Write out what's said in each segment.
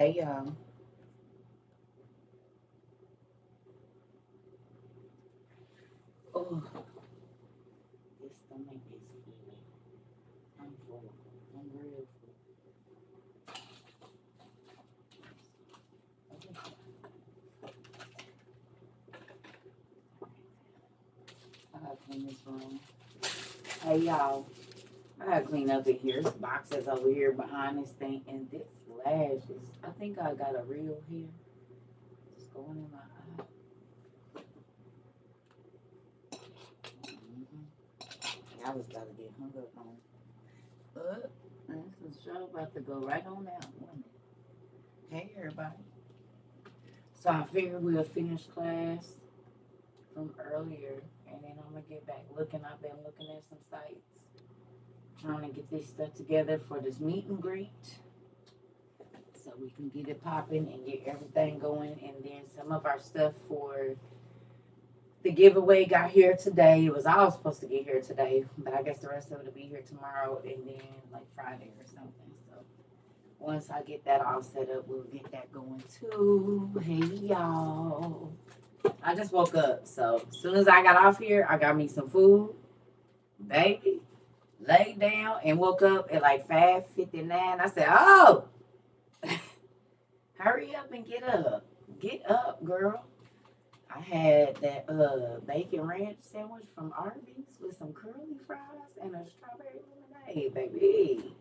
Hey, y'all. Oh, this stomach is full. I'm full. I'm real full. I gotta clean this room. Hey, y'all. I gotta clean up in here. This boxes over here behind this thing. And this lash is, I think I got a reel here. It's going in my eye. I was about to get hung up on. This is show about to go right on out, wasn't it? Hey, everybody. So I figured we'll finish class from earlier, and then I'm gonna get back looking. I've been looking at some sites, trying to get this stuff together for this meet and greet, so we can get it popping and get everything going. And then some of our stuff for the giveaway got here today. It was all supposed to get here today, but I guess the rest of it will be here tomorrow and then like Friday or something. So once I get that all set up, we'll get that going too. Hey, y'all. I just woke up, so as soon as I got off here, I got me some food, baby, laid down, and woke up at like 5:59. I said, oh, hurry up and get up. Get up, girl. I had that bacon ranch sandwich from Arby's with some curly fries and a strawberry lemonade, baby.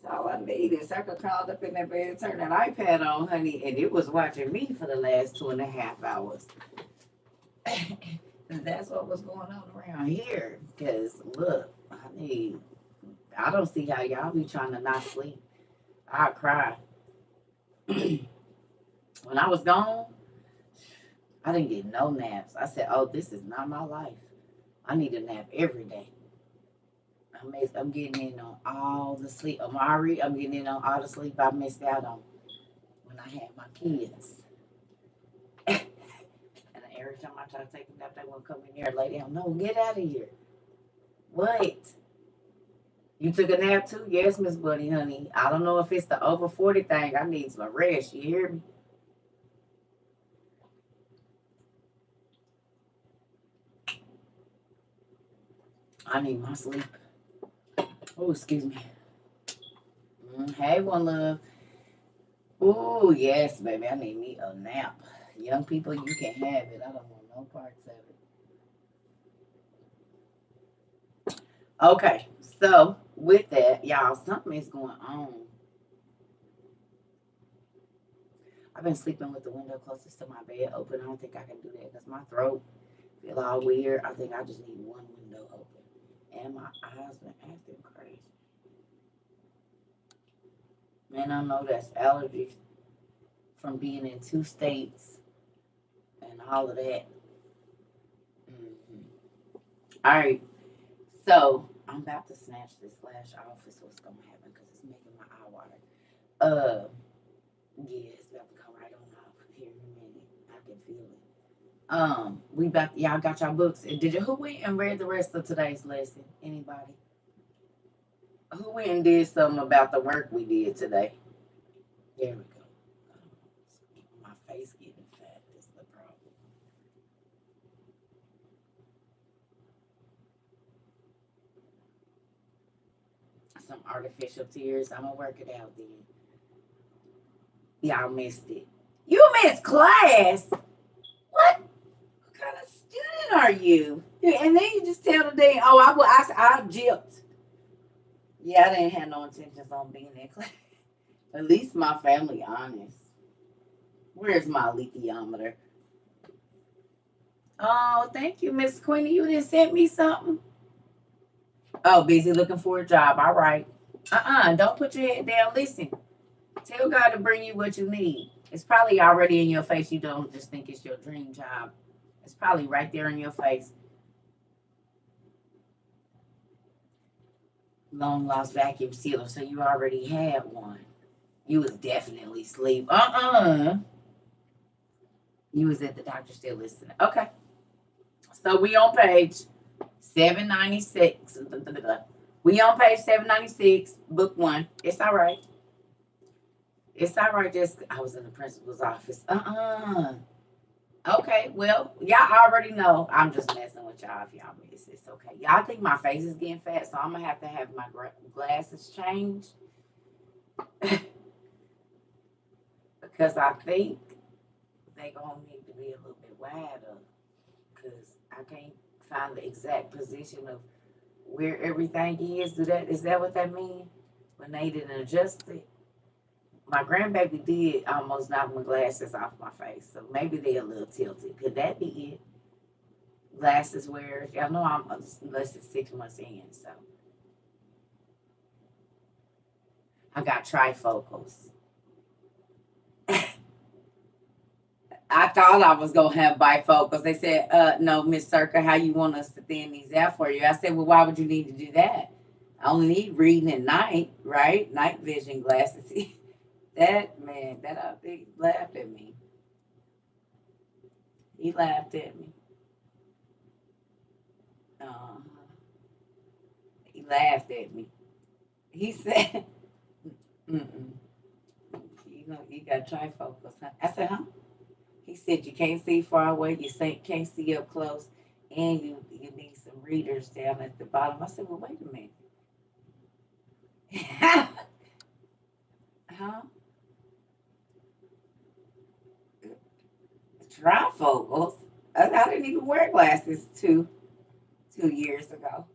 That's all I needed. So I could crawl up in that bed, turn that iPad on, honey, and it was watching me for the last 2.5 hours. That's what was going on around here. Cause look, I don't see how y'all be trying to not sleep. I cry. When I was gone, I didn't get no naps. I said, "Oh, this is not my life. I need a nap every day." I'm getting in on all the sleep. Amari, I'm getting in on all the sleep I missed out on when I had my kids. And every time I try to take a nap, they want to come in here and lay down. No, get out of here. What? You took a nap too? Yes, Miss Bunny, honey. I don't know if it's the over 40 thing. I need some rest. You hear me? I need my sleep. Oh, excuse me. Hey, one love. Oh, yes, baby. I need me a nap. Young people, you can have it. I don't want no parts of it. Okay, so with that, y'all, something is going on. I've been sleeping with the window closest to my bed open. I don't think I can do that because my throat feel all weird. I think I just need one window open. And my eyes been acting crazy. And I know that's allergies from being in 2 states and all of that. All right, so I'm about to snatch this lash off. Is what's gonna happen because it's making my eye water. Yeah, it's about to come right on off here in a minute. I can feel it. We about y'all got y'all books. Did you who went and read the rest of today's lesson? Anybody? Who went and did something about the work we did today? There we go. My face getting fat is the problem. Some artificial tears. I'm gonna work it out then. Y'all missed it. You missed class. What kind of student are you? And then you just tell the day, oh, I gypped. Yeah, I didn't have no intentions on being in class. At least my family honest. Where's my lithiometer? Oh, thank you, Miss Queenie. You didn't send me something. Oh, busy looking for a job. All right. Don't put your head down. Listen. Tell God to bring you what you need. It's probably already in your face. You don't just think it's your dream job. It's probably right there in your face. Long lost vacuum sealer. So you already had one. You was definitely asleep. You was at the doctor still listening. Okay. So we on page 796. We on page 796, book 1. It's all right. It's all right. Just I was in the principal's office. Okay, well, y'all already know I'm just messing with y'all if y'all miss. It's okay. Y'all think my face is getting fat, so I'm gonna have to have my glasses changed because I think they gonna need to be a little bit wider because I can't find the exact position of where everything is. Is that what that means? When they didn't adjust it, my grandbaby did almost knock my glasses off my face, so maybe they a little tilted. Could that be it? Glasses wearers, y'all know I'm less than 6 months in, so I got trifocals. I thought I was gonna have bifocals. They said, no, Miss Circa, how you want us to thin these out for you? I said, well, why would you need to do that? I only need reading at night, right? Night vision glasses. That man, that he laughed at me. He laughed at me. Uh, he laughed at me. He said, mm-mm. You know, you got trifocals. Huh? I said, huh? He said you can't see far away, can't see up close, and you need some readers down at the bottom. I said, well, wait a minute. Huh? Trifocals? I didn't even wear glasses 2 years ago.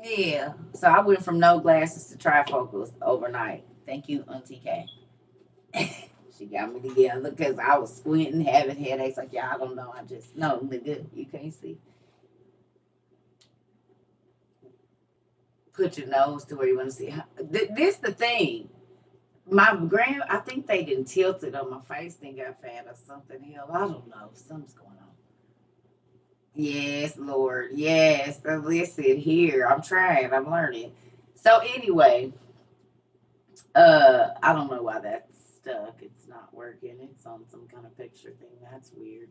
Yeah. So I went from no glasses to trifocals overnight. Thank you, Auntie K. She got me together because I was squinting, having headaches. Like, yeah, I don't know. I just, no, nigga, you can't see. Put your nose to where you want to see. This the thing. I think they didn't tilt it on my face, then got fat or something. Hell, I don't know. Something's going on. Yes, Lord. Yes. Listen, here. I'm trying. I'm learning. So anyway, I don't know why that's stuck. It's not working. It's on some kind of picture thing. That's weird.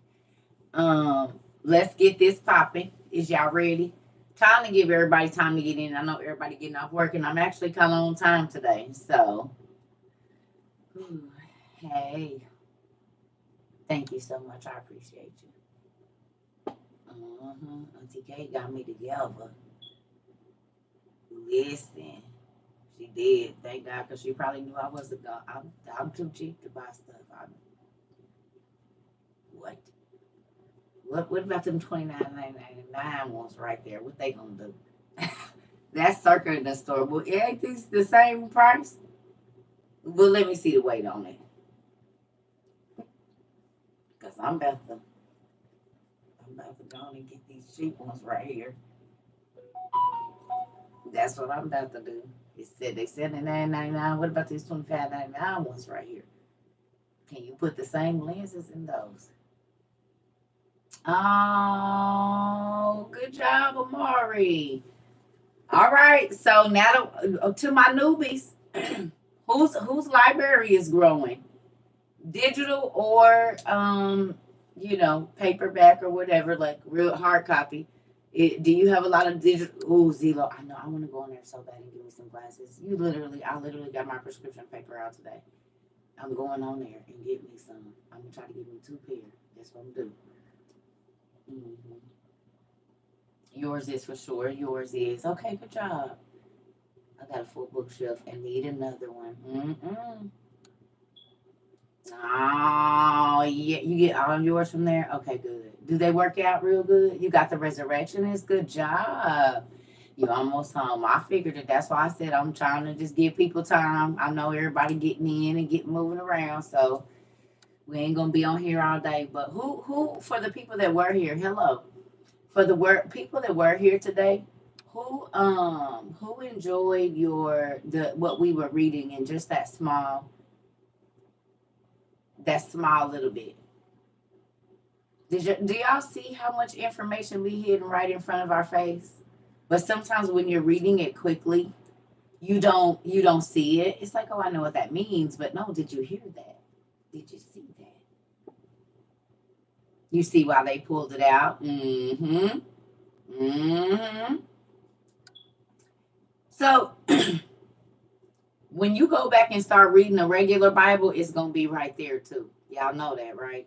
Let's get this popping. Is y'all ready? Time to give everybody time to get in. I know everybody getting off work, and I'm actually kind of on time today. So, hey, thank you so much. I appreciate you. Auntie K got me together. Listen, she did. Thank God, because she probably knew I wasn't going. I'm too cheap to buy stuff. What? What about them 29.99 ones right there? What they gonna do? That's circa in the store. Well, ain't these the same price? Well, let me see the weight on it. Cause I'm about to go and get these cheap ones right here. That's what I'm about to do. It said they 79.99. What about these 25.99 ones right here? Can you put the same lenses in those? Oh, good job, Amari. All right, so now to my newbies, whose library is growing, digital or paperback or whatever, like real hard copy. Do you have a lot of digital? Oh, Zelo, I know I want to go in there so bad and give me some glasses. I literally got my prescription paper out today. I'm going on there and get me some. I'm gonna try to get me 2 pair. That's what I'm doing. Hmm. Yours is for sure. Yours is okay. Good job. I got a full bookshelf and need another one. Mm-mm. Oh, yeah. You get all of yours from there? Okay, good. Do they work out real good? You got the resurrectionist? Good job. You almost home. I figured it. That's why I said I'm trying to just give people time. I know everybody getting in and getting moving around, so we ain't gonna be on here all day. But who for the people that were here, hello. For the people that were here today, who enjoyed the what we were reading in just that small little bit. Do y'all see how much information we hidden right in front of our face? But sometimes when you're reading it quickly, you don't see it. It's like, oh, I know what that means, but no, did you hear that? Did you see that? You see why they pulled it out? Mm-hmm. Mm-hmm. So When you go back and start reading the regular Bible, it's going to be right there too. Y'all know that, right?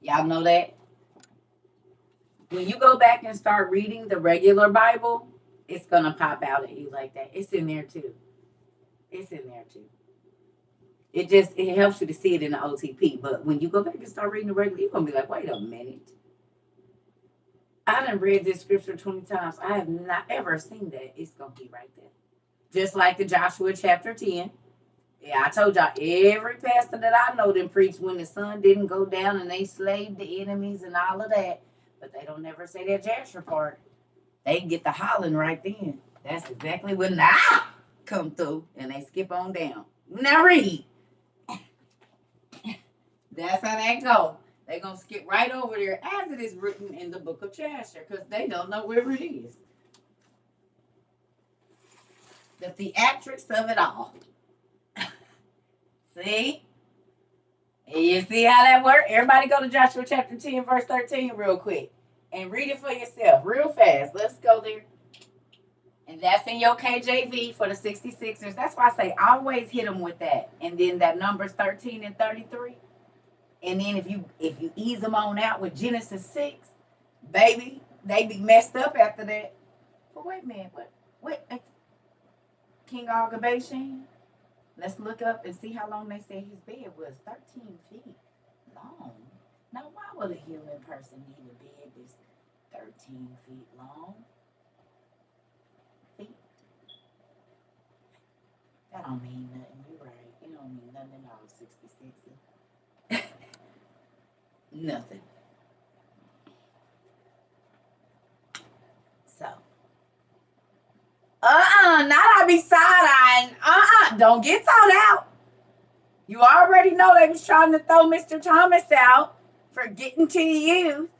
Y'all know that? When you go back and start reading the regular Bible, it's going to pop out at you like that. It's in there too. It's in there too. It helps you to see it in the OTP. But when you go back and start reading the regular, you're going to be like, wait a minute. I done read this scripture 20 times. I have not ever seen that. It's going to be right there. Just like the Joshua chapter 10. Yeah, I told y'all, every pastor that I know didn't preach when the sun didn't go down and they slayed the enemies and all of that. But they don't never say that Joshua part. They get the hollering right then. That's exactly when the come through and they skip on down. Now read. That's how they go. They're going to skip right over there as it is written in the book of Joshua because they don't know where it is. The theatrics of it all. See? You see how that works? Everybody go to Joshua chapter 10, verse 13 real quick. And read it for yourself real fast. Let's go there. And that's in your KJV for the 66ers. That's why I say always hit them with that. And then that numbers 13 and 33. And then if you ease them on out with Genesis 6, baby, they be messed up after that. But wait a minute. What? King Agabashan? Let's look up and see how long they say his bed was. 13 feet long. Now, why would a human person need a bed that's 13 feet long? Feet. That don't mean nothing. You're right. It don't mean nothing at all, 66. Nothing. So. Not I be side-eyeing. Don't get thrown out. You already know they was trying to throw Mr. Thomas out for getting to you.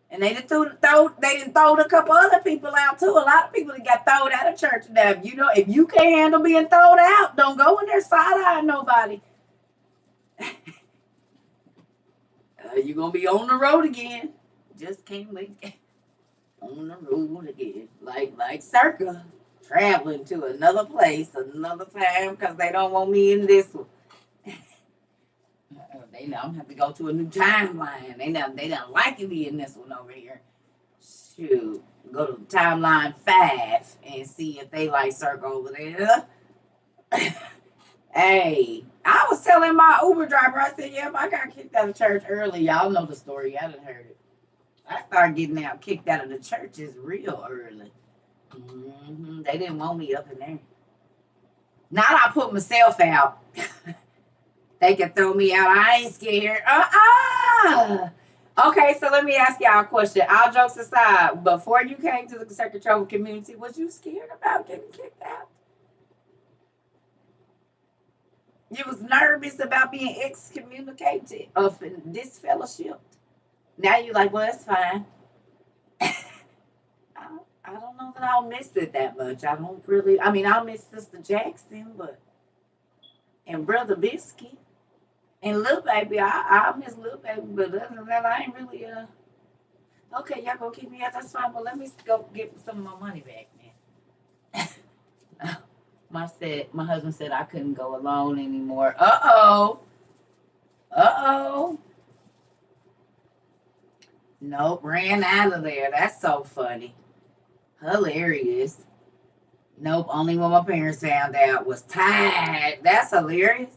And they done throw a couple other people out too. A lot of people that got thrown out of church now. You know, if you can't handle being thrown out, don't go in there side-eyeing nobody. You're going to be on the road again. Just can't wait. On the road again. Like Circa. Traveling to another place, another time, because they don't want me in this one. They know I'm have to go to a new timeline. They don't like me in this one over here. Shoot, go to timeline 5 and see if they like Circa over there. Hey, I was telling my Uber driver, I said, yeah, I got kicked out of church early. Y'all know the story. I done heard it. I started getting kicked out of the churches real early. They didn't want me up in there. Now I put myself out. They can throw me out. I ain't scared. Okay, so let me ask y'all a question. All jokes aside, before you came to the Circuit Trover community, was you scared about getting kicked out? You was nervous about being excommunicated of disfellowshipped. Now you're like, well, that's fine. I don't know that I'll miss it that much. I'll miss Sister Jackson, and Brother Biscuit, and Lil Baby. I miss Lil Baby, but other than that, I ain't really, okay, y'all gonna keep me out, that's fine, but let me go get some of my money back, man. My husband said I couldn't go alone anymore. Nope, ran out of there. That's so funny. Hilarious. Nope, only when my parents found out was tied. That's hilarious.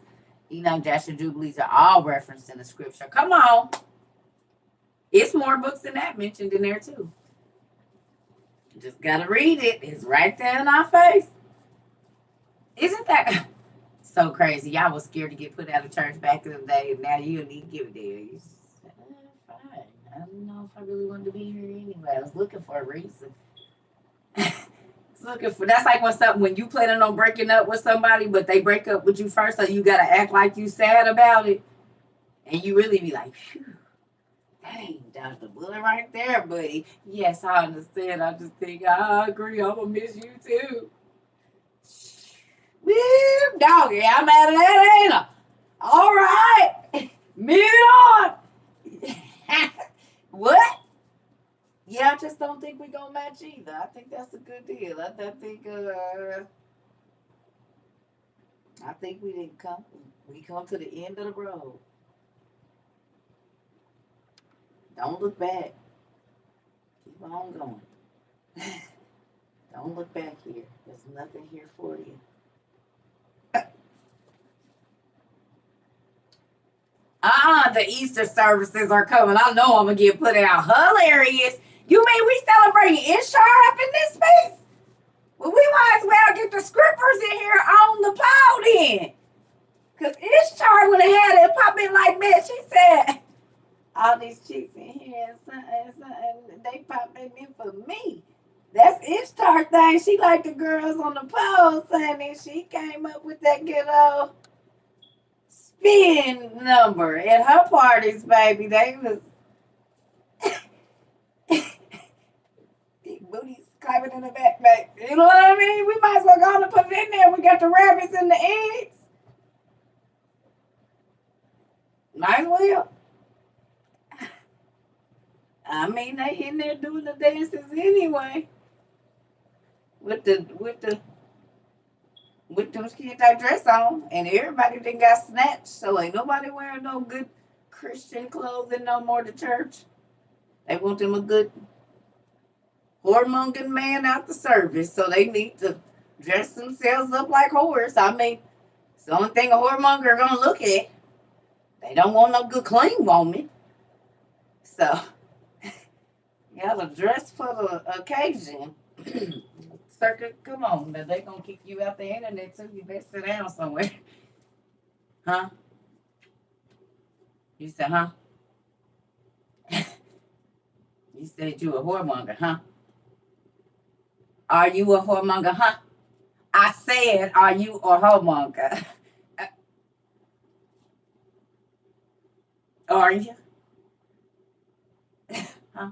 You know, Joshua Jubilees are all referenced in the scripture. Come on. It's more books than that mentioned in there, too. You just got to read it. It's right there in our face. Isn't that so crazy? Y'all was scared to get put out of church back in the day, and now you don't need to give it there. You said, fine. I don't know if I really wanted to be here anyway. I was looking for a reason. That's like when you planning on breaking up with somebody, but they break up with you first, so you gotta act like you sad about it, and you really be like, phew, dang, that's the bullet right there, buddy. Yes, I understand. I just think I agree. I'm gonna miss you too. Woo, doggy, I'm out of that, ain't I? All right, moving on. What? Yeah, I just don't think we're gonna match either. I think that's a good deal. I think we didn't come. We come to the end of the road. Don't look back. Keep on going. Don't look back here. There's nothing here for you. The Easter services are coming. I know I'm gonna get put out. Hilarious. You mean we celebrating Ishtar up in this space? Well, we might as well get the scrippers in here on the pole then. Because Ishtar would have had it popping like that. She said, all these chicks in here and they popping in for me. That's Ishtar thing. She like the girls on the pole, and she came up with that good old spin number at her parties, baby. They was big booties climbing in the back, back. You know what I mean? We might as well go on and put it in there. We got the rabbits and the eggs. Might as well. I mean, they in there doing the dances anyway. With those kids that dress on, and everybody then got snatched. So ain't nobody wearing no good Christian clothing no more to church. They want them a good whoremongering man out the service, so they need to dress themselves up like whores. I mean, it's the only thing a whoremonger gonna look at. They don't want no good clean woman. So you gotta dress for the occasion. Circuit, come on, now they gonna kick you out the internet too. You better sit down somewhere. Huh? You said, huh? You said you a whoremonger, huh? Are you a whoremonger, huh? I said, are you a whoremonger? Are you? Huh?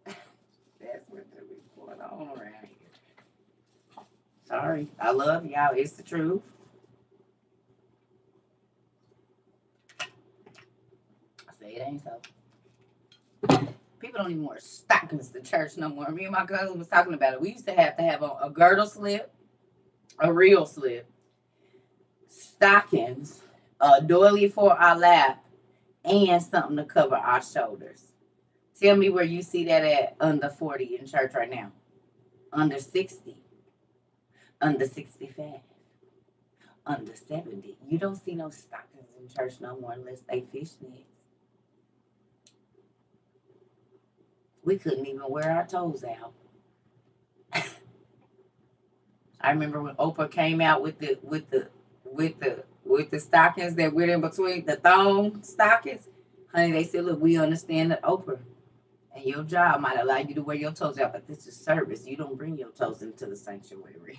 That's what is going on around here. Sorry. I love y'all. It's the truth. I say it ain't so. People don't even wear stockings to church no more. Me and my cousin was talking about it. We used to have a girdle slip, a real slip, stockings, a doily for our lap, and something to cover our shoulders. Tell me where you see that at under 40 in church right now. Under 60, under 65, under 70. You don't see no stockings in church no more unless they fishnets. We couldn't even wear our toes out. I remember when Oprah came out with the stockings that went in between the thong stockings. Honey, they said, look, we understand that Oprah and your job might allow you to wear your toes out, but this is service. You don't bring your toes into the sanctuary.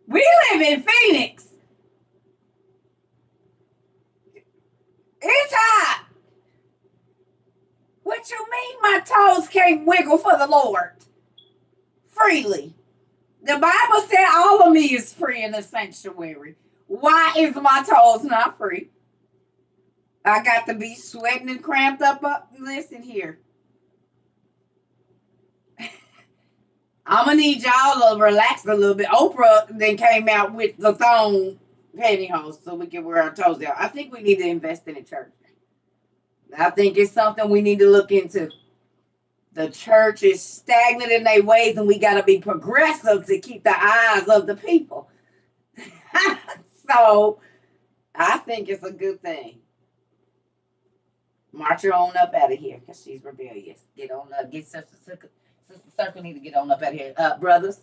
We live in Phoenix. It's hot. What you mean my toes can't wiggle for the Lord? Freely. The Bible said all of me is free in the sanctuary. Why is my toes not free? I got to be sweating and cramped up. Listen here. I'm going to need y'all to relax a little bit. Oprah then came out with the thong pantyhose so we can wear our toes out. I think we need to invest in a church. I think it's something we need to look into. The church is stagnant in their ways, and we got to be progressive to keep the eyes of the people. So I think it's a good thing. March her on up out of here because she's rebellious. Get on up. Get Sister Circle need to get on up out of here. Brothers,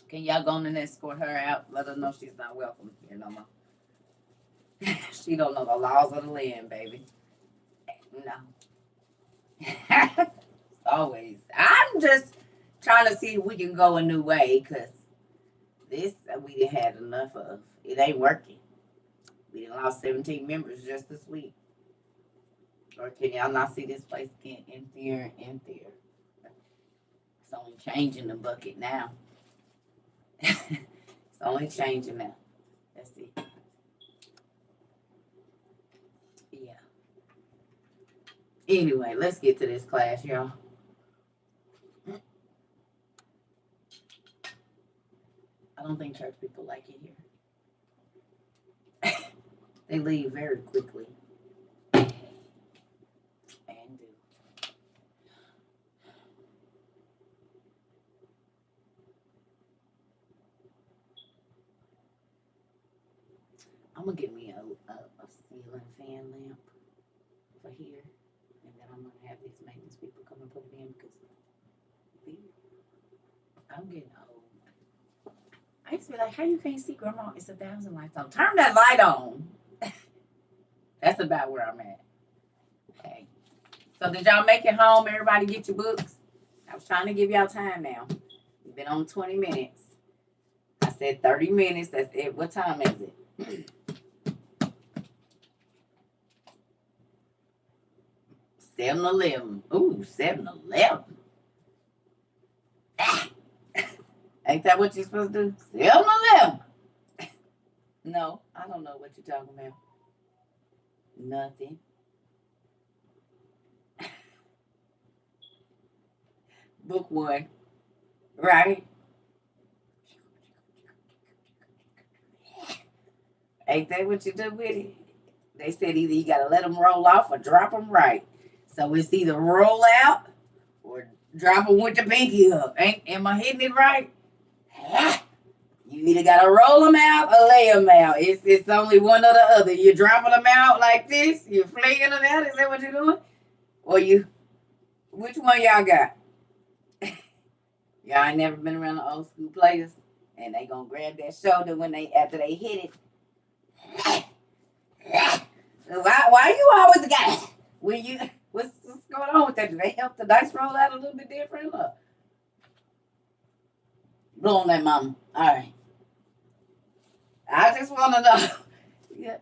can y'all go on and escort her out? Let her know she's not welcome here no more. She don't know the laws of the land, baby. No. Always. I'm just trying to see if we can go a new way because this we done had enough of. It ain't working. We done lost 17 members just this week. Or can y'all not see this place getting emptier and emptier? It's only changing the bucket now. It's only changing now. Let's see. Yeah. Anyway, let's get to this class, y'all. I don't think church people like it here. They leave very quickly. And do. I'm gonna get me a ceiling fan lamp for here, and then I'm gonna have these maintenance people come and put it in because I'm getting old. I used to be like, "How you can't see, Grandma? It's 1,000 lights on. Turn that light on." That's about where I'm at. Okay. So did y'all make it home? Everybody get your books. I was trying to give y'all time now. We've been on 20 minutes. I said 30 minutes. That's it. What time is it? 7-Eleven. Ooh, 7-Eleven. Ah. Ain't that what you're supposed to do? 7-Eleven. No, I don't know what you're talking about. Nothing. Book one. Right? Ain't that what you do with it? They said either you got to let them roll off or drop them right. So it's either roll out or drop them with the pinky up. Am I hitting it right? You either got to roll them out or lay them out. It's only one or the other. You're dropping them out like this. You're flinging them out. Is that what you're doing? Or which one y'all got? Y'all ain't never been around the old school players. And they going to grab that shoulder after they hit it. Why you always got what's going on with that? Do they help the dice roll out a little bit different? Look. Blow on that, mama. All right. I just want to know. Yeah.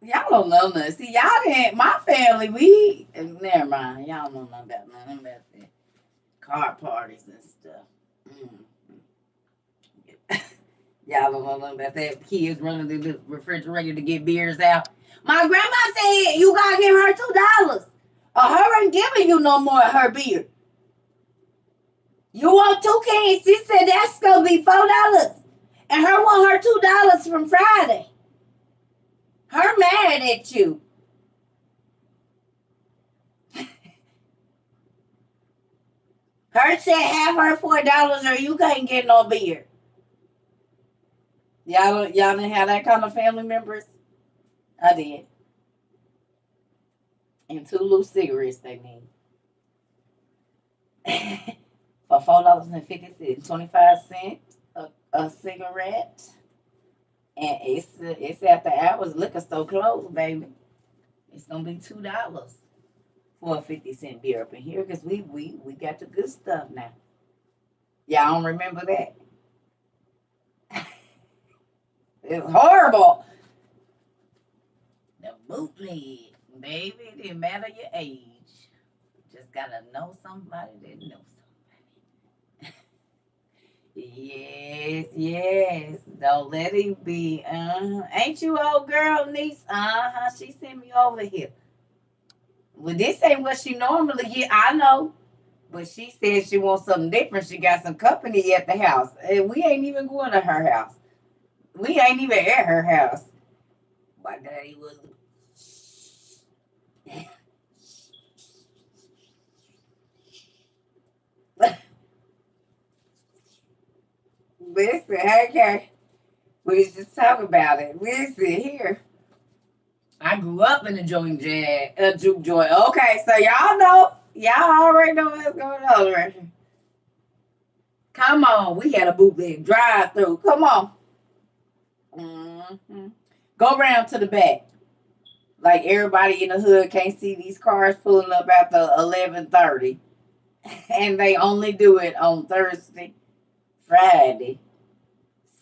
Y'all don't know nothing. See, y'all didn't. My family, never mind. Y'all don't know nothing about nothing about that. Card parties and stuff. Y'all don't know nothing about that. Kids running to the refrigerator to get beers out. My grandma said you gotta give her $2. Or her ain't giving you no more of her beer. You want 2 cans? She said that's gonna be $4. And her want her $2 from Friday. Her mad at you. Her said have her $4 or you can't get no beer. Y'all didn't have that kind of family members? I did. And 2 loose cigarettes they need. For $4.50, 25 cents a cigarette. And it's after hours. Liquor store closed, baby. It's gonna be $2 for a 50-cent beer up in here because we got the good stuff now. Y'all don't remember that? It's horrible. The bootleg, baby. It didn't matter your age. Just gotta know somebody that knows somebody. Yes. Don't let him be. Ain't you old girl, niece? She sent me over here. Well, this ain't what she normally get. I know. But she said she wants something different. She got some company at the house. And we ain't even going to her house. We ain't even at her house. My daddy was. Listen, okay. We just talk about it. Listen, here. I grew up in a juke joint. Okay, so y'all know. Y'all already know what's going on right here. Come on. We had a bootleg drive-through. Come on. Mm-hmm. Go around to the back. Like everybody in the hood can't see these cars pulling up after 11:30. And they only do it on Thursday, Friday,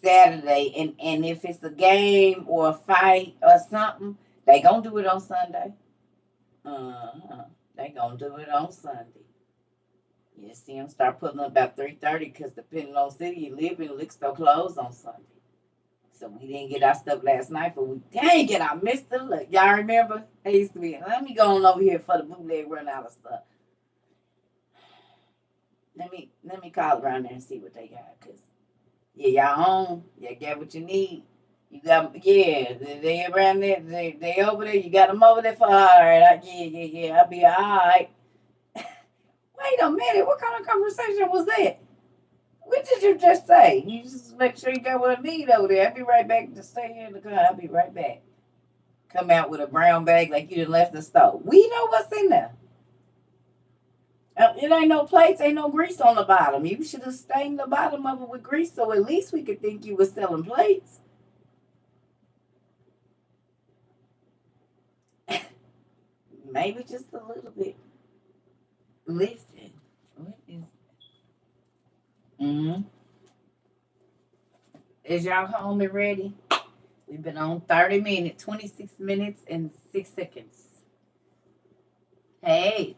Saturday, and if it's a game or a fight or something, they gonna do it on Sunday. They gonna do it on Sunday. You see them start putting up about 3:30 because depending on city you live in, liquor store closed on Sunday. So we didn't get our stuff last night, but we dang it, I missed the look. Y'all remember? They used to be, let me go on over here for the bootleg run out of stuff. Let me call around there and see what they got. Cause yeah, y'all home. You get what you need. You got they around there. They over there. You got them over there for all right. Yeah. I'll be all right. Wait a minute. What kind of conversation was that? What did you just say? You just make sure you got what I need over there. I'll be right back to stay here in the car. I'll be right back. Come out with a brown bag like you done left the stove. We know what's in there. It ain't no plates, ain't no grease on the bottom. You should have stained the bottom of it with grease so at least we could think you was selling plates. Maybe just a little bit. Listen, what is? Mm-hmm. Is y'all home and ready? We've been on 30 minutes, 26 minutes and 6 seconds. Hey,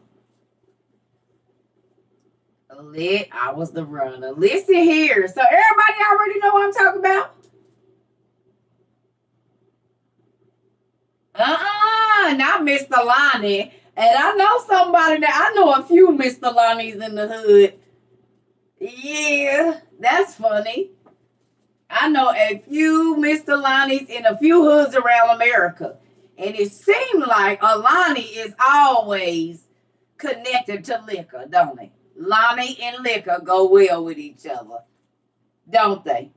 I was the runner. Listen here. So everybody already know what I'm talking about? Not Mr. Lonnie. And I know somebody that I know a few Mr. Lonnies in the hood. Yeah, that's funny. I know a few Mr. Lonnies in a few hoods around America. And it seems like a Lonnie is always connected to liquor, don't it? Lonnie and liquor go well with each other, don't they?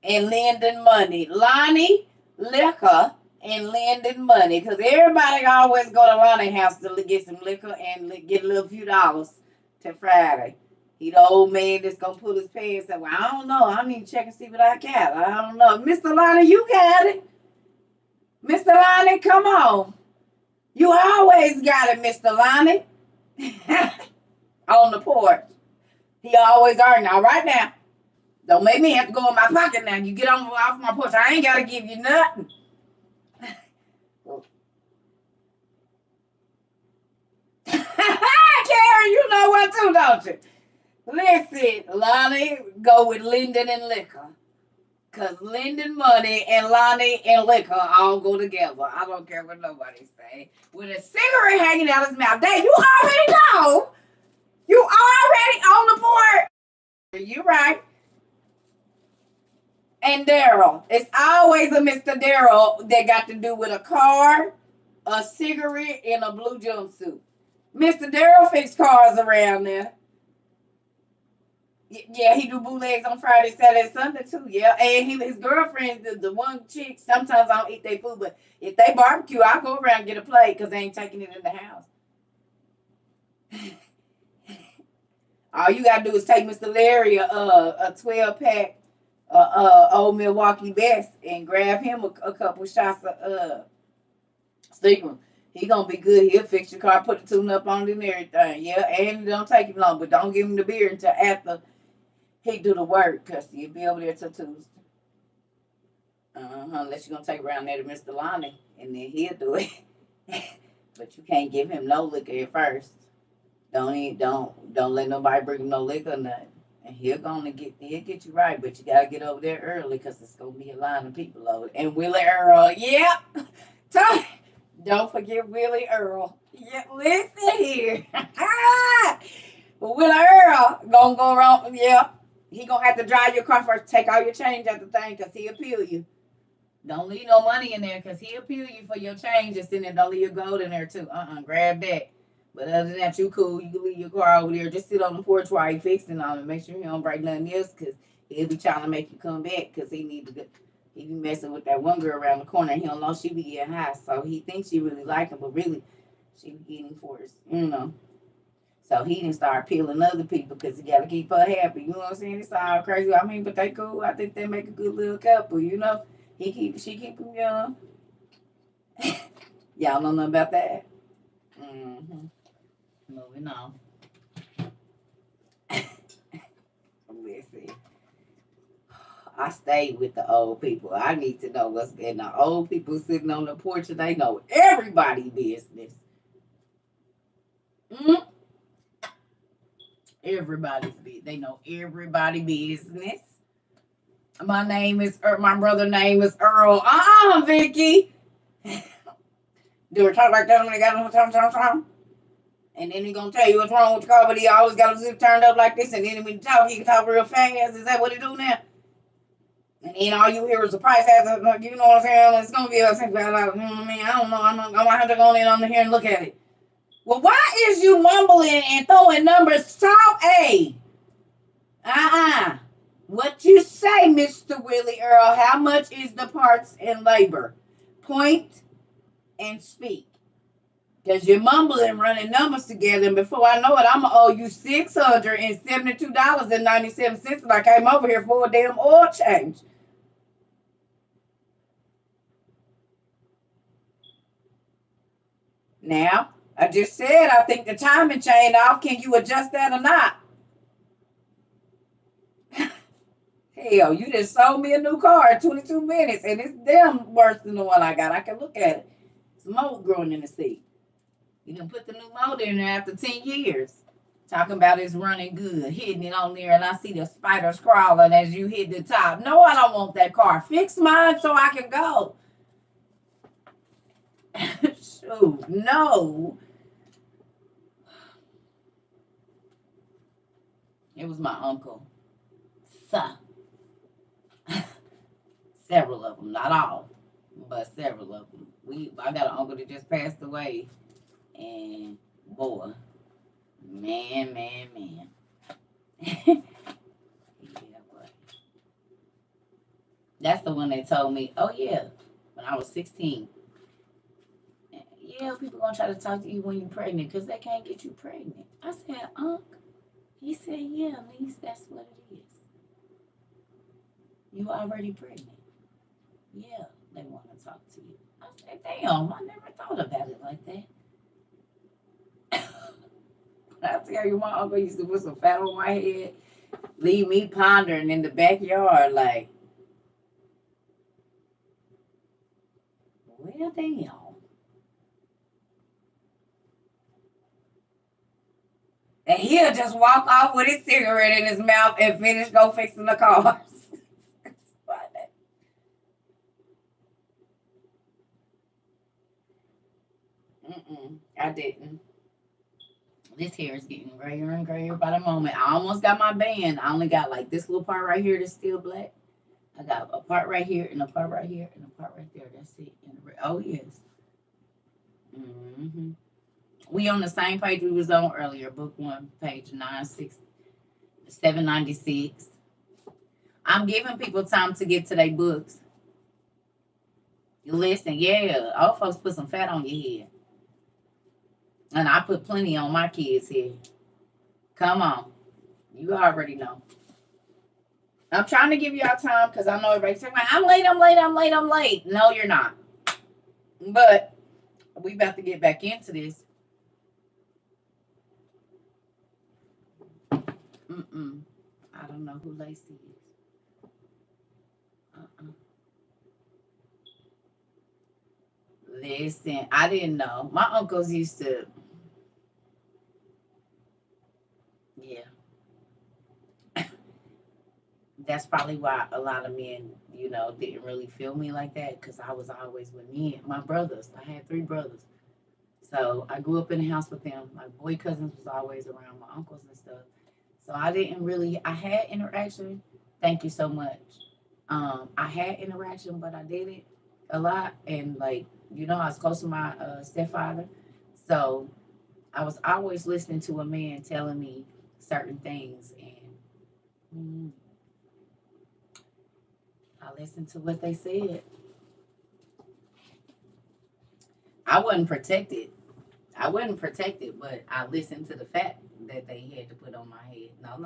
And lending money. Lonnie, liquor, and lending money. Because everybody always go to Lonnie house to get some liquor and get a little few dollars to Friday. He the old man that's going to pull his pants and say, well, I don't know. I need to check and see what I got. I don't know. Mr. Lonnie, you got it. Mr. Lonnie, come on. You always got it, Mr. Lonnie. On the porch. He always are now. Right now. Don't make me have to go in my pocket now. You get off my porch. I ain't got to give you nothing. Karen, you know what too, don't you? Listen, Lonnie, go with Linden and liquor. Because Linden money and Lonnie and liquor all go together. I don't care what nobody say. With a cigarette hanging out his mouth. Dad, you already know. You already on the board. You right. And Daryl. It's always a Mr. Daryl that got to do with a car, a cigarette, and a blue jumpsuit. Mr. Daryl fix cars around there. Yeah, he do bootlegs on Friday, Saturday, Sunday too. Yeah, and his girlfriend, the one chick. Sometimes I don't eat their food, but if they barbecue, I go around and get a plate because they ain't taking it in the house. All you gotta do is take Mr. Larry a 12-pack old Milwaukee Best and grab him a couple shots of Seagram. He gonna be good. He'll fix your car, put the tune up on it and everything. Yeah, and it don't take him long, but don't give him the beer until after he do the work, cause he'll be over there till Tuesday. Unless you're gonna take around there to Mr. Lonnie, and then he'll do it. But you can't give him no liquor at first. Don't let nobody bring him no liquor or nothing. And he'll get you right, but you gotta get over there early because it's gonna be a line of people over there. And Willie Earl, yep. Don't forget Willie Earl. Yeah, listen here. But Willie Earl gonna go around, yeah. He gonna have to drive your car first, take all your change out the thing, cause he'll peel you. Don't leave no money in there, cause he'll peel you for your change. Just in there, don't leave your gold in there too. Grab that. But other than that, you cool. You can leave your car over there. Just sit on the porch while he fixing on it. Make sure he don't break nothing else, cause he'll be trying to make you come back, cause he need to. He be messing with that one girl around the corner. He don't know she be getting high, so he thinks she really like him, but really, she be getting forced. So he didn't start peeling other people because he got to keep her happy. You know what I'm saying? It's all crazy. I mean, but they cool. I think they make a good little couple. She keep him young. Y'all know nothing about that? Mm-hmm. Moving on. Listen, I stayed with the old people. I need to know what's in the old people sitting on the porch and they know everybody's business. Mm-hmm. Everybody's business. They know everybody's business. My brother name is Earl. Vicky. Do we talk like that when they got on the and then he gonna tell you what's wrong with your car, but he always got his zip turned up like this, and then when he talk, he can talk real fast. Is that what he do now? And then all you hear is the price has you know what I'm saying? It's gonna be a thing like, I don't know. I'm gonna have to go in on here and look at it. Well, why is you mumbling and throwing numbers? Talk A. What you say, Mr. Willie Earl? How much is the parts and labor? Point and speak. Because you're mumbling, running numbers together, and before I know it, I'm going to owe you $672.97, and I came over here for a damn oil change. Now, I just said I think the timing chain off. Can you adjust that or not? Hell, you just sold me a new car in 22 minutes, and it's damn worse than the one I got. I can look at it. It's mold growing in the seat. You can put the new motor in there after 10 years. Talking about it's running good, hitting it on there, and I see the spiders crawling as you hit the top. No, I don't want that car. Fix mine so I can go. Shoot, no. It was my uncle. Son. Several of them, not all, but several of them. I got an uncle that just passed away, and boy, man. Yeah, boy. That's the one that told me, oh yeah, when I was 16. Yeah, people gonna try to talk to you when you're pregnant because they can't get you pregnant. I said, Unc. He said, yeah, niece, that's what it is. You already pregnant. Yeah, they want to talk to you. I said, damn, I never thought about it like that. I tell you, my uncle used to put some fat on my head, leave me pondering in the backyard like, well, damn. And he'll just walk off with his cigarette in his mouth and finish go fixing the cars. I didn't. This hair is getting grayer and grayer by the moment. I almost got my band. I only got like this little part right here that's still black. I got a part right here and a part right here and a part right there. That's it. Oh yes. Mm-hmm. We on the same page we was on earlier. Book 1, page 796. I'm giving people time to get to their books. Listen, yeah, old folks put some fat on your head. And I put plenty on my kids' head. Come on. You already know. I'm trying to give y'all time because I know everybody's saying, I'm late. No, you're not. But we about to get back into this. I don't know who Lacey is. Listen, I didn't know. My uncles used to, yeah. That's probably why a lot of men, didn't really feel me like that because I was always with me and my brothers. I had 3 brothers. So I grew up in the house with them. My boy cousins was always around, my uncles and stuff. So I had interaction. Thank you so much. I had interaction, but I did it a lot. And I was close to my stepfather. So I was always listening to a man telling me certain things. And I listened to what they said. I wasn't protected. But I listened to the fact that they had to put on my head. No. I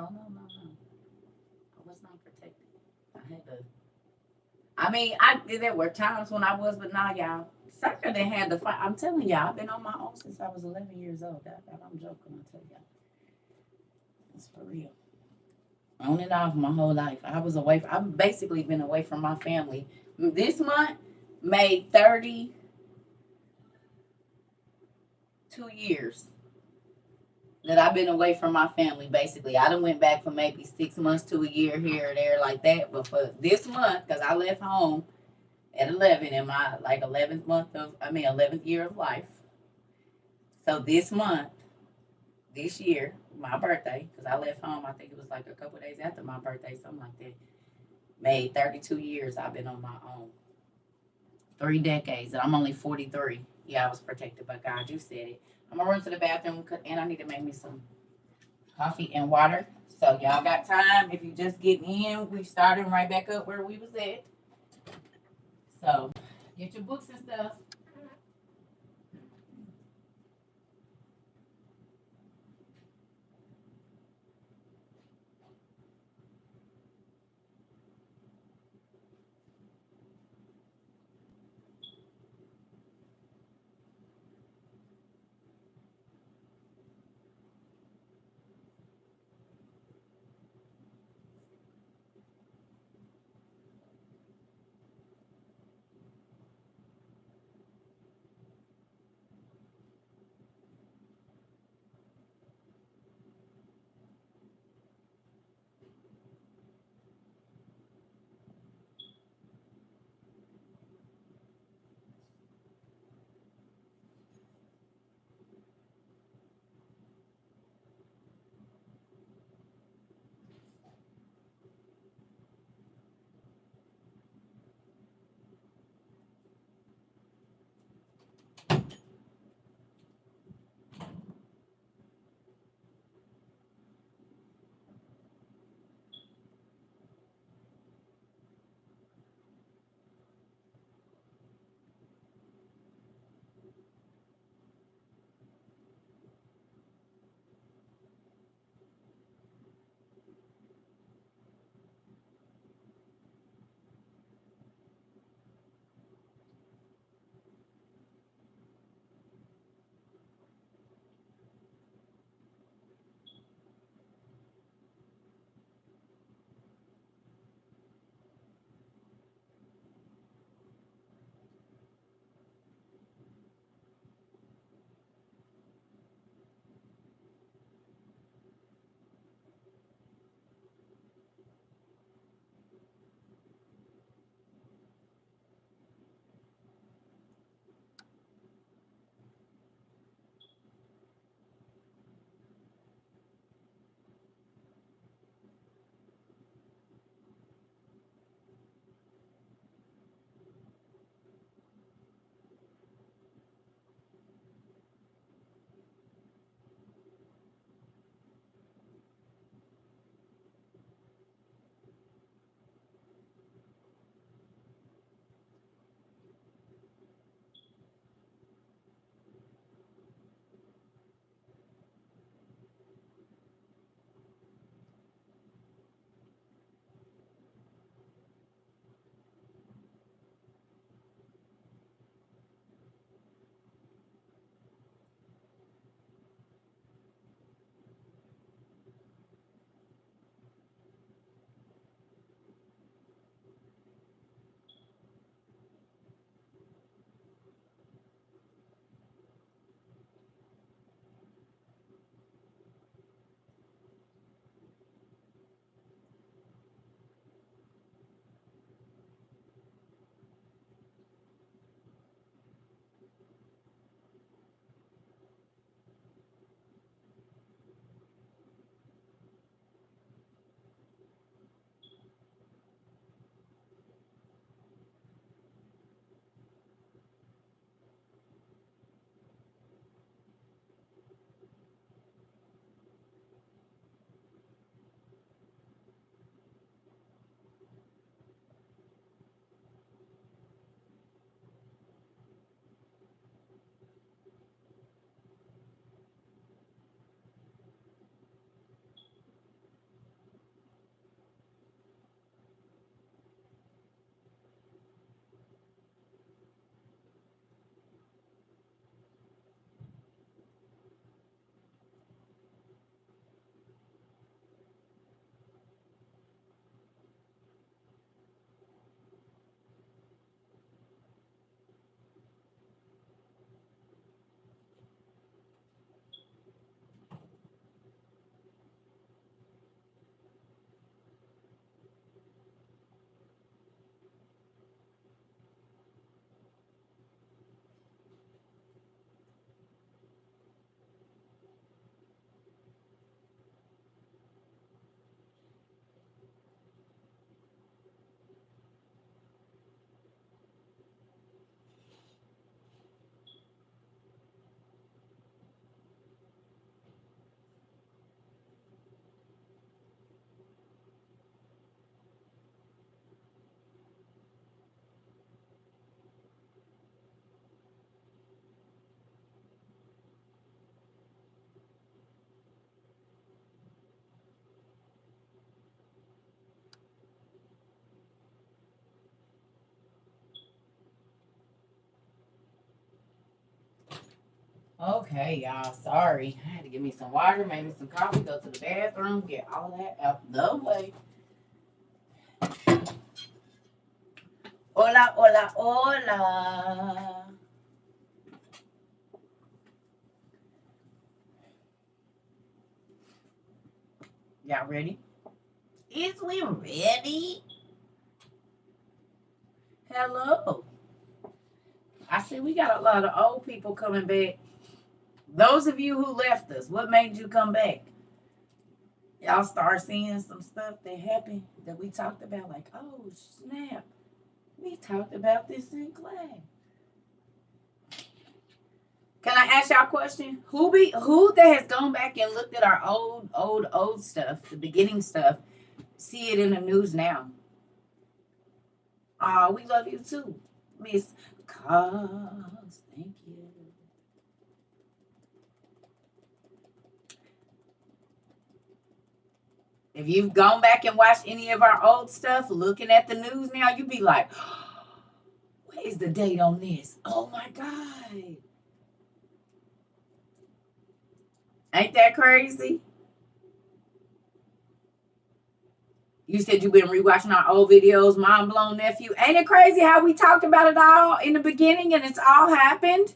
was not protected. I had to. I mean, there were times when I was, but now y'all. Sucker didn't have to fight. I'm telling y'all, I've been on my own since I was 11 years old. I'm joking. I tell y'all, it's for real. On and off my whole life. I've basically been away from my family. This month made 32 years. that I've been away from my family. Basically, I done went back for maybe 6 months to a year here or there like that. But for this month, because I left home at 11 in my like 11th year of life. So this month, this year, my birthday, because I left home, I think it was like a couple of days after my birthday, something like that. Made 32 years I've been on my own. 3 decades, and I'm only 43. Yeah, I was protected by God. You said it. I'm gonna run to the bathroom, and I need to make me some coffee and water. So y'all got time. If you just get in, we starting right back up where we was at. So get your books and stuff. Okay, y'all. Sorry. I had to give me some water, maybe some coffee, go to the bathroom, get all that out the way. Hola, hola, hola. Y'all ready? Is we ready? Hello. I see we got a lot of old people coming back. Those of you who left us, what made you come back? Y'all start seeing some stuff that happened that we talked about, like, oh snap, we talked about this in class. Can I ask y'all a question? Who that has gone back and looked at our old stuff, the beginning stuff, see it in the news now? Oh, we love you too, Miss Cause. Thank you. If you've gone back and watched any of our old stuff, looking at the news now, you'd be like, what is the date on this? Oh my God. Ain't that crazy? You said you've been rewatching our old videos, Mind Blown Nephew. Ain't it crazy how we talked about it all in the beginning and it's all happened?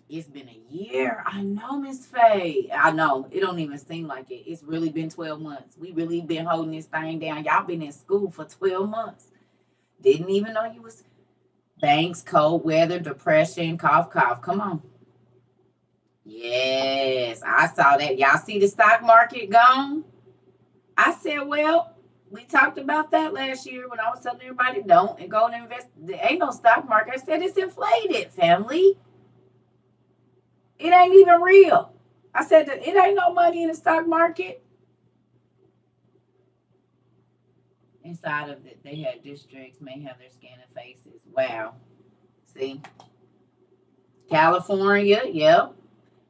It's been a year. I know, Miss Faye. I know. It don't even seem like it. It's really been 12 months. We really been holding this thing down. Y'all been in school for 12 months. Didn't even know you was banks, cold weather, depression, cough, cough. Come on. Yes, I saw that. Y'all see the stock market gone? I said, well, we talked about that last year when I was telling everybody don't and go and invest. There ain't no stock market. I said it's inflated, family. It ain't even real. I said that it ain't no money in the stock market. Inside of it, they had districts may have their skin and faces. Wow. See? California, yep.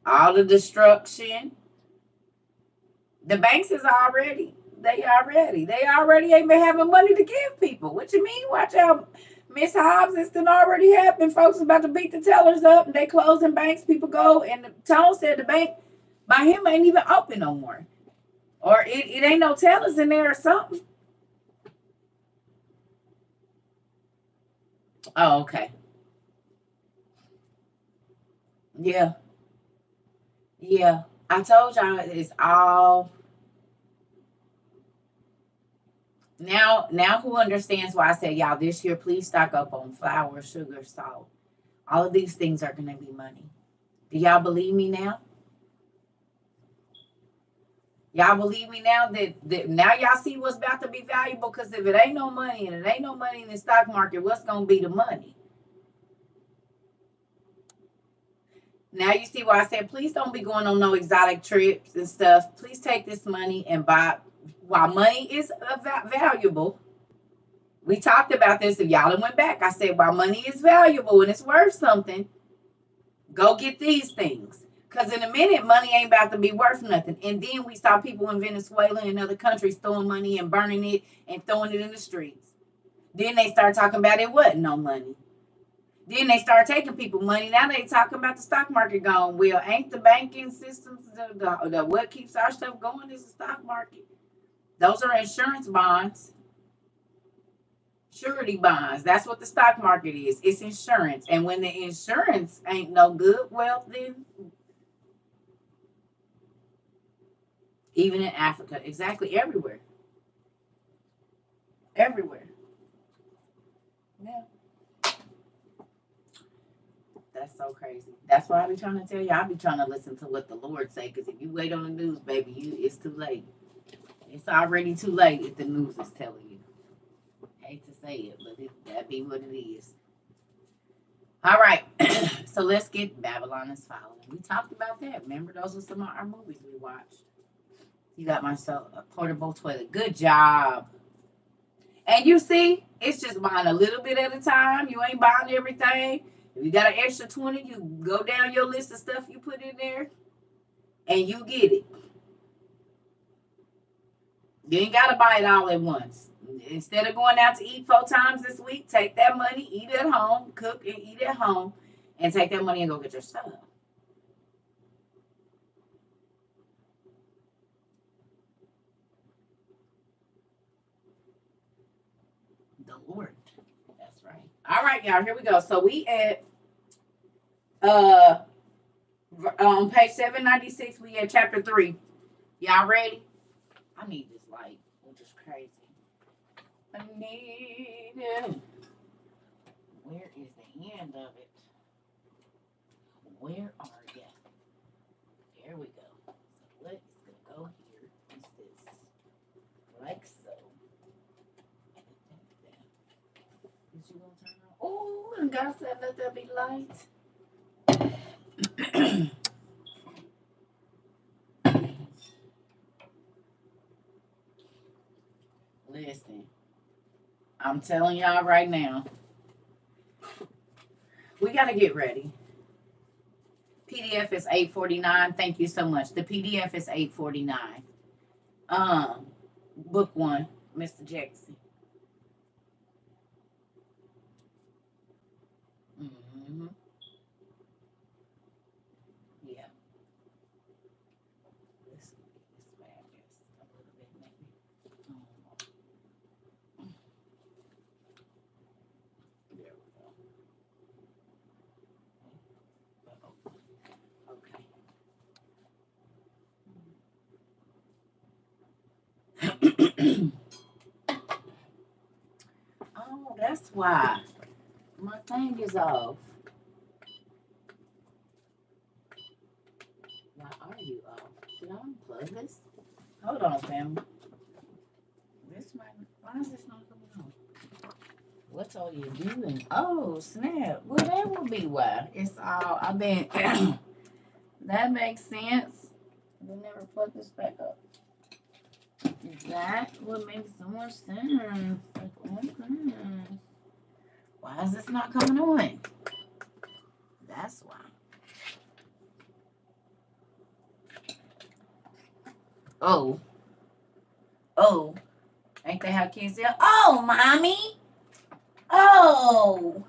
All the destruction. The banks is already, they already ain't been having money to give people. What you mean? Watch out. Miss Hobbs, it's done already happened. Folks about to beat the tellers up and they closing banks. People go and the Tone said the bank by him ain't even open no more. Or it ain't no tellers in there or something. Oh, okay. Yeah. Yeah. I told y'all it's all now who understands why I said y'all this year please stock up on flour, sugar, salt. All of these things are gonna be money. Do y'all believe me now? Y'all believe me now that now y'all see what's about to be valuable? Because if it ain't no money and it ain't no money in the stock market, what's gonna be the money? Now you see why I said please don't be going on no exotic trips and stuff. Please take this money and buy while money is valuable. We talked about this. If y'all went back, I said while money is valuable and it's worth something, go get these things. Because in a minute, money ain't about to be worth nothing. And then we saw people in Venezuela and other countries throwing money and burning it and throwing it in the streets. Then they start talking about it wasn't no money. Then they start taking people money. Now they talking about the stock market going. Well, ain't the banking systems the what keeps our stuff going is the stock market. Those are insurance bonds. Surety bonds. That's what the stock market is. It's insurance. And when the insurance ain't no good, well, then even in Africa, exactly everywhere. Everywhere. Yeah. That's so crazy. That's why I be trying to tell you. I be trying to listen to what the Lord say. Because if you wait on the news, baby, it's too late. It's already too late if the news is telling you. Hate to say it, but that be what it is. All right. So let's get Babylon is Falling. We talked about that. Remember, those are some of our movies we watched. You got myself a portable toilet. Good job. And you see, it's just buying a little bit at a time. You ain't buying everything. If you got an extra 20, you go down your list of stuff you put in there and you get it. You ain't got to buy it all at once. Instead of going out to eat 4 times this week, take that money, eat at home, cook and eat at home, and take that money and go get your stuff. The Lord. That's right. All right, y'all. Here we go. So we at uh on page 796. We at chapter 3. Y'all ready? I need this light, which is crazy. I need it. Where is the end of it? Where are you? There we go. So what is gonna go here is this, like so. Is you gonna turn on? Oh, and God said, "Let there be light." Listen, I'm telling y'all right now, we gotta get ready. PDF is $8.49. Thank you so much. The PDF is $8.49. Book 1, Mr. Jackson. Mm-hmm. Yeah. This bad just a little bit maybe. There we go. Okay. Oh, that's why my thing is off. Why are you off? Did I unplug this? Hold on, family. This might. Why is this not coming on? What's all you doing? Oh, snap. Well, that will be why. It's all. I've been. That makes sense. We never plug this back up. That would make so much sense. Like, oh, goodness. Why is this not coming on? That's why. Oh. Oh. Ain't that how kids say, "Oh, mommy. Oh."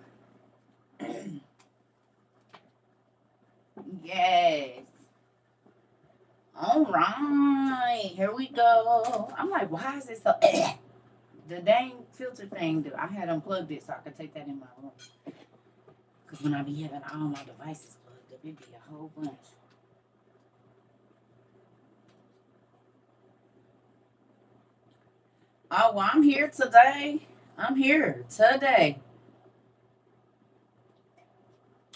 Yes. All right. Here we go. I'm like, why is it so? The dang filter thing, I had unplugged it so I could take that in my room. Because when I be having all my devices plugged up, it'd be a whole bunch. Oh, well, I'm here today. I'm here today.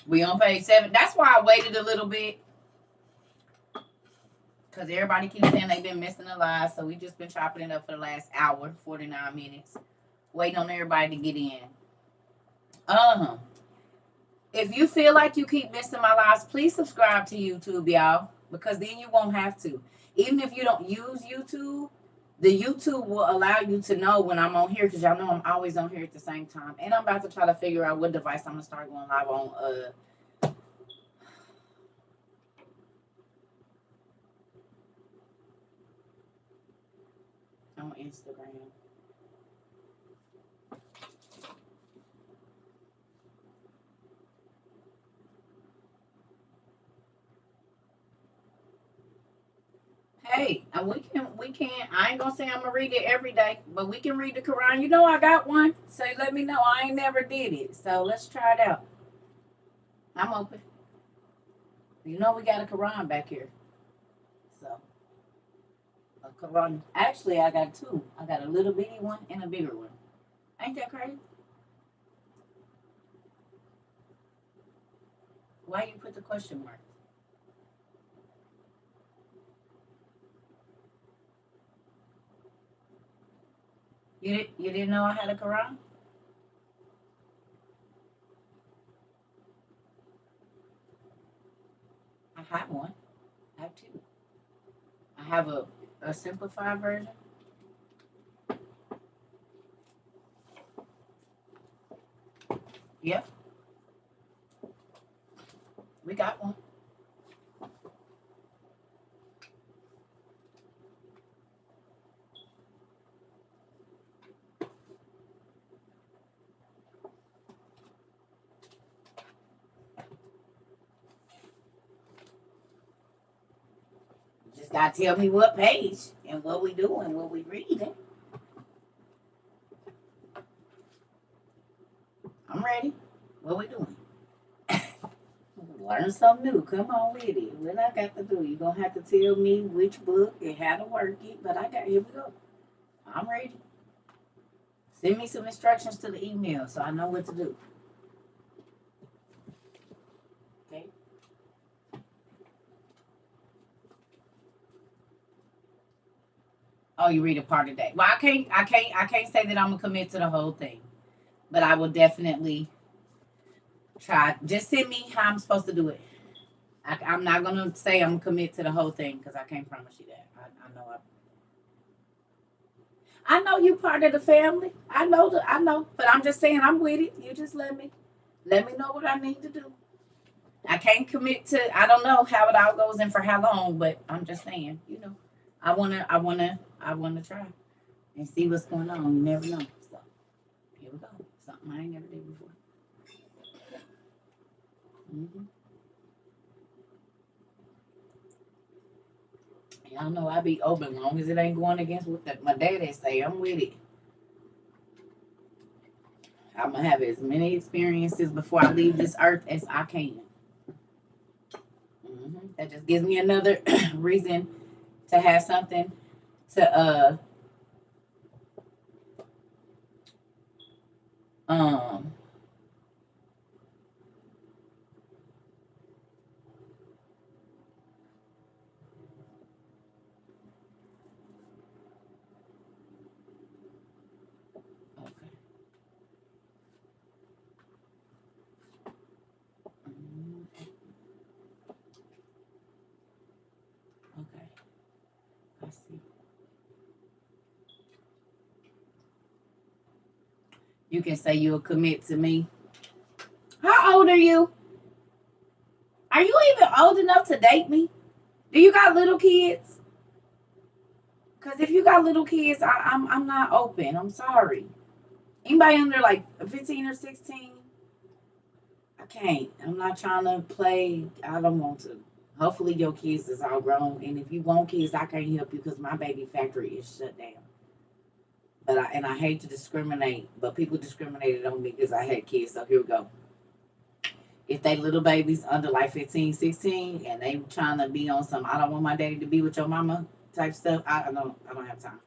We on page 7. That's why I waited a little bit. Because everybody keeps saying they've been missing a lot. So we just been chopping it up for the last hour, 49 minutes. Waiting on everybody to get in. If you feel like you keep missing my lives, please subscribe to YouTube, y'all. Because then you won't have to. Even if you don't use YouTube, the YouTube will allow you to know when I'm on here. Because y'all know I'm always on here at the same time. And I'm about to try to figure out what device I'm going to start going live on. On Instagram. Hey, and we can. I ain't gonna say I'm gonna read it every day, but we can read the Quran. You know I got one, so let me know. I ain't never did it, so let's try it out. I'm open. You know we got a Quran back here, so a Quran. Actually, I got 2. I got a little bitty one and a bigger one. Ain't that crazy? Why you put the question mark? You didn't know I had a Quran? I have one. I have 2. I have a simplified version. Yep, we got one. just gotta tell me what page and what we doing, what we reading. I'm ready. What we doing? Learn something new. Come on with it. What I got to do? You're gonna have to tell me which book and how to work it. But here we go. I'm ready. Send me some instructions to the email so I know what to do. Okay. Oh, you read a part of that. Well, I can't say that I'm gonna commit to the whole thing, but I will definitely try. Just send me how I'm supposed to do it. I'm not gonna say I'm gonna commit to the whole thing because I can't promise you that. I know you part of the family. I know, but I'm just saying I'm with it. You just let me know what I need to do. I can't commit to. I don't know how it all goes and for how long, but I'm just saying, I wanna try and see what's going on. You never know. So here we go. Something I ain't never did before. Mm-hmm. Y'all know I be open as long as it ain't going against what my daddy say. I'm with it. I'm gonna have as many experiences before I leave this earth as I can. That just gives me another reason to have something to um okay. Okay. I see. You can say you'll commit to me. How old are you? Are you even old enough to date me? Do you got little kids? Because if you got little kids, I'm not open. I'm sorry. Anybody under like 15 or 16? I can't. I'm not trying to play. I don't want to. Hopefully your kids is all grown. And if you want kids, I can't help you because my baby factory is shut down. But I hate to discriminate, but people discriminated on me because I had kids. So here we go. If they little babies under like 15, 16, and they trying to be on some I don't want my daddy to be with your mama type stuff, I don't have time.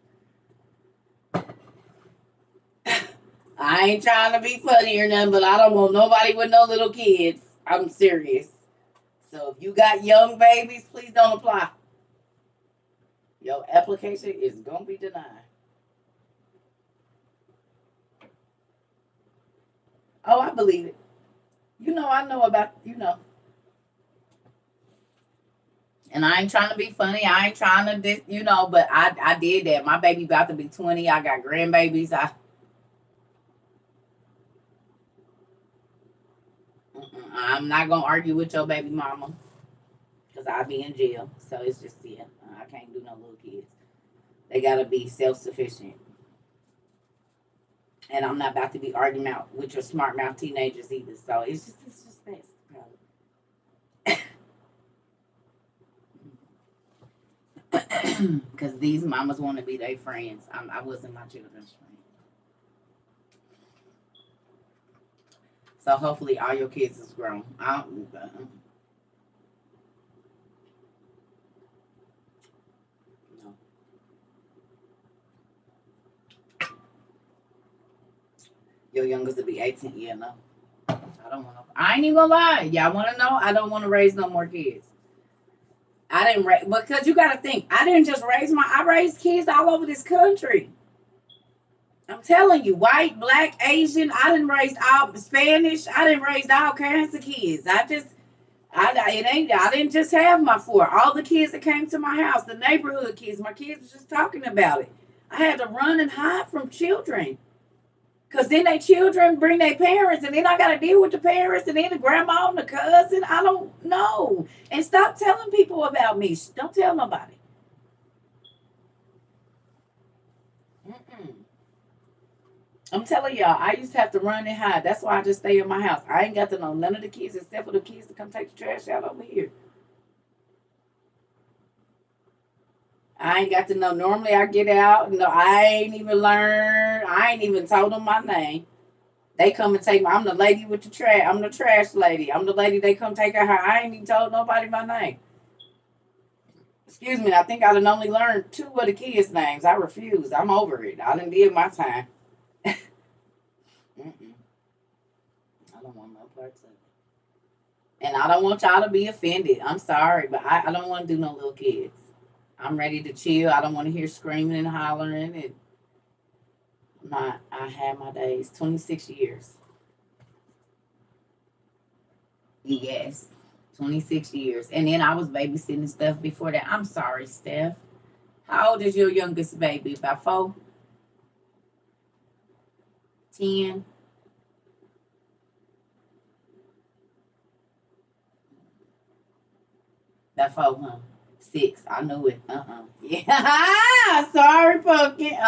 I ain't trying to be funny or nothing, but I don't want nobody with no little kids. I'm serious. So if you got young babies, please don't apply. Your application is gonna be denied. Oh, I believe it. I know about. And I ain't trying to be funny. I ain't trying to but I did that. My baby about to be 20. I got grandbabies. I'm not gonna argue with your baby mama because I'll be in jail. So it's just I can't do no little kids. They gotta be self sufficient. And I'm not about to be arguing out with your smart mouth teenagers either. So it's just best. Because these mamas want to be their friends. I wasn't my children's friend. So hopefully all your kids is grown. No. Your youngest will be 18. Yeah, no. I don't want to. I ain't even gonna lie. Y'all want to know? I don't want to raise no more kids. I didn't raise because you got to think. I didn't just raise I raised kids all over this country. I'm telling you, white, black, Asian. I didn't raise all Spanish. I didn't raise all kinds of kids. I didn't just have my four. All the kids that came to my house, the neighborhood kids, my kids was just talking about it. I had to run and hide from children. Because then they children bring their parents, and then I got to deal with the parents, and then the grandma and the cousin. I don't know. And stop telling people about me. Don't tell nobody. Mm-mm. I'm telling y'all, I used to have to run and hide. That's why I just stay in my house. I ain't got to know none of the kids except for the kids to come take the trash out over here. I ain't got to know. Normally I get out. No, I ain't even learned. I ain't even told them my name. They come and take me. I'm the lady with the trash. I'm the trash lady. I'm the lady they come take her. I ain't even told nobody my name. Excuse me. I think I done only learned two of the kids' names. I refuse. I'm over it. I done did my time. Mm-mm. I don't want no parts of it. And I don't want y'all to be offended. I'm sorry, but I don't want to do no little kids. I'm ready to chill. I don't want to hear screaming and hollering. And not. I had my days. 26 years. Yes. 26 years. And then I was babysitting stuff before that. I'm sorry, Steph. How old is your youngest baby? About 4? 10? About 4, huh? 6. I knew it. Yeah. Sorry, pumpkin.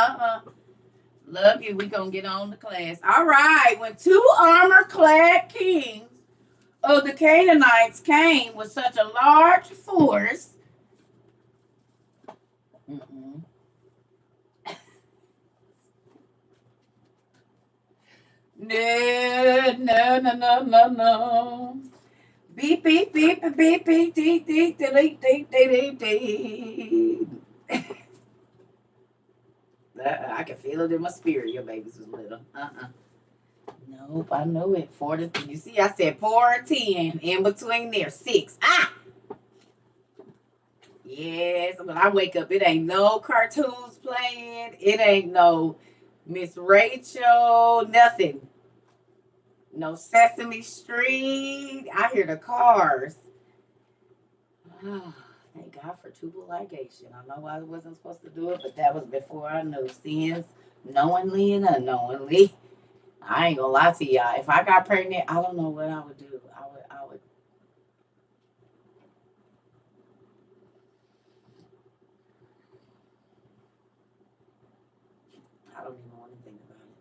Love you. We gonna get on the class. All right. When 2 armor-clad kings of the Canaanites came with such a large force. Mm-mm. No, no, no, no, no, no. Beep, beep, beep, beep, beep, beep, beep, beep, beep, beep, beep. I can feel it in my spirit. Your babies was little. Nope, I know it. 4 to, you see, I said 4 and 10. In between there, 6. Yes, when I wake up, it ain't no cartoons playing. It ain't no Miss Rachel, nothing. No Sesame Street. I hear the cars. Thank God for tubal ligation. I know I wasn't supposed to do it, but that was before I knew sins, knowingly and unknowingly. I ain't gonna lie to y'all. If I got pregnant, I don't know what I would do. I don't even want to think about it.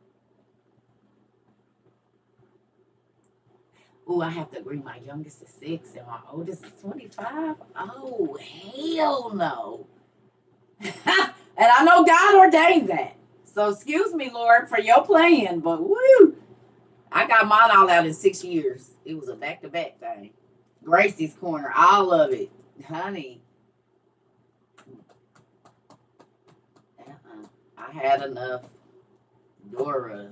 Oh, I have to agree. My youngest is 6 and my oldest is 25. Oh, hell no. And I know God ordained that. So excuse me, Lord, for your plan, but woo, I got mine all out in 6 years. It was a back-to-back thing. Gracie's Corner, all of it. Honey, I had enough. Dora,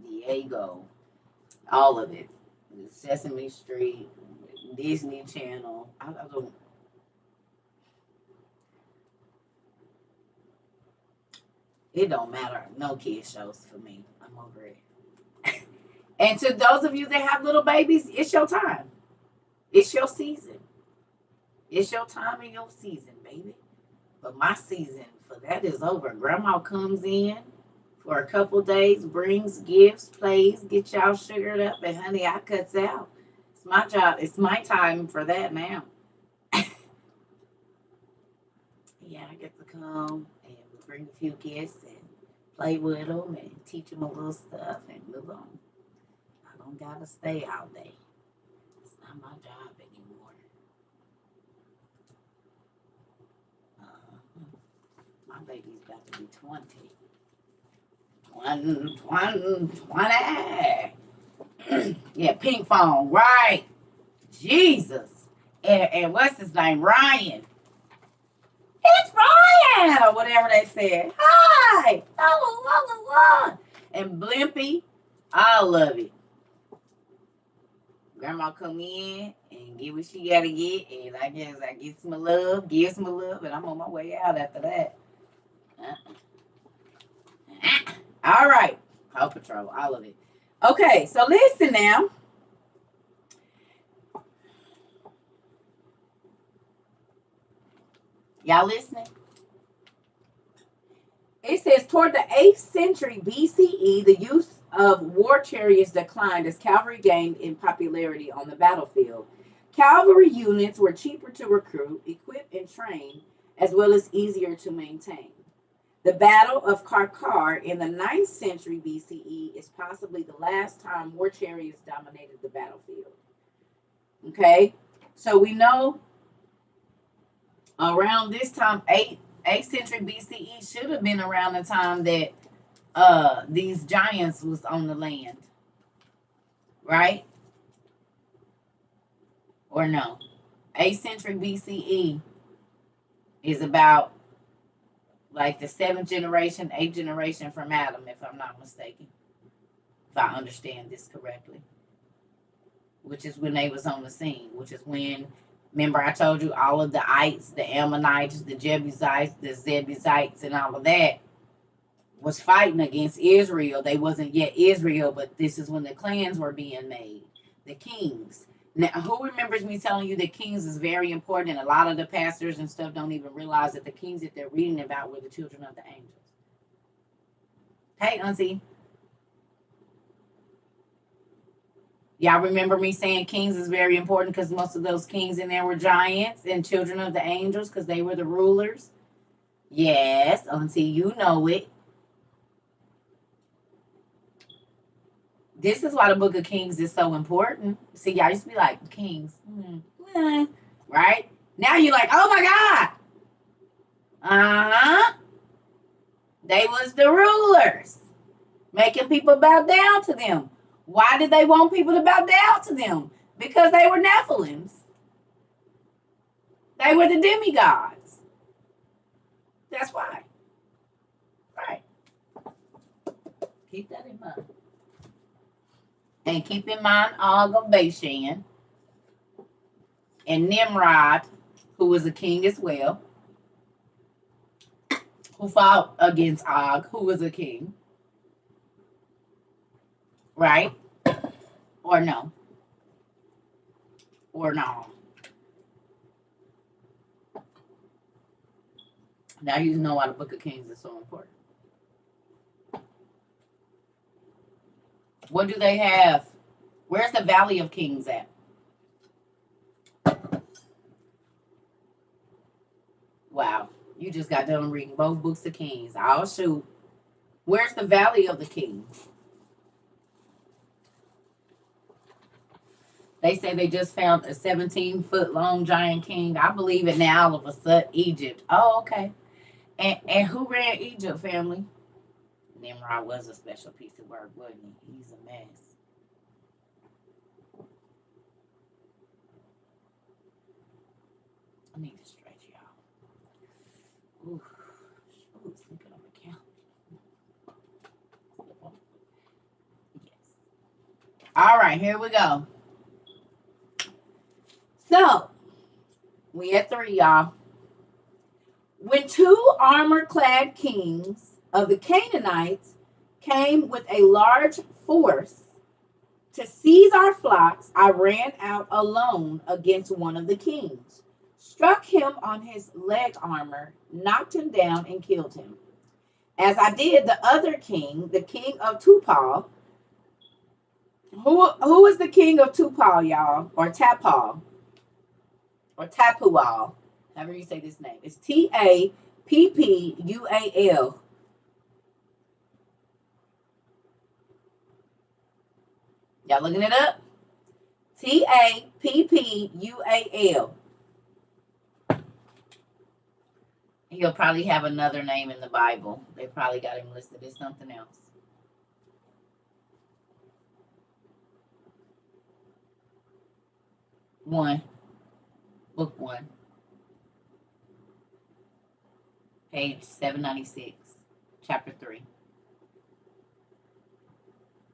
Diego, all of it. Sesame Street, Disney Channel. I don't. It don't matter. No kid shows for me. I'm over it. And to those of you that have little babies, it's your time. It's your season. It's your time and your season, baby. But my season for that is over. Grandma comes in for a couple days, brings gifts, plays, get y'all sugared up, and honey, I cuts out. It's my job. It's my time for that now. Yeah, I get to come and bring a few guests and play with them and teach them a little stuff and move on. I don't gotta stay all day. It's not my job anymore. My baby's about to be 20. 20. Yeah, pink phone, right? Jesus. And what's his name? Ryan. It's Ryan, or whatever they said. Hi. And Blimpy, all of it. Grandma come in and get what she gotta get, and I guess I get some love, give some love, and I'm on my way out after that. All right, Paw Patrol, all of it. Okay, so listen now. Y'all listening? It says toward the 8th century BCE, the use of war chariots declined as cavalry gained in popularity on the battlefield. Cavalry units were cheaper to recruit, equip, and train, as well as easier to maintain. The Battle of Karkar in the 9th century BCE is possibly the last time war chariots dominated the battlefield. Okay, so we know around this time, 8th century BCE should have been around the time that these giants was on the land, right? Or no? 8th century BCE is about like the 7th generation, 8th generation from Adam, if I'm not mistaken, if I understand this correctly, which is when they was on the scene, which is when, remember I told you all of the ites, the Ammonites, the Jebusites, the Zebusites, and all of that was fighting against Israel. They wasn't yet Israel, but this is when the clans were being made, the kings. Now, who remembers me telling you that kings is very important, and a lot of the pastors and stuff don't even realize that the kings that they're reading about were the children of the angels. Hey, Auntie. Y'all remember me saying kings is very important because most of those kings in there were giants and children of the angels because they were the rulers? Yes, Auntie, you know it. This is why the book of Kings is so important. See, y'all used to be like, kings, right? Now you're like, oh my God. They was the rulers, making people bow down to them. Why did they want people to bow down to them? Because they were Nephilims. They were the demigods. That's why. Right. Keep that in mind. And keep in mind Og of Bashan and Nimrod, who was a king as well, who fought against Og, who was a king. Right? Or no? Or no? Now you know why the book of Kings is so important. What do they have? Where's the Valley of Kings at? Wow. You just got done reading both books of Kings. I'll shoot. Where's the Valley of the Kings? They say they just found a 17-foot long giant king. I believe it now, all of a sudden, Egypt. Oh, okay. And who ran Egypt, family? Nimrod was a special piece of work, wasn't he? He's a mess. I need to stretch y'all. Ooh, sleeping on the couch. Yes. All right, here we go. So, we at 3, y'all. When 2 armor-clad kings of the Canaanites came with a large force to seize our flocks, I ran out alone against one of the kings, struck him on his leg armor, knocked him down, and killed him. As I did the other king, the king of Tupal. Who is the king of Tupal, y'all? Or Tapal? Or Tapual? However you say this name. It's Tappual. Y'all looking it up? Tappual. He'll probably have another name in the Bible. They probably got him listed as something else. Book 1. Page 796, chapter 3.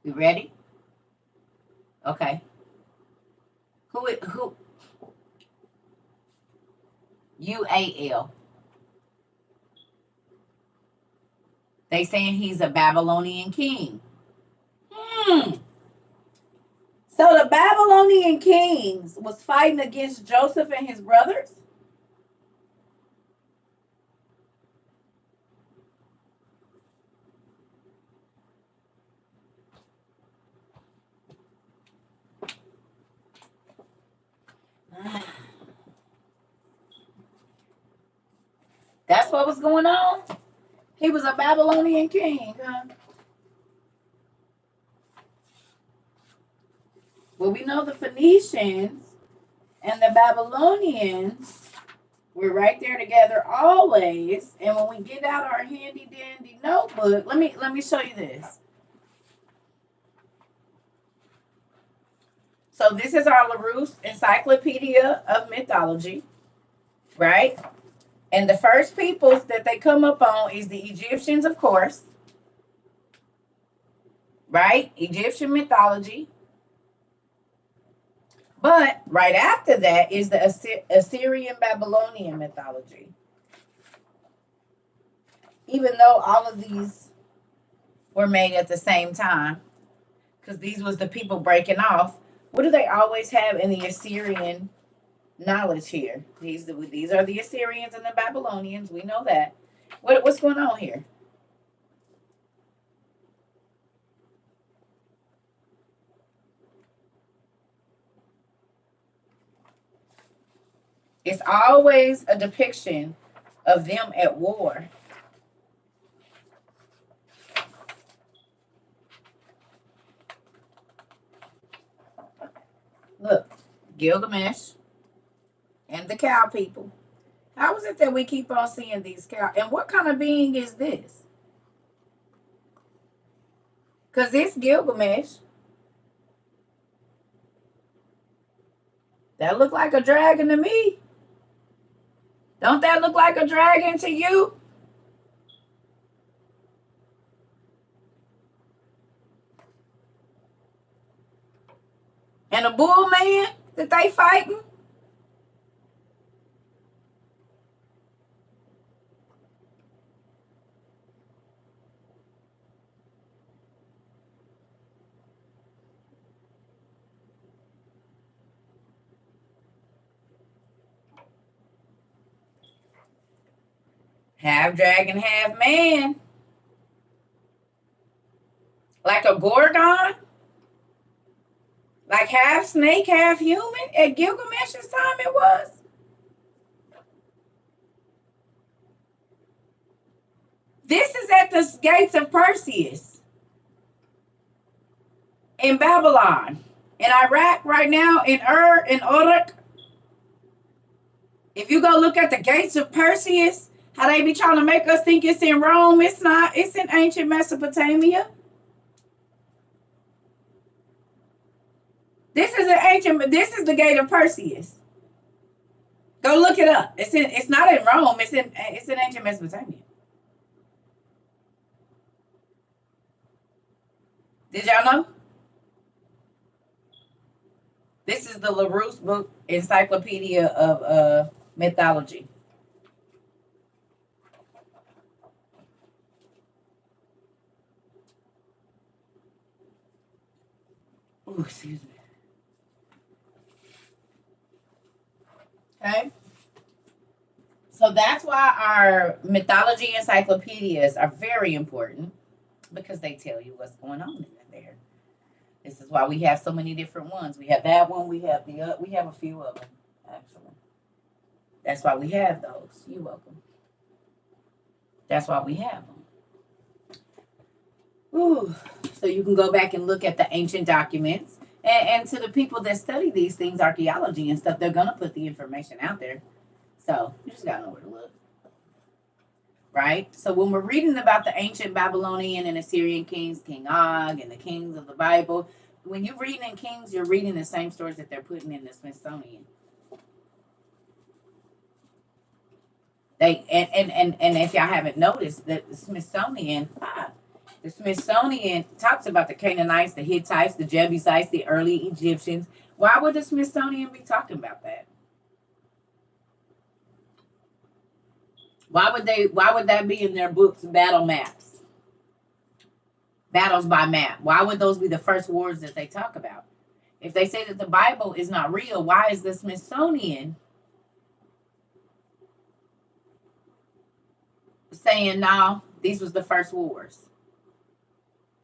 You ready? Okay. Who? Ual. They saying he's a Babylonian king. So the Babylonian kings was fighting against Joseph and his brothers? That's what was going on? He was a Babylonian king, huh? Well, we know the Phoenicians and the Babylonians We're right there together always. And when we get out our handy dandy notebook, let me show you this. So this is our LaRousse Encyclopedia of Mythology, right? And the first peoples that they come up on is the Egyptians, of course, right? Egyptian mythology. But right after that is the Assyrian Babylonian mythology. Even though all of these were made at the same time, because these was the people breaking off, what do they always have in the Assyrian knowledge here? These are the Assyrians and the Babylonians. We know that. What's going on here? It's always a depiction of them at war. Look, Gilgamesh and the cow people. How is it that we keep on seeing these cows? And what kind of being is this? Because it's Gilgamesh. That look like a dragon to me. Don't that look like a dragon to you? And a bull man that they fighting? Half dragon, half man. Like a gorgon? Like half snake, half human? At Gilgamesh's time it was? This is at the gates of Perseus in Babylon. In Iraq right now, in Uruk. If you go look at the gates of Perseus, how they be trying to make us think it's in Rome, it's not. It's in ancient Mesopotamia. This is this is the gate of Perseus. Go look it up. It's not in Rome, it's in ancient Mesopotamia. Did y'all know? This is the LaRousse book encyclopedia of mythology. Ooh, excuse me. Okay. So that's why our mythology encyclopedias are very important, because they tell you what's going on in there. This is why we have so many different ones. We have that one. We have we have a few of them actually. That's why we have those. You're welcome. That's why we have them. Ooh. So you can go back and look at the ancient documents. And to the people that study these things, archaeology and stuff, they're going to put the information out there. So you just got to know where to look. Right? So when we're reading about the ancient Babylonian and Assyrian kings, King Og and the kings of the Bible, when you're reading in Kings, you're reading the same stories that they're putting in the Smithsonian. And if y'all haven't noticed, that the Smithsonian talks about the Canaanites, the Hittites, the Jebusites, the early Egyptians. Why would the Smithsonian be talking about that? Why would that be in their books, battle maps? Battles by map. Why would those be the first wars that they talk about? If they say that the Bible is not real, why is the Smithsonian saying, no, these was the first wars?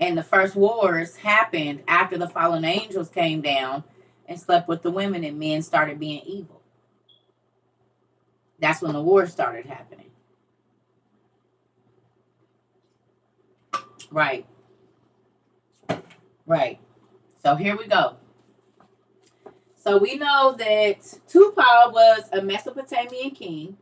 And the first wars happened after the fallen angels came down and slept with the women, and men started being evil. That's when the wars started happening. Right. Right. So here we go. So we know that Tupal was a Mesopotamian king.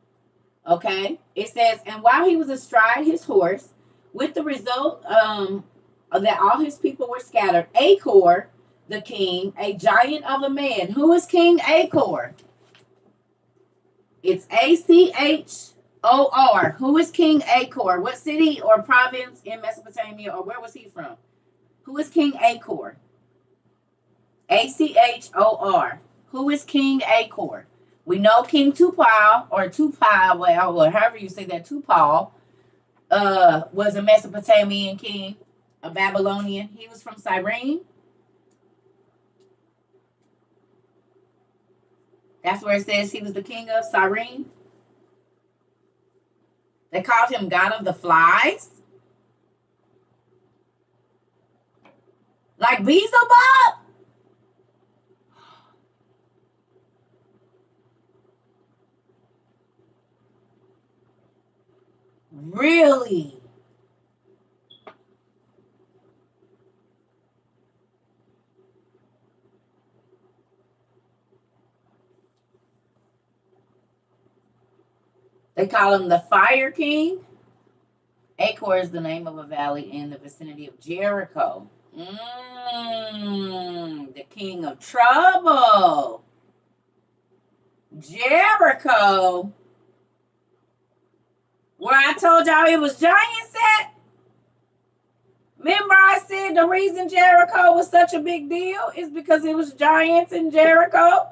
Okay. It says, and while he was astride his horse, with the result that all his people were scattered, Achor, the king, a giant of a man. Who is King Achor? It's Achor. Who is King Achor? What city or province in Mesopotamia, or where was he from? Who is King Achor? Achor. Who is King Achor? We know King Tupal, or Tupal, well, or however you say that, Tupal, was a Mesopotamian king, a Babylonian. He was from Cyrene. That's where it says he was the king of Cyrene. They called him God of the Flies. Like Beelzebub? Really? They call him the Fire King. Achor is the name of a valley in the vicinity of Jericho. The king of trouble. Jericho. Where I told y'all it was giants at? Remember I said the reason Jericho was such a big deal is because it was giants in Jericho?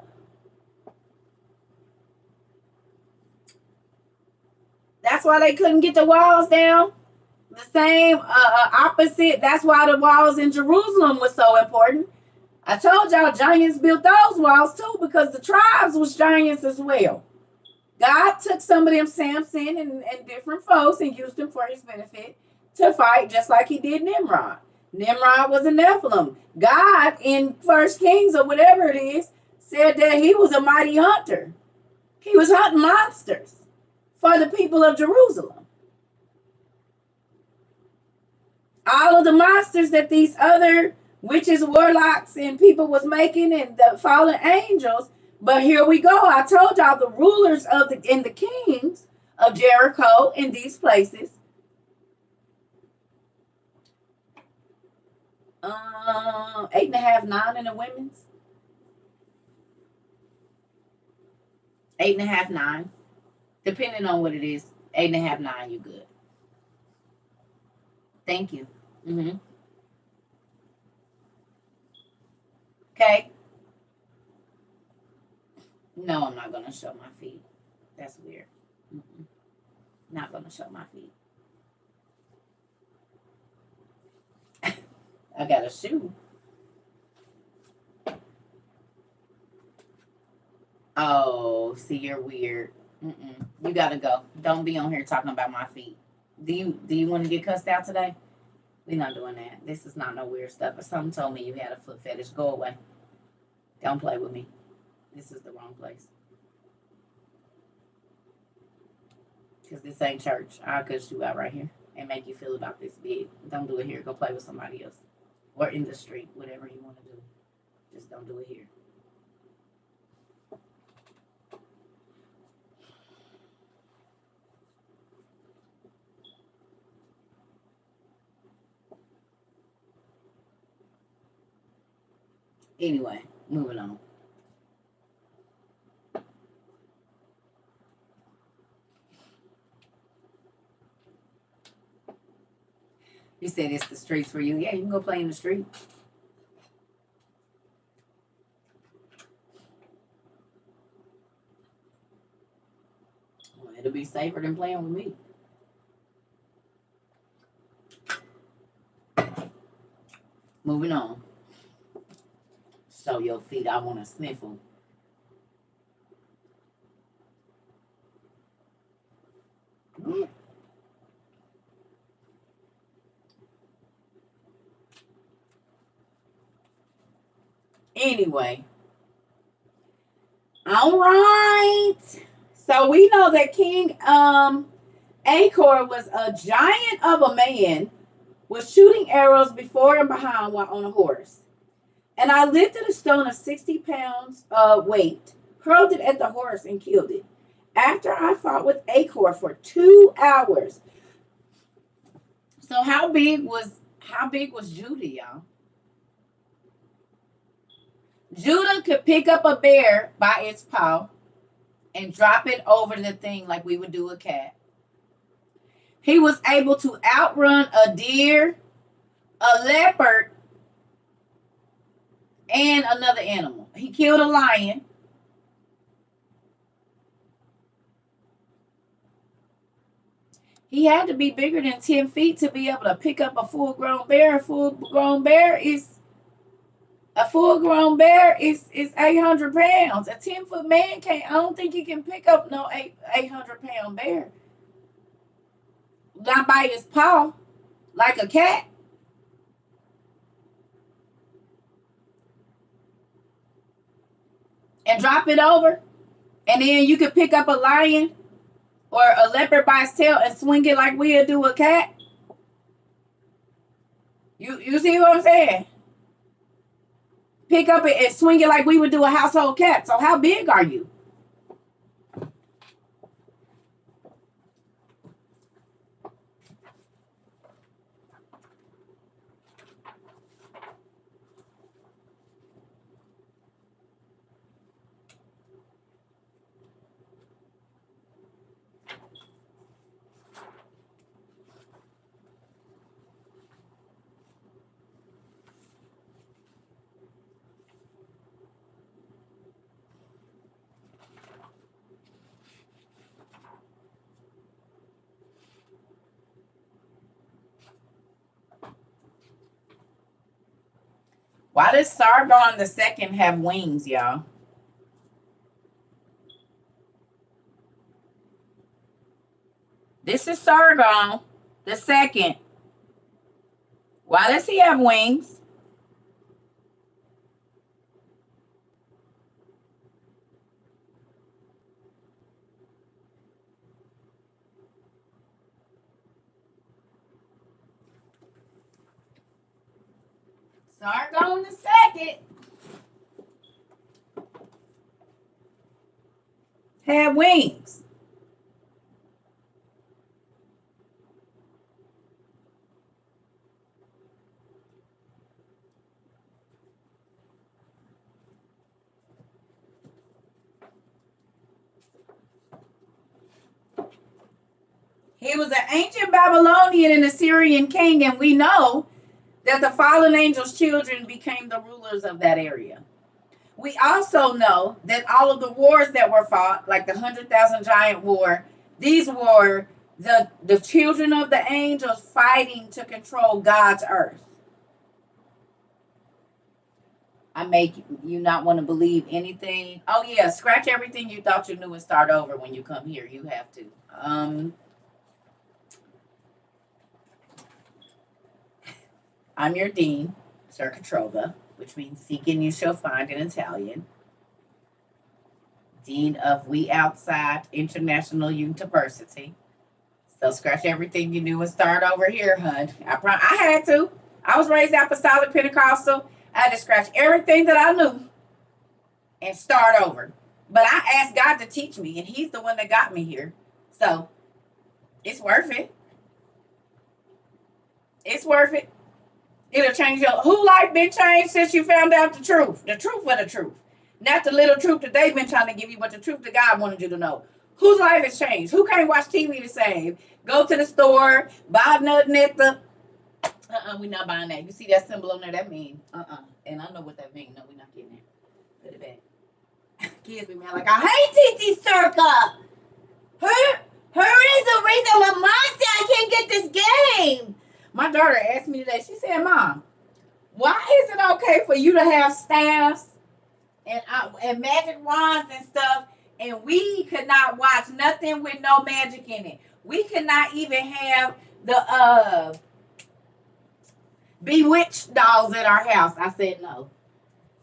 That's why they couldn't get the walls down. The same opposite. That's why the walls in Jerusalem was so important. I told y'all giants built those walls too because the tribes was giants as well. God took some of them Samson and different folks and used them for his benefit to fight just like he did Nimrod. Nimrod was a Nephilim. God in First Kings or whatever it is said that he was a mighty hunter. He was hunting monsters for the people of Jerusalem. All of the monsters that these other witches, warlocks, and people was making, and the fallen angels. But here we go. I told y'all the rulers of the and the kings of Jericho in these places. 8.5, 9 in the women's. 8.5, 9. Depending on what it is. 8.5, 9, you good. Thank you. Okay. No, I'm not gonna show my feet. That's weird. Not gonna show my feet. I got a shoe. Oh, see, you're weird. You gotta go. Don't be on here talking about my feet. Do you want to get cussed out today? We're not doing that. This is not no weird stuff. If someone told me you had a foot fetish, go away. Don't play with me. This is the wrong place. Because this ain't church. I'll cuss you out right here and make you feel about this big. Don't do it here. Go play with somebody else. Or in the street. Whatever you want to do. Just don't do it here. Anyway, moving on. You said it's the streets for you. Yeah, you can go play in the street. Well, it'll be safer than playing with me. Moving on. Show your feet. I want to sniffle. Anyway. All right. So we know that King Achor was a giant of a man, was shooting arrows before and behind while on a horse. And I lifted a stone of 60 pounds weight, hurled it at the horse, and killed it. After I fought with Achor for 2 hours. So how big was Judah, y'all? Judah could pick up a bear by its paw and drop it over the thing like we would do a cat. He was able to outrun a deer, a leopard, and another animal. He killed a lion. He had to be bigger than 10 feet to be able to pick up a full-grown bear. A full grown bear is 800 pounds. A 10-foot man can't. I don't think he can pick up no 800-pound bear. Not by his paw, like a cat. And drop it over. And then you could pick up a lion or a leopard by its tail and swing it like we'd do a cat. You see what I'm saying? Pick up it and swing it like we would do a household cat. So how big are you? Why does Sargon the second have wings, y'all? This is Sargon the second. Why does he have wings? Sargon the second had wings. He was an ancient Babylonian and Assyrian king, and we know that the fallen angels' children became the rulers of that area. We also know that all of the wars that were fought, like the 100,000 Giant War, these were the children of the angels fighting to control God's earth. I make you not want to believe anything. Oh yeah, scratch everything you thought you knew and start over when you come here. You have to. I'm your dean, Sir Catrova, which means seeking you shall find in Italian. Dean of We Outside International University. So scratch everything you knew and start over here, hun. I had to. I was raised apostolic Pentecostal. I had to scratch everything that I knew and start over. But I asked God to teach me, and He's the one that got me here. So it's worth it. It's worth it. It'll change your whole life been changed since you found out the truth. The truth of the truth. Not the little truth that they've been trying to give you, but the truth that God wanted you to know. Whose life has changed? Who can't watch TV the same? Go to the store, buy nothing at the we're not buying that. You see that symbol on there? That means and I know what that means. No, we're not getting it. Put it back. Kids be mad like, I hate TT Circa. Her is the reason why Mom said I can't get this game. My daughter asked me today, she said, Mom, why is it okay for you to have staffs and magic wands and stuff, and we could not watch nothing with no magic in it? We could not even have the bewitched dolls at our house. I said no.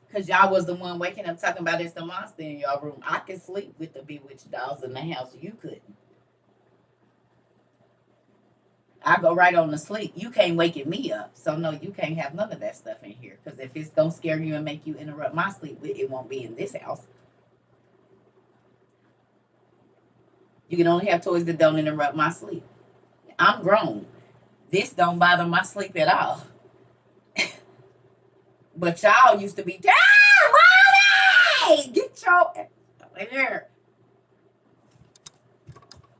Because y'all was the one waking up talking about it's the monster in your room. I can sleep with the bewitched dolls in the house. You couldn't. I go right on to sleep. You can't waking me up. So no, you can't have none of that stuff in here. Because if it's gonna scare you and make you interrupt my sleep, it won't be in this house. You can only have toys that don't interrupt my sleep. I'm grown. This don't bother my sleep at all. But y'all used to be, Ronnie! Get your in here.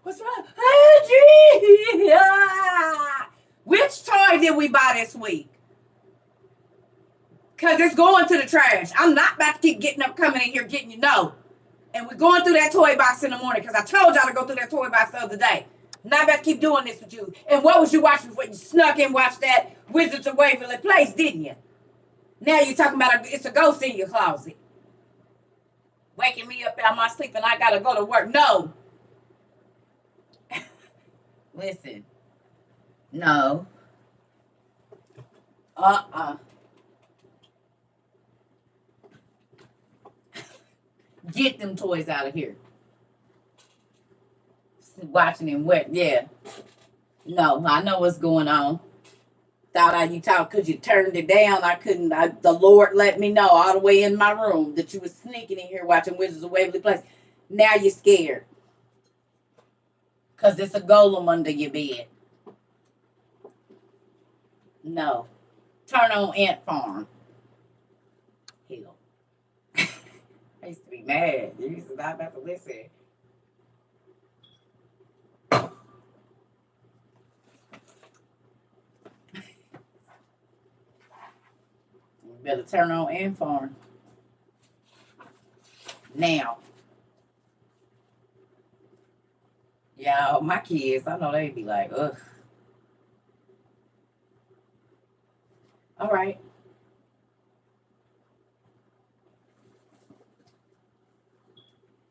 What's wrong? Which toy did we buy this week? Because it's going to the trash. I'm not about to keep getting up, coming in here, getting you know. And we're going through that toy box in the morning because I told y'all to go through that toy box the other day. I'm not about to keep doing this with you. And what was you watching before you snuck in and watched that Wizards of Waverly Place, didn't you? Now you're talking about it's a ghost in your closet. Waking me up out of my sleep and I got to go to work. No. Listen. No. Get them toys out of here. Watching him wet. Yeah. No, I know what's going on. Thought you talked because you turned it down. I couldn't. The Lord let me know all the way in my room that you was sneaking in here watching Wizards of Waverly Place. Now you're scared because it's a golem under your bed. No. Turn on Ant Farm. Hell. I used to be mad. You used to not have to listen. You better turn on Ant Farm. Now. Yeah, my kids, I know they be like, ugh. All right.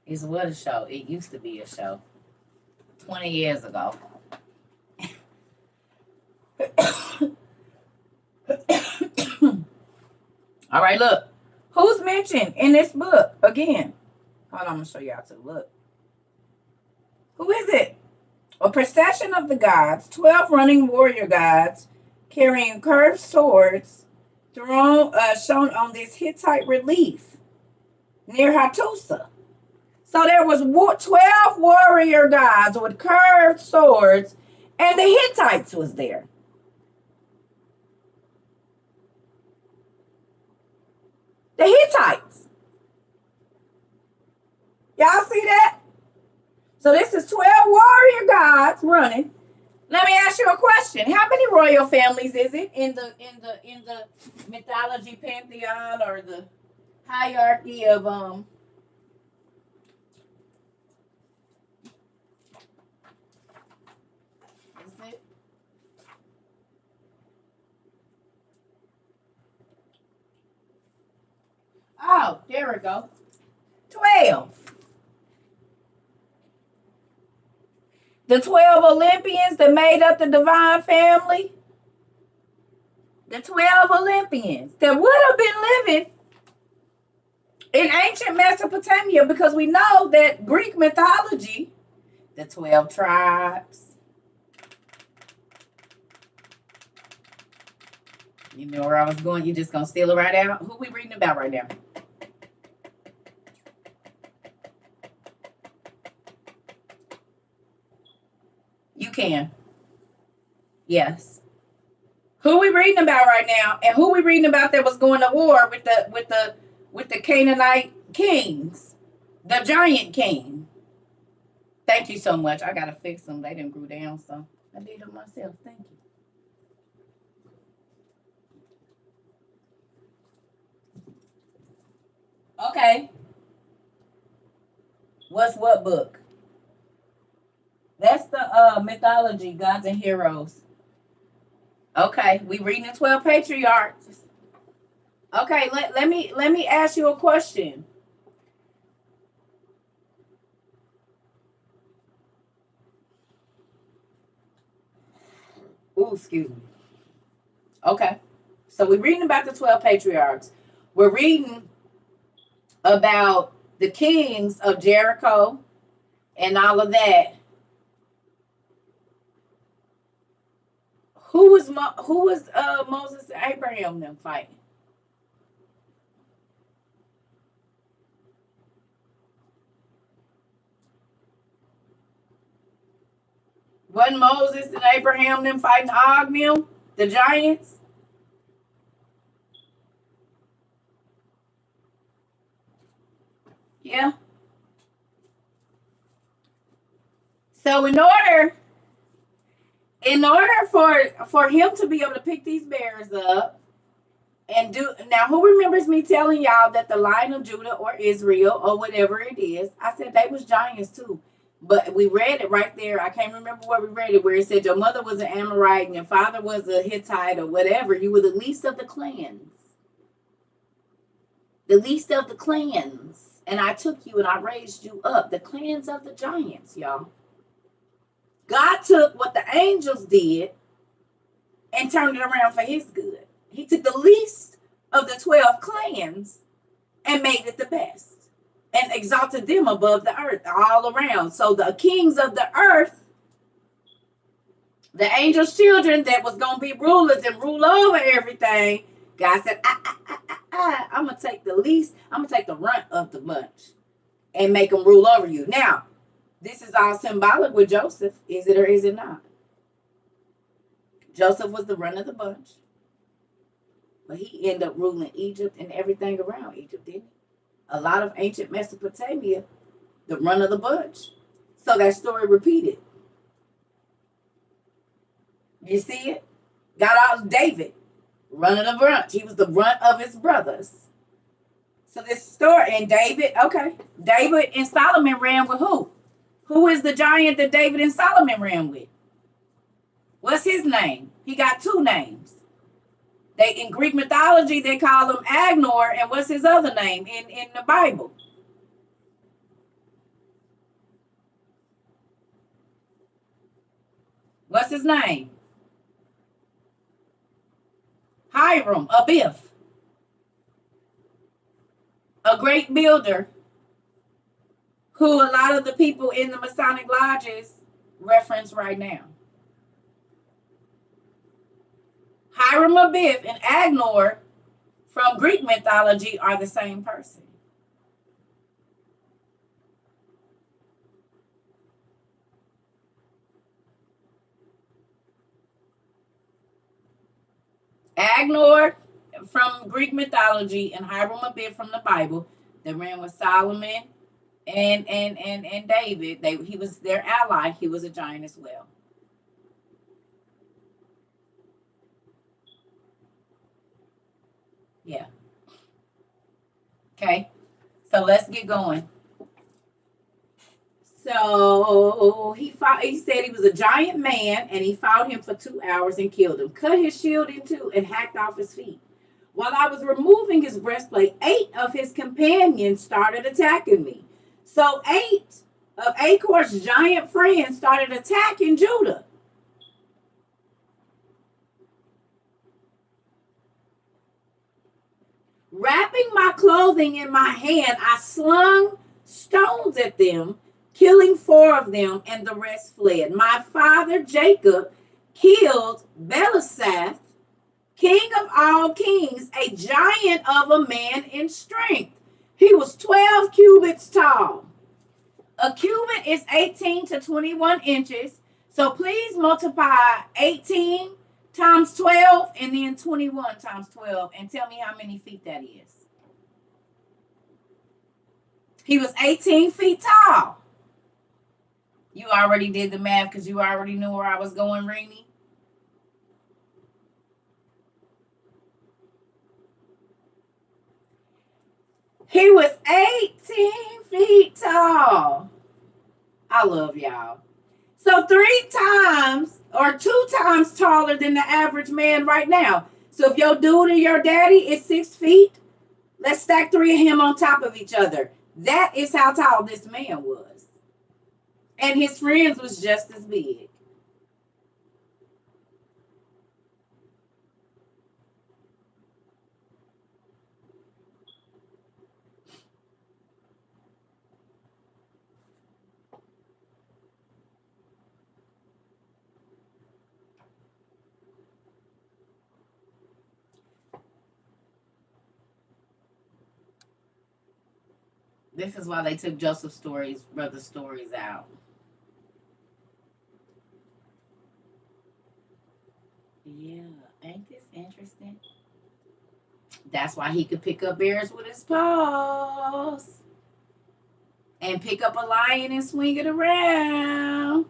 It's what a show. It used to be a show 20 years ago. All right, look. Who's mentioned in this book again? Hold on, I'm going to show y'all to look. Who is it? A procession of the gods, 12 running warrior gods carrying curved swords shown on this Hittite relief near Hattusa. So there was 12 warrior gods with curved swords, and the Hittites was there. The Hittites. Y'all see that? So this is 12 warrior gods running. Let me ask you a question. How many royal families is it in the mythology pantheon or the hierarchy of is it? Oh, there we go. 12. The 12 Olympians that made up the divine family. The 12 Olympians that would have been living in ancient Mesopotamia, because we know that Greek mythology, the 12 tribes. You know where I was going? You just gonna steal it right out? Who we reading about right now? You can. Yes. Who we reading about right now? And who we reading about that was going to war with the Canaanite kings? The giant king. Thank you so much. I gotta fix them. They didn't grew down, so I did it myself. Thank you. Okay. What book? That's the mythology, gods and heroes. Okay, we reading the 12 patriarchs. Okay, let me ask you a question. Ooh, excuse me. Okay. So we're reading about the 12 patriarchs. We're reading about the kings of Jericho and all of that. Who was Moses and Abraham them fighting? Wasn't Moses and Abraham them fighting Og them, the giants? Yeah. So in order for him to be able to pick these bears up and do now, who remembers me telling y'all that the line of Judah or Israel or whatever it is, I said they was giants too. But we read it right there. I can't remember where we read it, where it said your mother was an Amorite and your father was a Hittite or whatever. You were the least of the clans. The least of the clans. And I took you and I raised you up. The clans of the giants, y'all. God took what the angels did and turned it around for his good. He took the least of the 12 clans and made it the best and exalted them above the earth all around. So the kings of the earth, the angels' children that was going to be rulers and rule over everything, God said, I'm going to take the least, I'm going to take the runt of the bunch and make them rule over you. Now, this is all symbolic with Joseph. Is it or is it not? Joseph was the runt of the bunch. But he ended up ruling Egypt and everything around Egypt, didn't he? A lot of ancient Mesopotamia, the run of the bunch. So that story repeated. You see it? Got out David, run of the bunch. He was the runt of his brothers. So this story, and David, okay. David and Solomon ran with who? Who is the giant that David and Solomon ran with? What's his name? He got two names. They in Greek mythology they call him Agnor, and what's his other name in the Bible? What's his name? Hiram, Abiff, a great builder who a lot of the people in the Masonic lodges reference right now. Hiram Abiff and Agnor from Greek mythology are the same person. Agnor from Greek mythology and Hiram Abiff from the Bible. They ran with Solomon and David. He was their ally. He was a giant as well. Yeah. Okay. So let's get going. So he fought. He said he was a giant man, and he fought him for 2 hours and killed him. Cut his shield in two and hacked off his feet. While I was removing his breastplate, 8 of his companions started attacking me. So 8 of Achor's giant friends started attacking Judah. Wrapping my clothing in my hand, I slung stones at them, killing 4 of them, and the rest fled. My father Jacob killed Beliseth, king of all kings, a giant of a man in strength. He was 12 cubits tall. A cubit is 18 to 21 inches. So please multiply 18 times 12 and then 21 times 12 and tell me how many feet that is. He was 18 feet tall. You already did the math because you already knew where I was going, Rainy. He was 18 feet tall. I love y'all. So 3 times or 2 times taller than the average man right now. So if your dude and your daddy is 6 feet, let's stack 3 of him on top of each other. That is how tall this man was. And his friends was just as big. This is why they took Joseph's brother's stories out. Yeah, ain't this interesting? That's why he could pick up bears with his paws and pick up a lion and swing it around.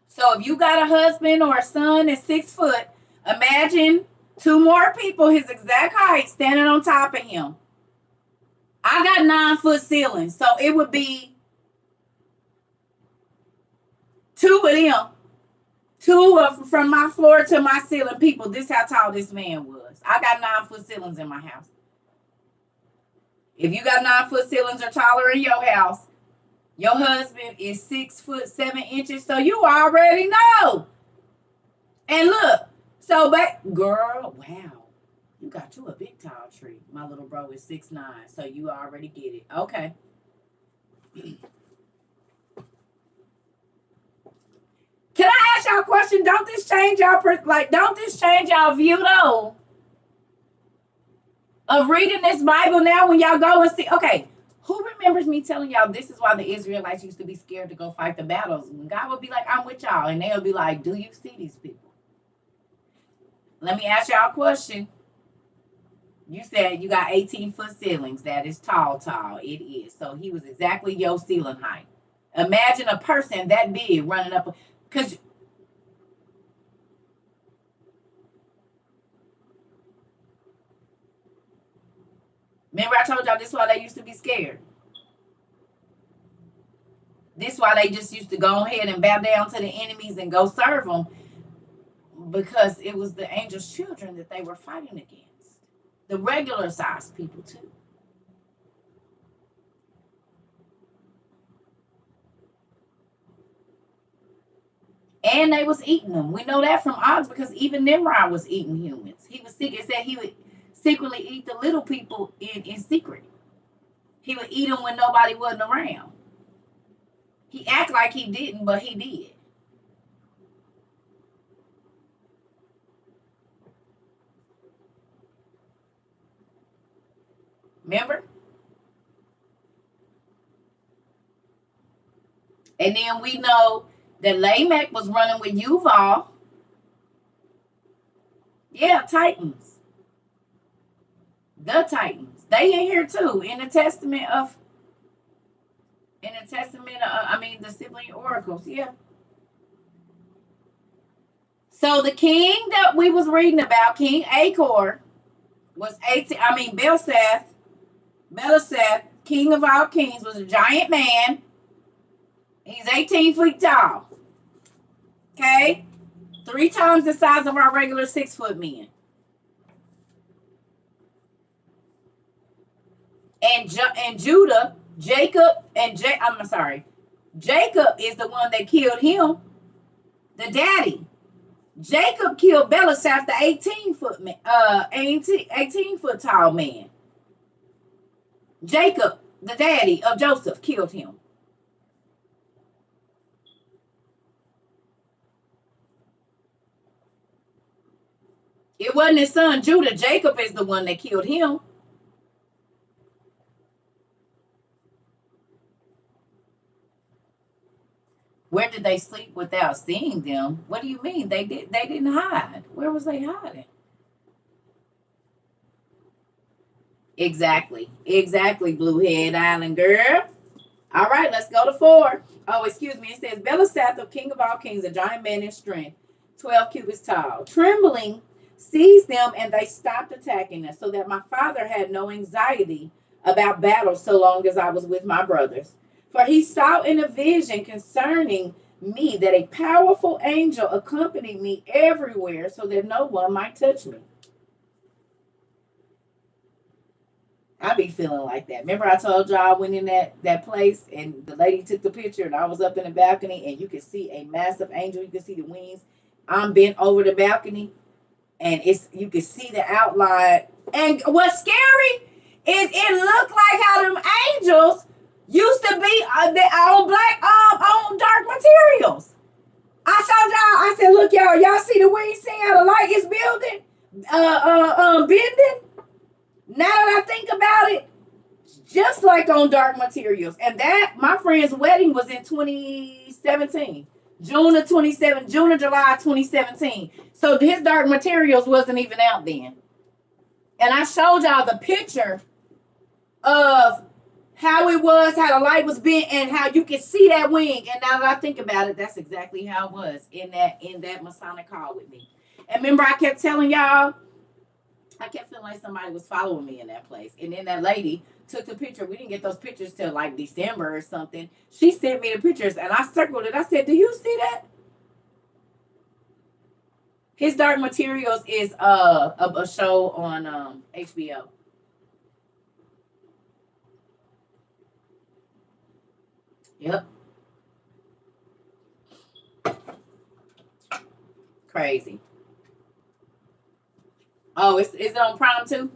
So if you got a husband or a son that's 6 foot, imagine two more people his exact height standing on top of him. I got 9 foot ceilings, so it would be two of them, from my floor to my ceiling. People, this is how tall this man was. I got 9 foot ceilings in my house. If you got 9 foot ceilings or taller in your house, your husband is 6 foot 7 inches, so you already know. And look, so back, girl, wow, you got you a big tall tree. My little bro is 6'9", so you already get it. Okay. Can I ask y'all a question? Don't this change y'all view though of reading this Bible now when y'all go and see? Okay, who remembers me telling y'all this is why the Israelites used to be scared to go fight the battles? God would be like, I'm with y'all, and they'll be like, do you see these people? Let me ask y'all a question. You said you got 18-foot ceilings. That is tall, tall. It is. So he was exactly your ceiling height. Imagine a person that big running up. Because remember I told y'all this is why they used to be scared. This is why they just used to go ahead and bow down to the enemies and go serve them. Because it was the angel's children that they were fighting against. The regular sized people too. And they was eating them. We know that from Oz because even Nimrod was eating humans. He was sick. It said he would secretly eat the little people in secret. He would eat them when nobody wasn't around. He act like he didn't, but he did. Remember? And then we know that Lamech was running with Yuval. Yeah, Titans. The Titans. They in here too in the testament of the sibling oracles. Yeah. So the king that we was reading about, King Achor, was 18. Beliseth, king of all kings, was a giant man. He's 18 feet tall. Okay, 3 times the size of our regular 6 foot men. And Judah, Jacob is the one that killed him, the daddy. Jacob killed Beliseth, the 18 foot tall man. Jacob, the daddy of Joseph, killed him. It wasn't his son Judah. Jacob is the one that killed him. Where did they sleep without seeing them? What do you mean? They didn't hide. Where was they hiding? Exactly, Bluehead Island girl. All right, let's go to 4. Oh, excuse me. It says Beliseth, of king of all kings, a giant man in strength, 12 cubits tall. Trembling seized them, and they stopped attacking us, so that my father had no anxiety about battle so long as I was with my brothers. For he saw in a vision concerning me that a powerful angel accompanied me everywhere so that no one might touch me. I be feeling like that. Remember I told y'all I went in that place and the lady took the picture and I was up in the balcony and you could see a massive angel. You could see the wings. I'm bent over the balcony and you could see the outline. And what's scary is it looked like how them angels used to be on black on dark materials. I showed y'all. I said, look, y'all see the way see how the light is building, bending. Now that I think about it, just like on dark materials. And that my friend's wedding was in 2017. June of 27, June or July 2017. So his dark materials wasn't even out then. And I showed y'all the picture of how it was, how the light was bent, and how you could see that wing. And now that I think about it, that's exactly how it was in that Masonic hall with me. And remember, I kept telling y'all, I kept feeling like somebody was following me in that place. And then that lady took the picture. We didn't get those pictures till like December or something. She sent me the pictures, and I circled it. I said, "Do you see that?" His Dark Materials is a show on HBO. Yep, crazy. Oh, is it on Prime too?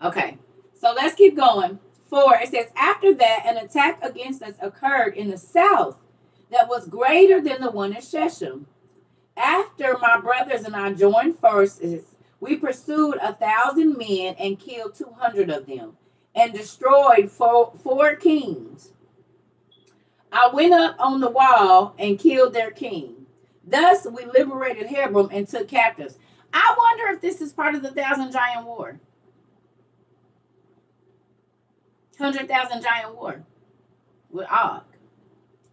Okay, so let's keep going. 4, it says, after that, an attack against us occurred in the south that was greater than the one in Shechem. After my brothers and I joined forces, we pursued 1,000 men and killed 200 of them and destroyed four kings. I went up on the wall and killed their king. Thus, we liberated Hebron and took captives. I wonder if this is part of the Thousand Giant War. 100,000 Giant War with Og.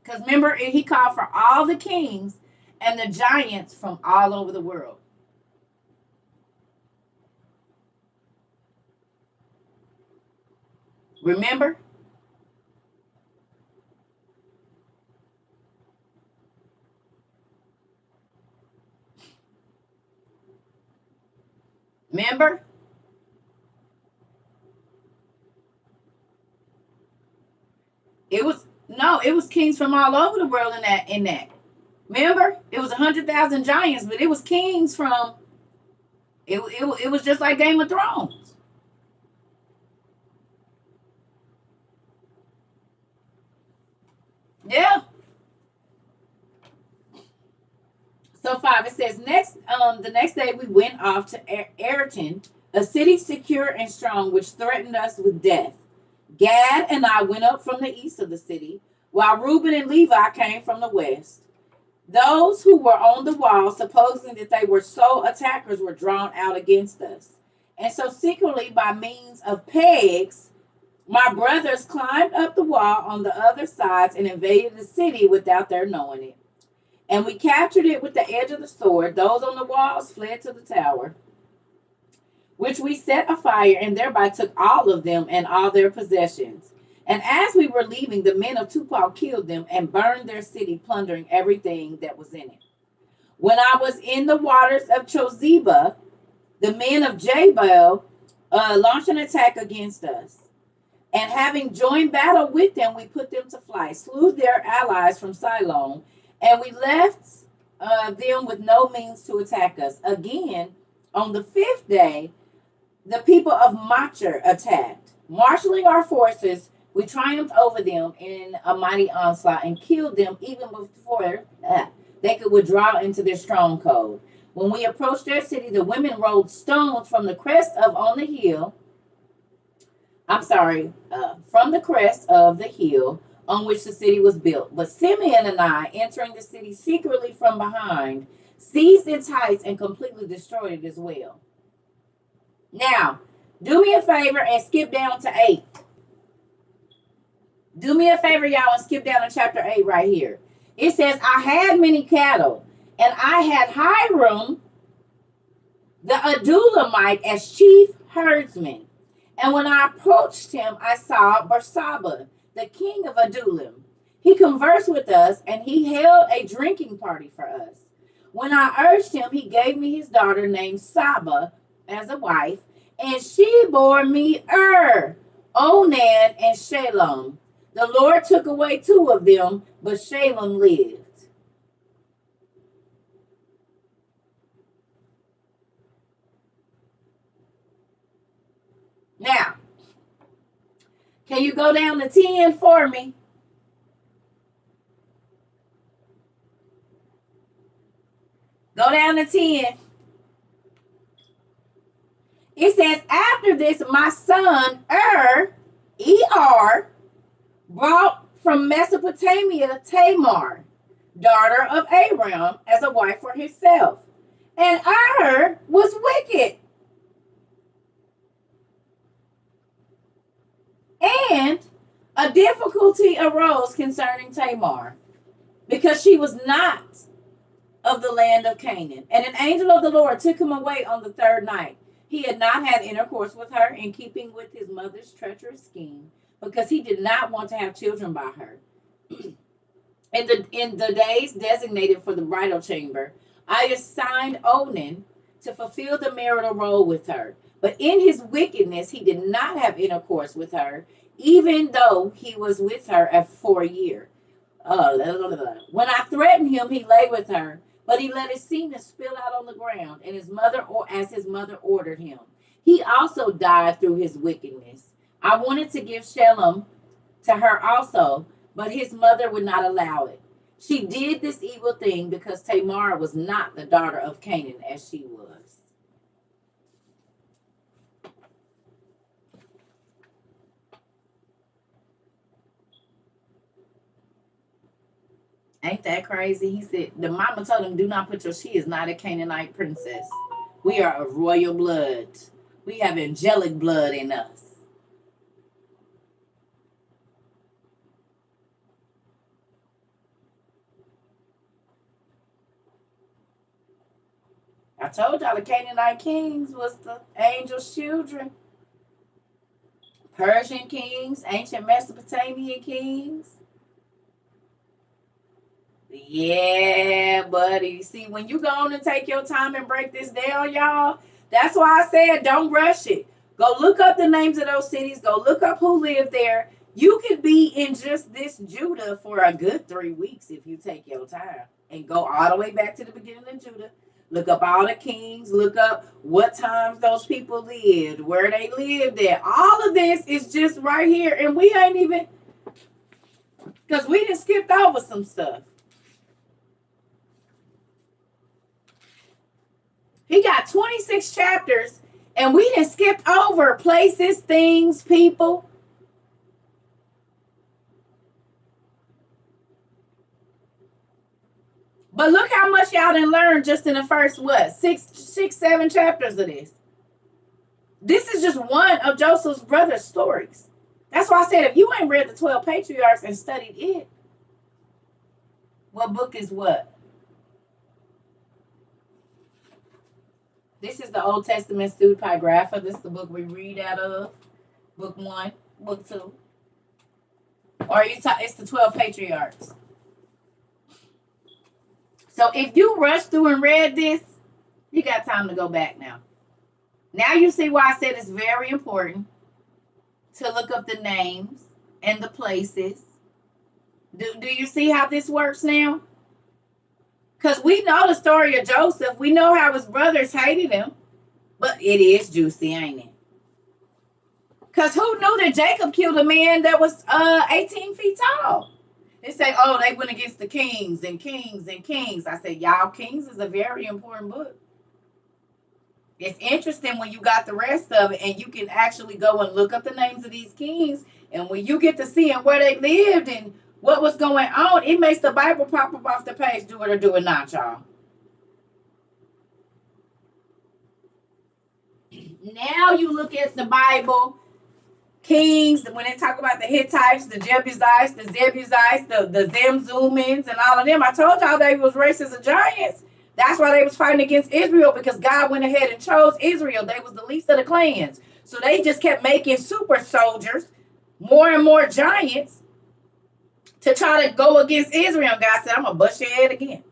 Because remember, he called for all the kings and the giants from all over the world. Remember? Remember? It was no, it was kings from all over the world in that. Remember? It was 100,000 giants, but it was kings from it was just like Game of Thrones. Yeah. So 5, it says the next day we went off to Eriton, a city secure and strong, which threatened us with death. Gad and I went up from the east of the city, while Reuben and Levi came from the west. Those who were on the wall, supposing that they were sole attackers, were drawn out against us. And so secretly, by means of pegs, my brothers climbed up the wall on the other sides and invaded the city without their knowing it. And we captured it with the edge of the sword. Those on the walls fled to the tower, which we set afire, and thereby took all of them and all their possessions. And as we were leaving, the men of Tupal killed them and burned their city, plundering everything that was in it. When I was in the waters of Chozeba, the men of Jabal launched an attack against us. And having joined battle with them, we put them to flight, slew their allies from Siloam, and we left them with no means to attack us. Again, on the 5th day, the people of Machir attacked. Marshaling our forces, we triumphed over them in a mighty onslaught and killed them even before they could withdraw into their stronghold. When we approached their city, the women rolled stones from the crest of on the hill. From the crest of the hill on which the city was built. But Simeon and I, entering the city secretly from behind, seized its heights and completely destroyed it as well. Now, do me a favor and skip down to 8. Do me a favor, y'all, and skip down to chapter 8 right here. It says, I had many cattle, and I had Hiram the Adulamite as chief herdsman. And when I approached him, I saw Barsaba, the king of Adullam. He conversed with us, and he held a drinking party for us. When I urged him, he gave me his daughter named Saba as a wife, and she bore me Onan, and Shalom. The Lord took away 2 of them, but Shalom lived. Now, Can you go down to 10 for me? Go down to 10. It says, after this, my son Er, brought from Mesopotamia Tamar, daughter of Aram, as a wife for himself. And was wicked. And a difficulty arose concerning Tamar, because she was not of the land of Canaan. And an angel of the Lord took him away on the third night. He had not had intercourse with her, in keeping with his mother's treacherous scheme, because he did not want to have children by her. In the days designated for the bridal chamber, I assigned Onan to fulfill the marital role with her. But in his wickedness, he did not have intercourse with her, even though he was with her for a year. When I threatened him, he lay with her, but he let his semen spill out on the ground, and as his mother ordered him. He also died through his wickedness. I wanted to give Shalom to her also, but his mother would not allow it. She did this evil thing because Tamar was not the daughter of Canaan as she was. Ain't that crazy? He said, the mama told him, do not put she is not a Canaanite princess. We are of royal blood. We have angelic blood in us. I told y'all the Canaanite kings was the angel's children. Persian kings, ancient Mesopotamian kings. Yeah, buddy. See, when you go on and take your time and break this down, y'all, that's why I said don't rush it. Go look up the names of those cities. Go look up who lived there. You could be in just this Judah for a good 3 weeks if you take your time and go all the way back to the beginning of Judah. Look up all the kings. Look up what times those people lived, where they lived at. All of this is just right here. And we ain't even, because we just skipped over some stuff. He got 26 chapters, and we done skipped over places, things, people. But look how much y'all done learned just in the first, six, 7 chapters of this. This is just one of Joseph's brother's stories. That's why I said, if you ain't read the 12 patriarchs and studied it, what book is what? This is the Old Testament Pseudepigrapha. This is the book we read out of. Book 1, book 2. Or it's the 12 patriarchs. So if you rushed through and read this, you got time to go back now. Now you see why I said it's very important to look up the names and the places. Do you see how this works now? Because we know the story of Joseph. We know how his brothers hated him. But it is juicy, ain't it? Because who knew that Jacob killed a man that was 18 feet tall? They say, oh, they went against the kings and kings and kings. I say, y'all, Kings is a very important book. It's interesting when you got the rest of it and you can actually go and look up the names of these kings. And when you get to seeing where they lived and what was going on, it makes the Bible pop up off the page, do it or do it not, y'all. Now you look at the Bible, Kings, when they talk about the Hittites, the Jebusites, the Zamzumans, and all of them. I told y'all they was races of giants. That's why they was fighting against Israel, because God went ahead and chose Israel. They was the least of the clans. So they just kept making super soldiers, more and more giants, to try to go against Israel. God said, I'm going to bust your head again.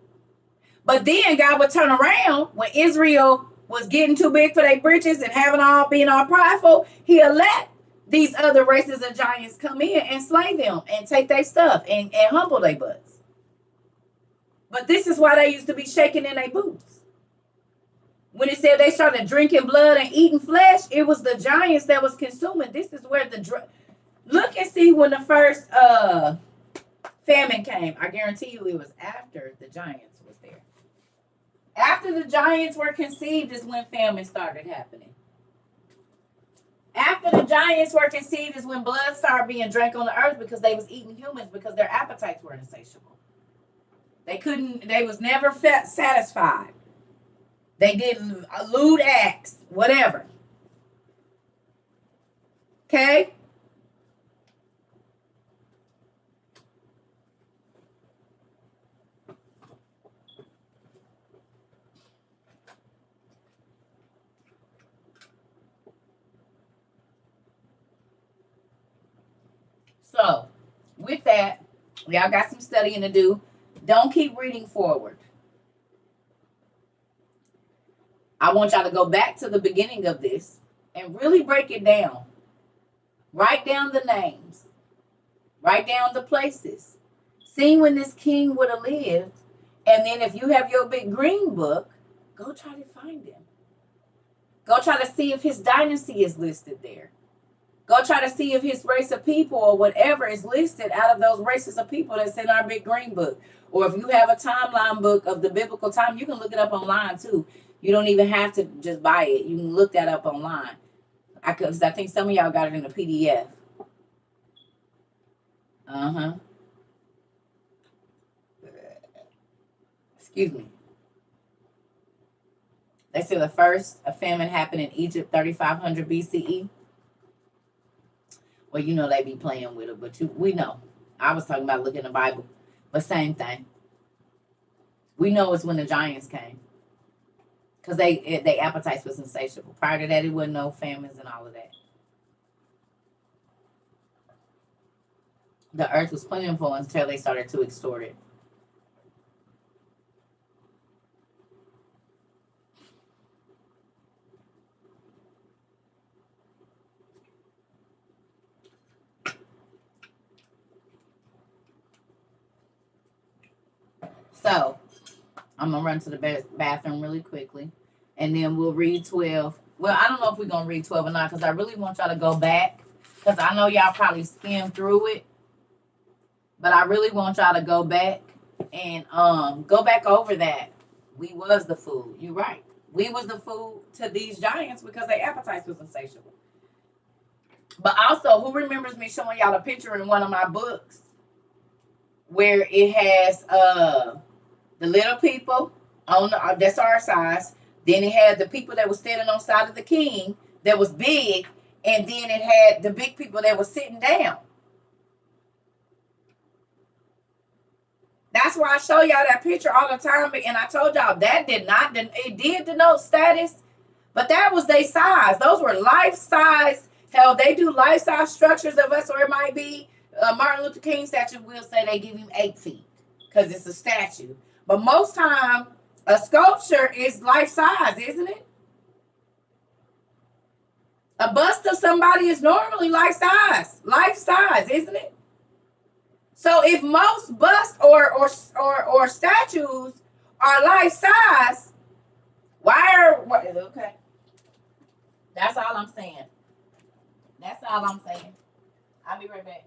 But then God would turn around when Israel was getting too big for their britches and being all prideful. He'll let these other races of giants come in and slay them and take their stuff and humble their butts. But this is why they used to be shaking in their boots. When it said they started drinking blood and eating flesh, it was the giants that was consuming. This is where Look and see when the first famine came. I guarantee you it was after the giants was there. After the giants were conceived is when famine started happening. After the giants were conceived is when blood started being drank on the earth because they was eating humans because their appetites were insatiable. They was never satisfied. They did lewd acts, whatever. Okay? So, with that, y'all got some studying to do. Don't keep reading forward. I want y'all to go back to the beginning of this and really break it down. Write down the names. Write down the places. See when this king would have lived. And then if you have your big green book, go try to find him. Go try to see if his dynasty is listed there. Go try to see if his race of people or whatever is listed out of those races of people that's in our big green book. Or if you have a timeline book of the biblical time, you can look it up online too. You don't even have to just buy it. You can look that up online. I think some of y'all got it in a PDF. Excuse me. They say the first famine happened in Egypt, 3500 BCE. Well, you know they be playing with it, but we know. I was talking about looking in the Bible, but same thing. We know it's when the giants came, because they appetites was insatiable. Prior to that, it wasn't no famines and all of that. The earth was plentiful until they started to extort it. So, I'm going to run to the bathroom really quickly. And then we'll read 12. Well, I don't know if we're going to read 12 or not, because I really want y'all to go back. Because I know y'all probably skimmed through it. But I really want y'all to go back and go back over that. We was the food. You're right. We was the food to these giants because their appetites was insatiable. But also, who remembers me showing y'all a picture in one of my books where it has the little people on that's our size. Then it had the people that was standing on side of the king that was big, and then it had the big people that was sitting down. That's why I show y'all that picture all the time, and I told y'all that it did denote status, but that was their size. Those were life size. Hell, they do life size structures of us, or it might be Martin Luther King statue. Will say they give him 8 feet because it's a statue. But most time, a sculpture is life size, isn't it? A bust of somebody is normally life size, isn't it? So if most busts or statues are life size, okay? That's all I'm saying. That's all I'm saying. I'll be right back.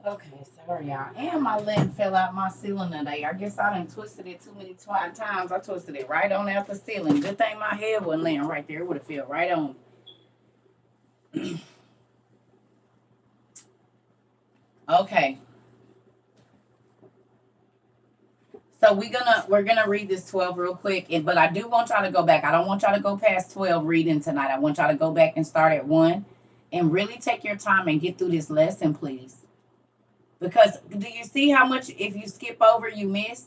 Okay, sorry y'all. And my lint fell out my ceiling today. I guess I done twisted it too many times. I twisted it right on out the ceiling. Good thing my head wasn't laying right there. It would have fell right on. Okay. So we're gonna read this 12 real quick, but I do want y'all to go back. I don't want y'all to go past 12 reading tonight. I want y'all to go back and start at 1 and really take your time and get through this lesson, please. Because do you see how much if you skip over you miss?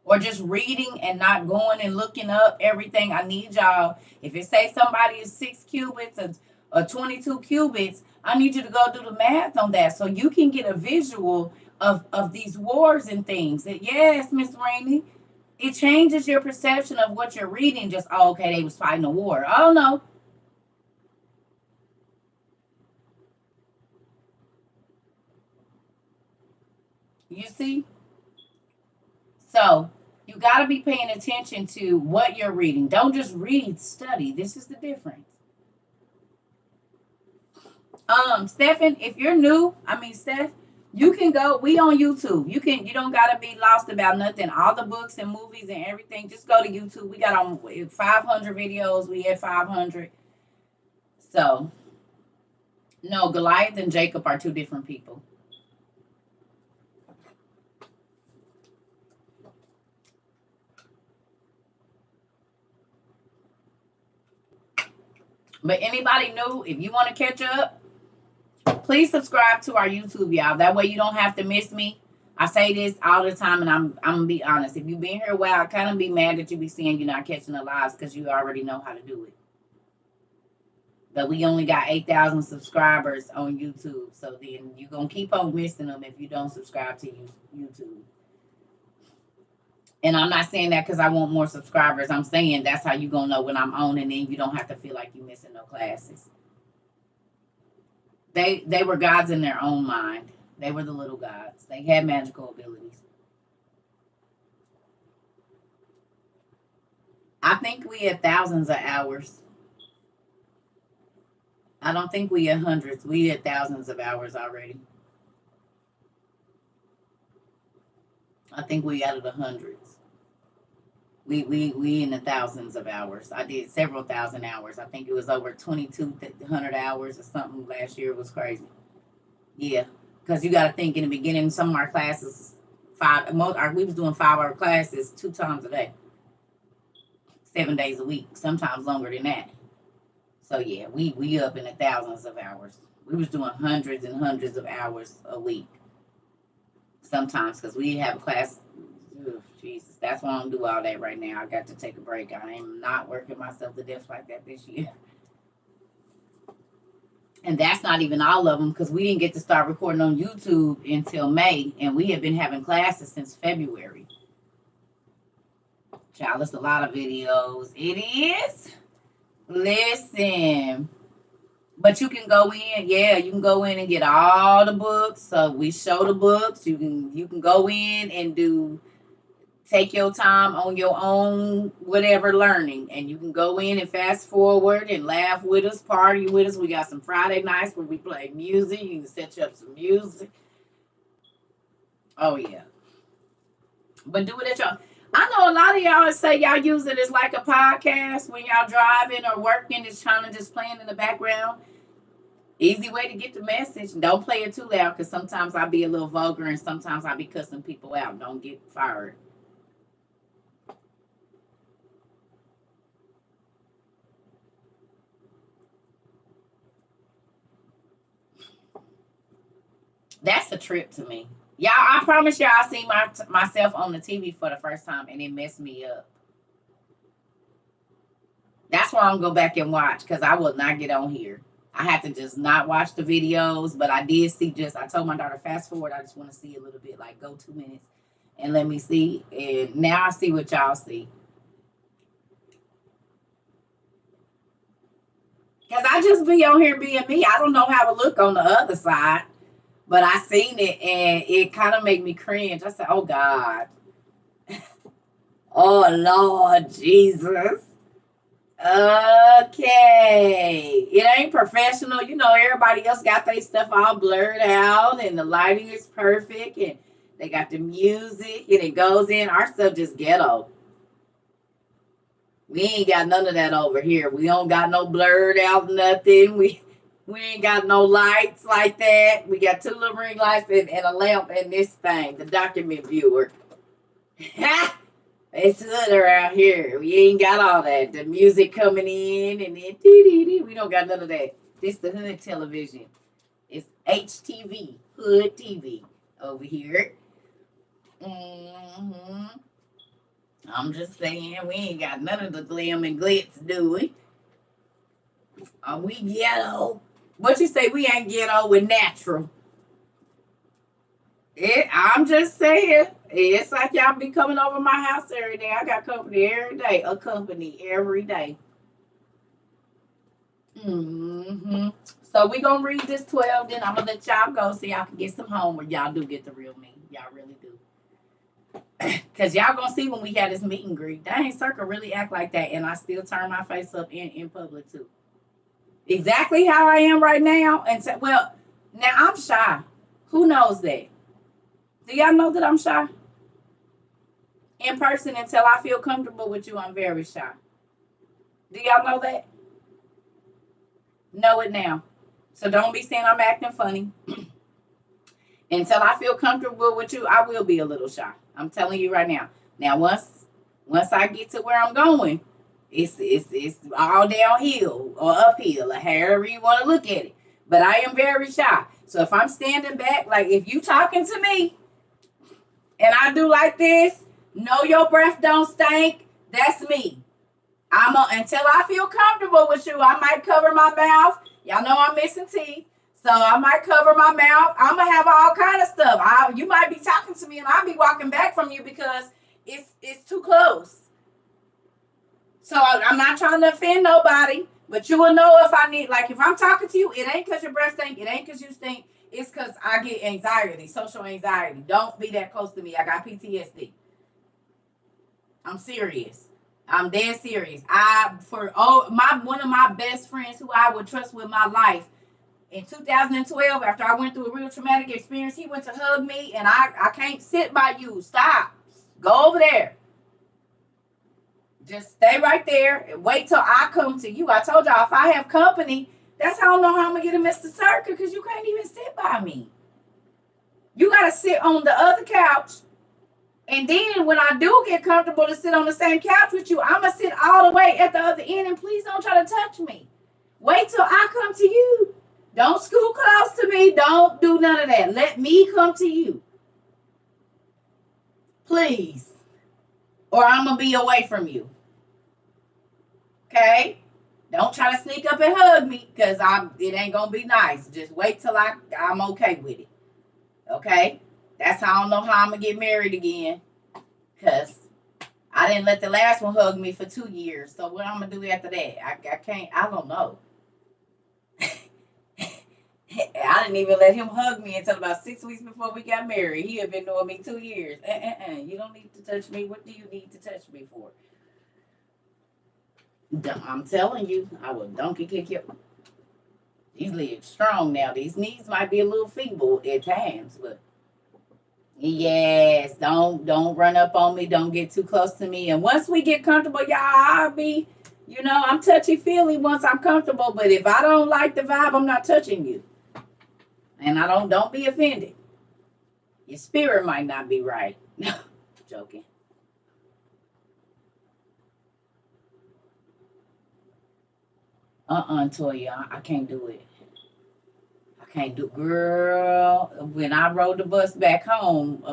Or just reading and not going and looking up everything. I need y'all. If it say somebody is 6 cubits or 22 cubits, I need you to go do the math on that so you can get a visual of these wars and things. That yes, Miss Rainey, it changes your perception of what you're reading. Just oh, okay, they was fighting a war. Oh no, you see. So you got to be paying attention to what you're reading. Don't just read, study. This is the difference. Stephan, if you're new, I mean Steph, you can go. We on YouTube. You don't gotta be lost about nothing. All the books and movies and everything. Just go to YouTube. We got on 500 videos. We had 500. So no, Goliath and Jacob are two different people. But anybody new, if you want to catch up, please subscribe to our YouTube, y'all. That way you don't have to miss me. I say this all the time, and I'm gonna be honest. If you've been here a while, I kind of be mad that you be seeing you're not catching the lives because you already know how to do it. But we only got 8,000 subscribers on YouTube, so then you're gonna keep on missing them if you don't subscribe to YouTube. And I'm not saying that because I want more subscribers. I'm saying that's how you gonna know when I'm on, and then you don't have to feel like you're missing no classes. They were gods in their own mind. They were the little gods. They had magical abilities. I think we had thousands of hours. I don't think we had hundreds. We had thousands of hours already. I think we out of the hundreds. We in the thousands of hours. I did several thousand hours. I think it was over 2,200 hours or something last year. It was crazy. Yeah, because you got to think in the beginning, some of our classes, we was doing 5 hour classes 2 times a day, 7 days a week, sometimes longer than that. So yeah, we up in the thousands of hours. We was doing hundreds and hundreds of hours a week sometimes because we have a class. Ugh, Jesus, that's why I don't do all that right now. I got to take a break. I am not working myself to death like that this year. And that's not even all of them because we didn't get to start recording on YouTube until May, and we have been having classes since February. Child, it's a lot of videos. It is. Listen. But you can go in, yeah, you can go in and get all the books. So we show the books. You can go in and take your time on your own whatever learning, and you can go in and fast forward and laugh with us, party with us. We got some Friday nights where we play music. You can set you up some music. Oh yeah, but do it at your. I know a lot of y'all say y'all use it as like a podcast when y'all driving or working. It's trying to just playing in the background. Easy way to get the message. Don't play it too loud because sometimes I'll be a little vulgar and sometimes I'll be cussing people out. Don't get fired. That's a trip to me. Y'all, I promise y'all, I see myself on the TV for the first time and it messed me up. That's why I'm gonna go back and watch because I will not get on here. I have to just not watch the videos, but I did see I told my daughter, fast forward, I just want to see a little bit, like go 2 minutes and let me see. And now I see what y'all see. Because I just be on here being me. I don't know how to look on the other side. But I seen it and it kind of made me cringe. I said, oh God. Oh Lord Jesus. Okay. It ain't professional. You know, everybody else got their stuff all blurred out and the lighting is perfect and they got the music and it goes in. Our stuff just ghetto. We ain't got none of that over here. We don't got no blurred out nothing. We ain't got no lights like that. We got two little ring lights and a lamp and this thing, the document viewer. It's good around here. We ain't got all that. The music coming in and then dee. We don't got none of that. This the hood television. It's HTV, hood TV over here. hmm I'm just saying we ain't got none of the glam and glitz, do we? Are we ghetto? What you say? We ain't ghetto with natural. I'm just saying. It's like y'all be coming over my house every day. I got company every day. A company every day. hmm So we gonna read this 12, then I'm gonna let y'all go so y'all can get some homework. Y'all do get the real me. Y'all really do. Cause y'all gonna see when we had this meet and greet. Dang, Circle really act like that, and I still turn my face up in public too. Exactly how I am right now. And well, now I'm shy. Who knows that? Do y'all know that I'm shy? In person, until I feel comfortable with you, I'm very shy. Do y'all know that? Know it now. So don't be saying I'm acting funny. Until I feel comfortable with you, I will be a little shy. I'm telling you right now. Now, once I get to where I'm going, it's all downhill or uphill, or however you want to look at it. But I am very shy. So if I'm standing back, like if you talking to me and I do like this, know your breath don't stink. That's me. Until I feel comfortable with you, I might cover my mouth. Y'all know I'm missing teeth. So I might cover my mouth. I'm gonna have all kind of stuff. You might be talking to me and I'll be walking back from you because it's too close. So I'm not trying to offend nobody, but you will know if I need, like if I'm talking to you, it ain't because your breath stink, it ain't because you stink, it's because I get anxiety, social anxiety. Don't be that close to me. I got PTSD. I'm serious. I'm dead serious. One of my best friends who I would trust with my life in 2012, after I went through a real traumatic experience, he went to hug me, and I can't sit by you. Stop. Go over there. Just stay right there and wait till I come to you. I told y'all if I have company, that's how I know how I'm gonna get a Mr. Circle, because you can't even sit by me. You gotta sit on the other couch. And then when I do get comfortable to sit on the same couch with you, I'm going to sit all the way at the other end, and please don't try to touch me. Wait till I come to you. Don't scoot close to me. Don't do none of that. Let me come to you. Please. Or I'm going to be away from you. Okay? Don't try to sneak up and hug me, because it ain't going to be nice. Just wait till I'm okay with it. Okay? That's how I know how I'm going to get married again. Because I didn't let the last one hug me for 2 years. So what I'm going to do after that? I can't, I don't know. I didn't even let him hug me until about 6 weeks before we got married. He had been knowing me 2 years. You don't need to touch me. What do you need to touch me for? I'm telling you, I will donkey kick you. These legs strong now. These knees might be a little feeble at times, but yes, don't run up on me. Don't get too close to me. And once we get comfortable, y'all, I'll be, I'm touchy feely once I'm comfortable. But if I don't like the vibe, I'm not touching you. And don't be offended. Your spirit might not be right. Joking. Toya, I can't do it. I can't do, girl. When I rode the bus back home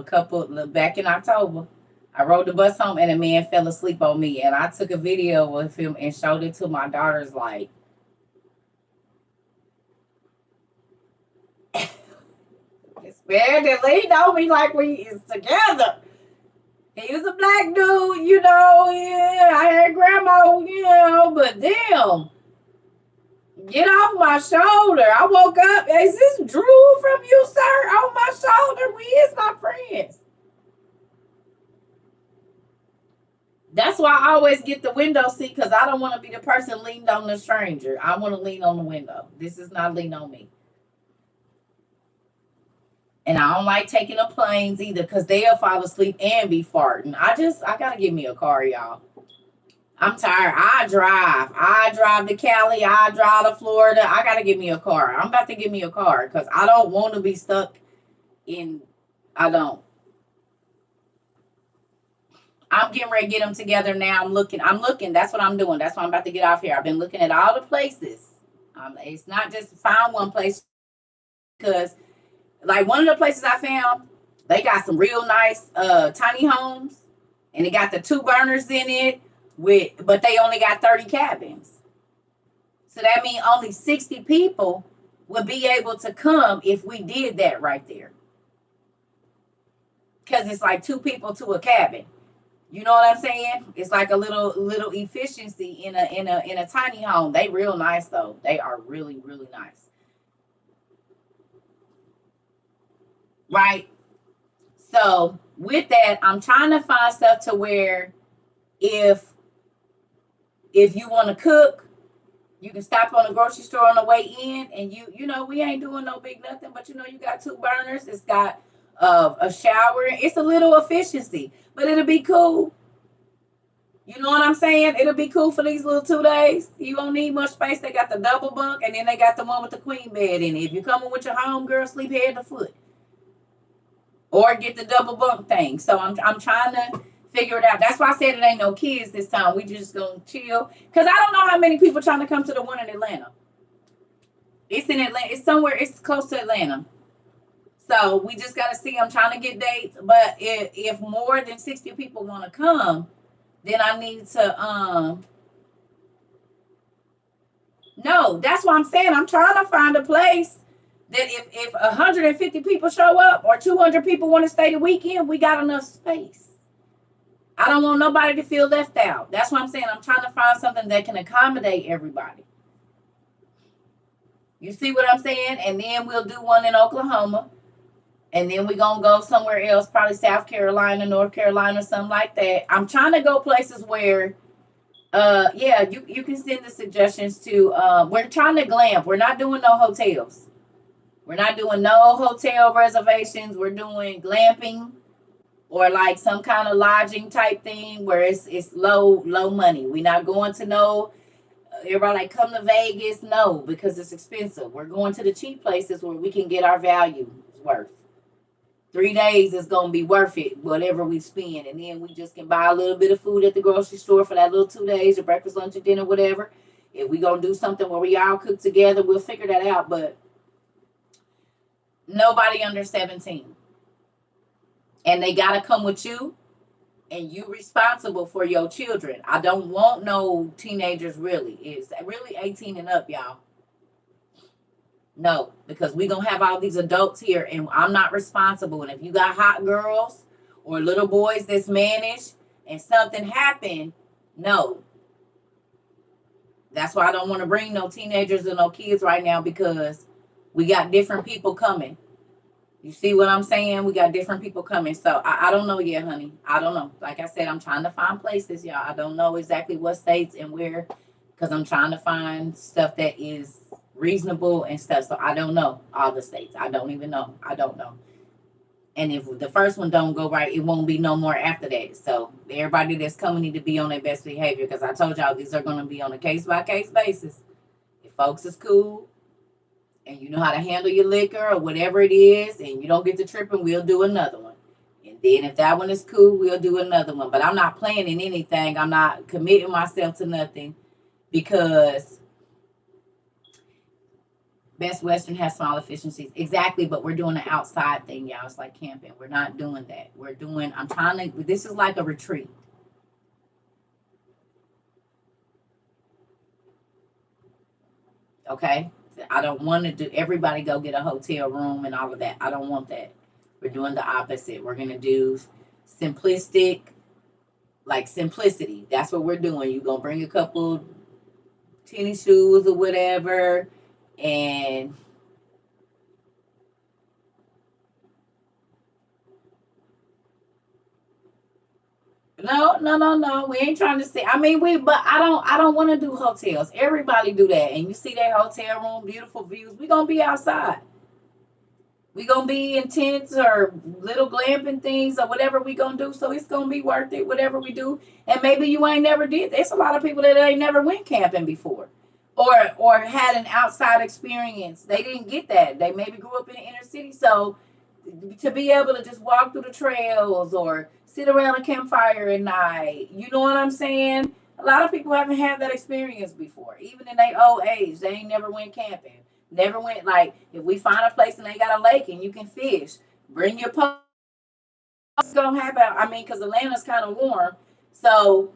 back in October, I rode the bus home and a man fell asleep on me, and I took a video of him and showed it to my daughters. Like, it's bad that he know me like we is together. He was a black dude, yeah. I had grandma, but damn. Get off my shoulder. I woke up. Is this drool from you, sir? On my shoulder. We is not friends. That's why I always get the window seat, because I don't want to be the person leaned on the stranger. I want to lean on the window. This is not lean on me. And I don't like taking the planes either, because they'll fall asleep and be farting. I gotta give me a car, y'all. I'm tired. I drive. I drive to Cali. I drive to Florida. I gotta give me a car. I'm about to give me a car because I don't want to be stuck in. I don't. I'm getting ready to get them together now. I'm looking. I'm looking. That's what I'm doing. That's why I'm about to get off here. I've been looking at all the places. It's not just find one place, because like one of the places I found, they got some real nice tiny homes, and they got the 2 burners in it but they only got 30 cabins. So that means only 60 people would be able to come if we did that right there. Because it's like 2 people to a cabin. You know what I'm saying? It's like a little efficiency in a tiny home. They real nice though. They are really, really nice. Right? So with that, I'm trying to find stuff to where if you want to cook, you can stop on the grocery store on the way in, and we ain't doing no big nothing, but you got 2 burners. It's got a shower. It's a little efficiency, but it'll be cool. You know what I'm saying? It'll be cool for these little 2 days. You don't need much space. They got the double bunk, and then they got the one with the queen bed in it. If you're coming with your home girl, sleep head to foot, or get the double bunk thing. So I'm trying to figure it out. That's why I said it ain't no kids this time. We just gonna chill. Cause I don't know how many people trying to come to the one in Atlanta. It's in Atlanta. It's somewhere. It's close to Atlanta. So we just gotta see. I'm trying to get dates. But if more than 60 people want to come, then I need to no. That's what I'm saying. I'm trying to find a place that if 150 people show up or 200 people want to stay the weekend, we got enough space. I don't want nobody to feel left out. That's what I'm saying. I'm trying to find something that can accommodate everybody. You see what I'm saying? And then we'll do one in Oklahoma. And then we're going to go somewhere else, probably South Carolina, North Carolina, something like that. I'm trying to go places where, yeah, you can send the suggestions to, we're trying to glamp. We're not doing no hotels. We're not doing no hotel reservations. We're doing glamping, or like some kind of lodging type thing where it's low money. We're not going to no, everybody like come to Vegas. No, because it's expensive. We're going to the cheap places where we can get our value worth. 3 days is gonna be worth it, whatever we spend, and then we just can buy a little bit of food at the grocery store for that little 2 days, or breakfast, lunch, or dinner, whatever. If we gonna do something where we all cook together, we'll figure that out. But nobody under 17, and they gotta come with you, and you responsible for your children. I don't want no teenagers. Really, it's really 18 and up, y'all. No, because we gonna have all these adults here, and I'm not responsible. And if you got hot girls or little boys that's managed, and something happened, no. That's why I don't want to bring no teenagers or no kids right now, because we got different people coming. You see what I'm saying? We got different people coming. So I don't know yet, honey. I don't know. Like I said, I'm trying to find places, y'all. I don't know exactly what states and where, because I'm trying to find stuff that is reasonable and stuff. So I don't know all the states. I don't even know. I don't know. And if the first one don't go right, it won't be no more after that. So everybody that's coming need to be on their best behavior, because I told y'all these are going to be on a case by case basis. If folks is cool and you know how to handle your liquor or whatever it is, and you don't get to tripping, we'll do another one. And then if that one is cool, we'll do another one. But I'm not planning anything. I'm not committing myself to nothing, because Best Western has small efficiencies. Exactly, but we're doing an outside thing, y'all. It's like camping. We're not doing that. I'm trying to, this is like a retreat. Okay? I don't want to do, everybody go get a hotel room and all of that. I don't want that. We're doing the opposite. We're going to do simplistic, like simplicity. That's what we're doing. You're going to bring a couple tennis shoes or whatever, and No. We ain't trying to see. I mean, but I don't want to do hotels. Everybody do that, and you see that hotel room, beautiful views. We gonna be outside. We gonna be in tents or little glamping things or whatever we gonna do. So it's gonna be worth it, whatever we do. And maybe you ain't never did. There's a lot of people that ain't never went camping before, or had an outside experience. They didn't get that. They maybe grew up in the inner city, so to be able to just walk through the trails or sit around a campfire at night, you know what I'm saying? A lot of people haven't had that experience before, even in their old age. They ain't never went camping. Never went, like, if we find a place and they got a lake and you can fish, bring your post. It's gonna happen. I mean, because Atlanta's kind of warm, so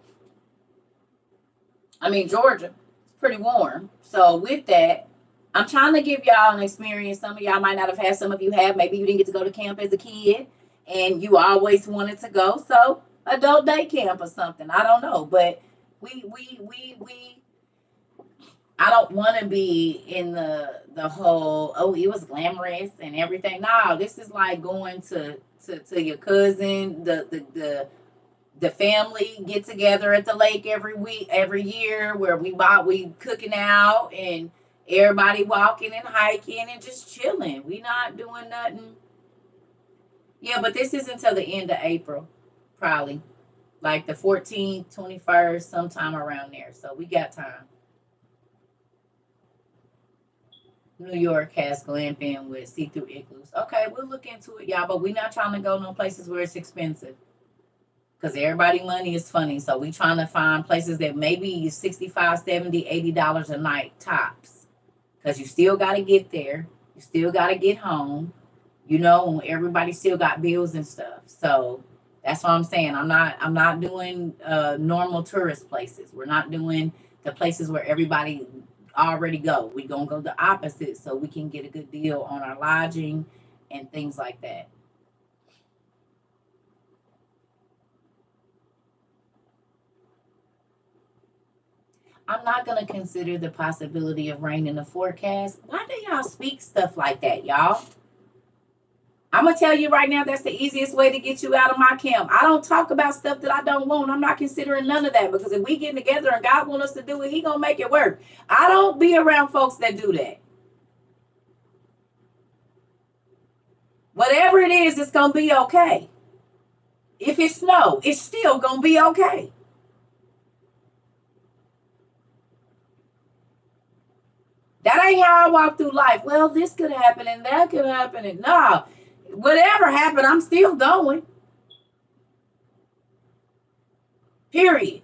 I mean Georgia, it's pretty warm. So with that, I'm trying to give y'all an experience. Some of y'all might not have had. Some of you have. Maybe you didn't get to go to camp as a kid, and you always wanted to go. So adult day camp or something. I don't know, but we I don't want to be in the whole, oh, it was glamorous and everything. No, this is like going to your cousin, the family get together at the lake every week, every year, where we cooking out and everybody walking and hiking and just chilling. We not doing nothing. Yeah, but this is until the end of April, probably like the 14th, 21st, sometime around there. So we got time. New York has glamping with see-through igloos. Okay, we'll look into it, y'all. But we're not trying to go no places where it's expensive, because everybody money is funny. So we trying to find places that maybe 65, 70, $80 a night tops. Because you still got to get there. You still got to get home. You know, everybody still got bills and stuff. So that's what I'm saying. I'm not doing normal tourist places. We're not doing the places where everybody already go. We're gonna go the opposite so we can get a good deal on our lodging and things like that. I'm not gonna consider the possibility of rain in the forecast. Why do y'all speak stuff like that, y'all? I'm gonna tell you right now, that's the easiest way to get you out of my camp. I don't talk about stuff that I don't want. I'm not considering none of that, because if we get together and God wants us to do it, He gonna make it work. I don't be around folks that do that. Whatever it is, it's gonna be okay. If it snow, it's still gonna be okay. That ain't how I walk through life. Well, this could happen and that could happen, and no, whatever happened, I'm still going. Period.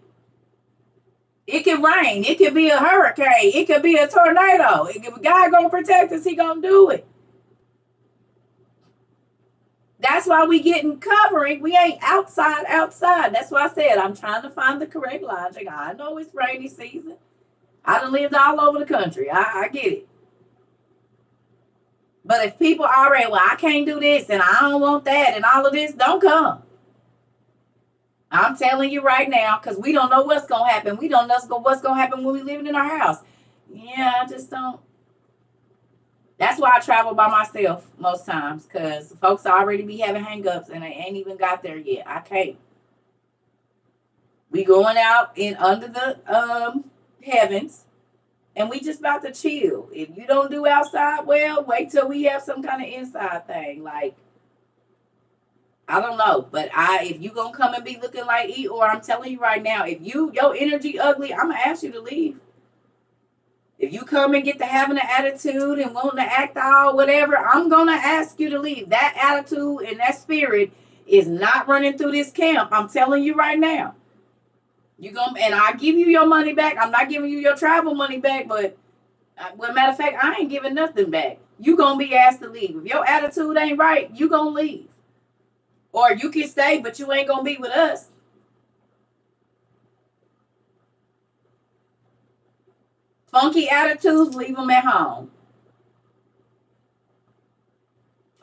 It can rain. It could be a hurricane. It could be a tornado. If God gonna protect us, He gonna do it. That's why we getting covering. We ain't outside. That's why I said I'm trying to find the correct logic. I know it's rainy season. I done lived all over the country. I get it. But if people already, well, I can't do this and I don't want that and all of this, don't come. I'm telling you right now, because we don't know what's gonna happen. We don't know what's gonna happen when we living in our house. Yeah, I just don't. That's why I travel by myself most times, because folks already be having hangups and they ain't even got there yet. I can't. We going out in under the heavens, and we just about to chill. If you don't do outside, well, wait till we have some kind of inside thing. Like, I don't know, but if you gonna come and be looking like or I'm telling you right now, if your energy ugly, I'm gonna ask you to leave. If you come and get to having an attitude and wanting to act all whatever, I'm gonna ask you to leave. That attitude and that spirit is not running through this camp. I'm telling you right now. You gonna and I give you your money back. I'm not giving you your travel money back, but well, matter of fact, I ain't giving nothing back. You gonna be asked to leave. If your attitude ain't right, you gonna leave. Or you can stay, but you ain't gonna be with us. Funky attitudes, leave them at home.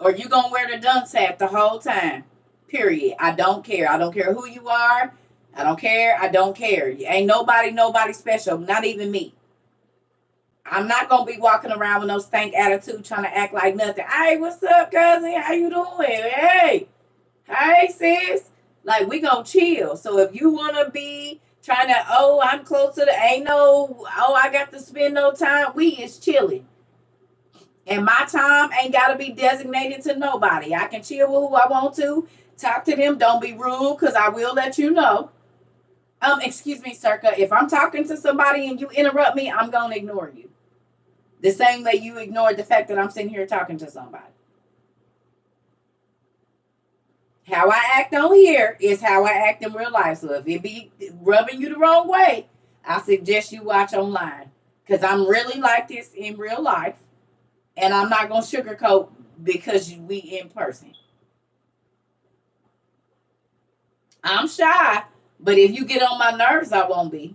Or you gonna wear the dunce hat the whole time. Period. I don't care. I don't care who you are. I don't care. I don't care. Ain't nobody special. Not even me. I'm not gonna be walking around with no stank attitude trying to act like nothing. Hey, what's up, cousin? How you doing? Hey, sis. Like, we gonna chill. So if you wanna be trying to, oh, I'm close to the, ain't no, oh, I got to spend no time. We is chilling. And my time ain't gotta be designated to nobody. I can chill with who I want to. Talk to them. Don't be rude, because I will let you know. Excuse me, Circa. If I'm talking to somebody and you interrupt me, I'm gonna ignore you. The same way you ignored the fact that I'm sitting here talking to somebody. How I act on here is how I act in real life. So if it be rubbing you the wrong way, I suggest you watch online. Because I'm really like this in real life. And I'm not going to sugarcoat because we in person. I'm shy, but if you get on my nerves, I won't be.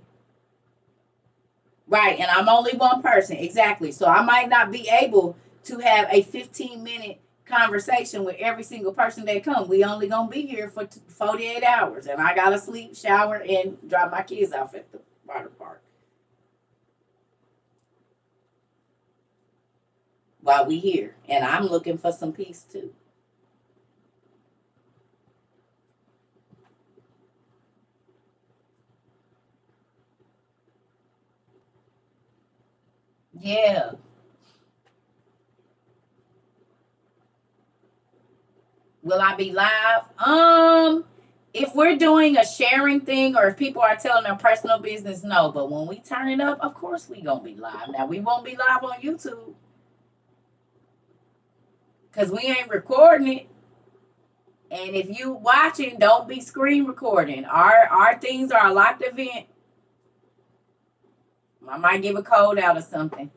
Right. And I'm only one person. Exactly. So I might not be able to have a 15-minute conversation with every single person that come. We only gonna be here for 48 hours, and I gotta sleep, shower, and drop my kids off at the water park while we here. And I'm looking for some peace too. Yeah. Will I be live? If we're doing a sharing thing, or if people are telling their personal business, no. But when we turn it up, of course we gonna be live. Now we won't be live on YouTube because we ain't recording it. And if you watching, don't be screen recording. Our things are a locked event. I might give a code out or something.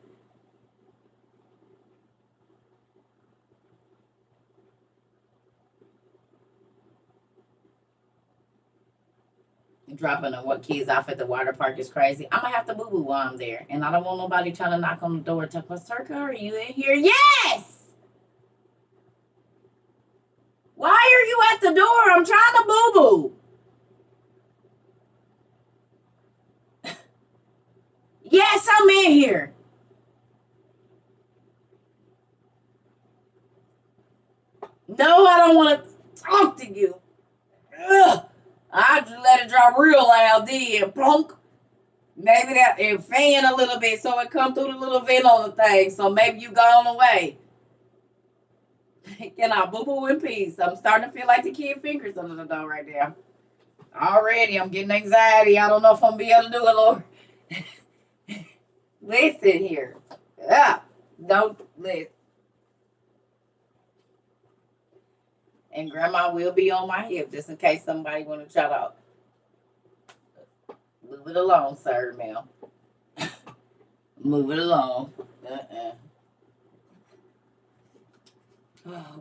Dropping the what kids off at the water park is crazy. I'm gonna have to boo boo while I'm there, and I don't want nobody trying to knock on the door. To Circa, are you in here? Yes. Why are you at the door? I'm trying to boo boo. Yes, I'm in here. No, I don't want to talk to you. Ugh. I just let it drop real loud, then plunk. Maybe that it fan a little bit so it come through the little vent on the thing. So maybe you gone away. Can I boo boo in peace? I'm starting to feel like the kid fingers under the door right now. Already, I'm getting anxiety. I don't know if I'm gonna be able to do it, Lord. Listen here. Yeah. Don't listen. And grandma will be on my hip just in case somebody want to try to move it along, sir, ma'am. Move it along. Uh-uh.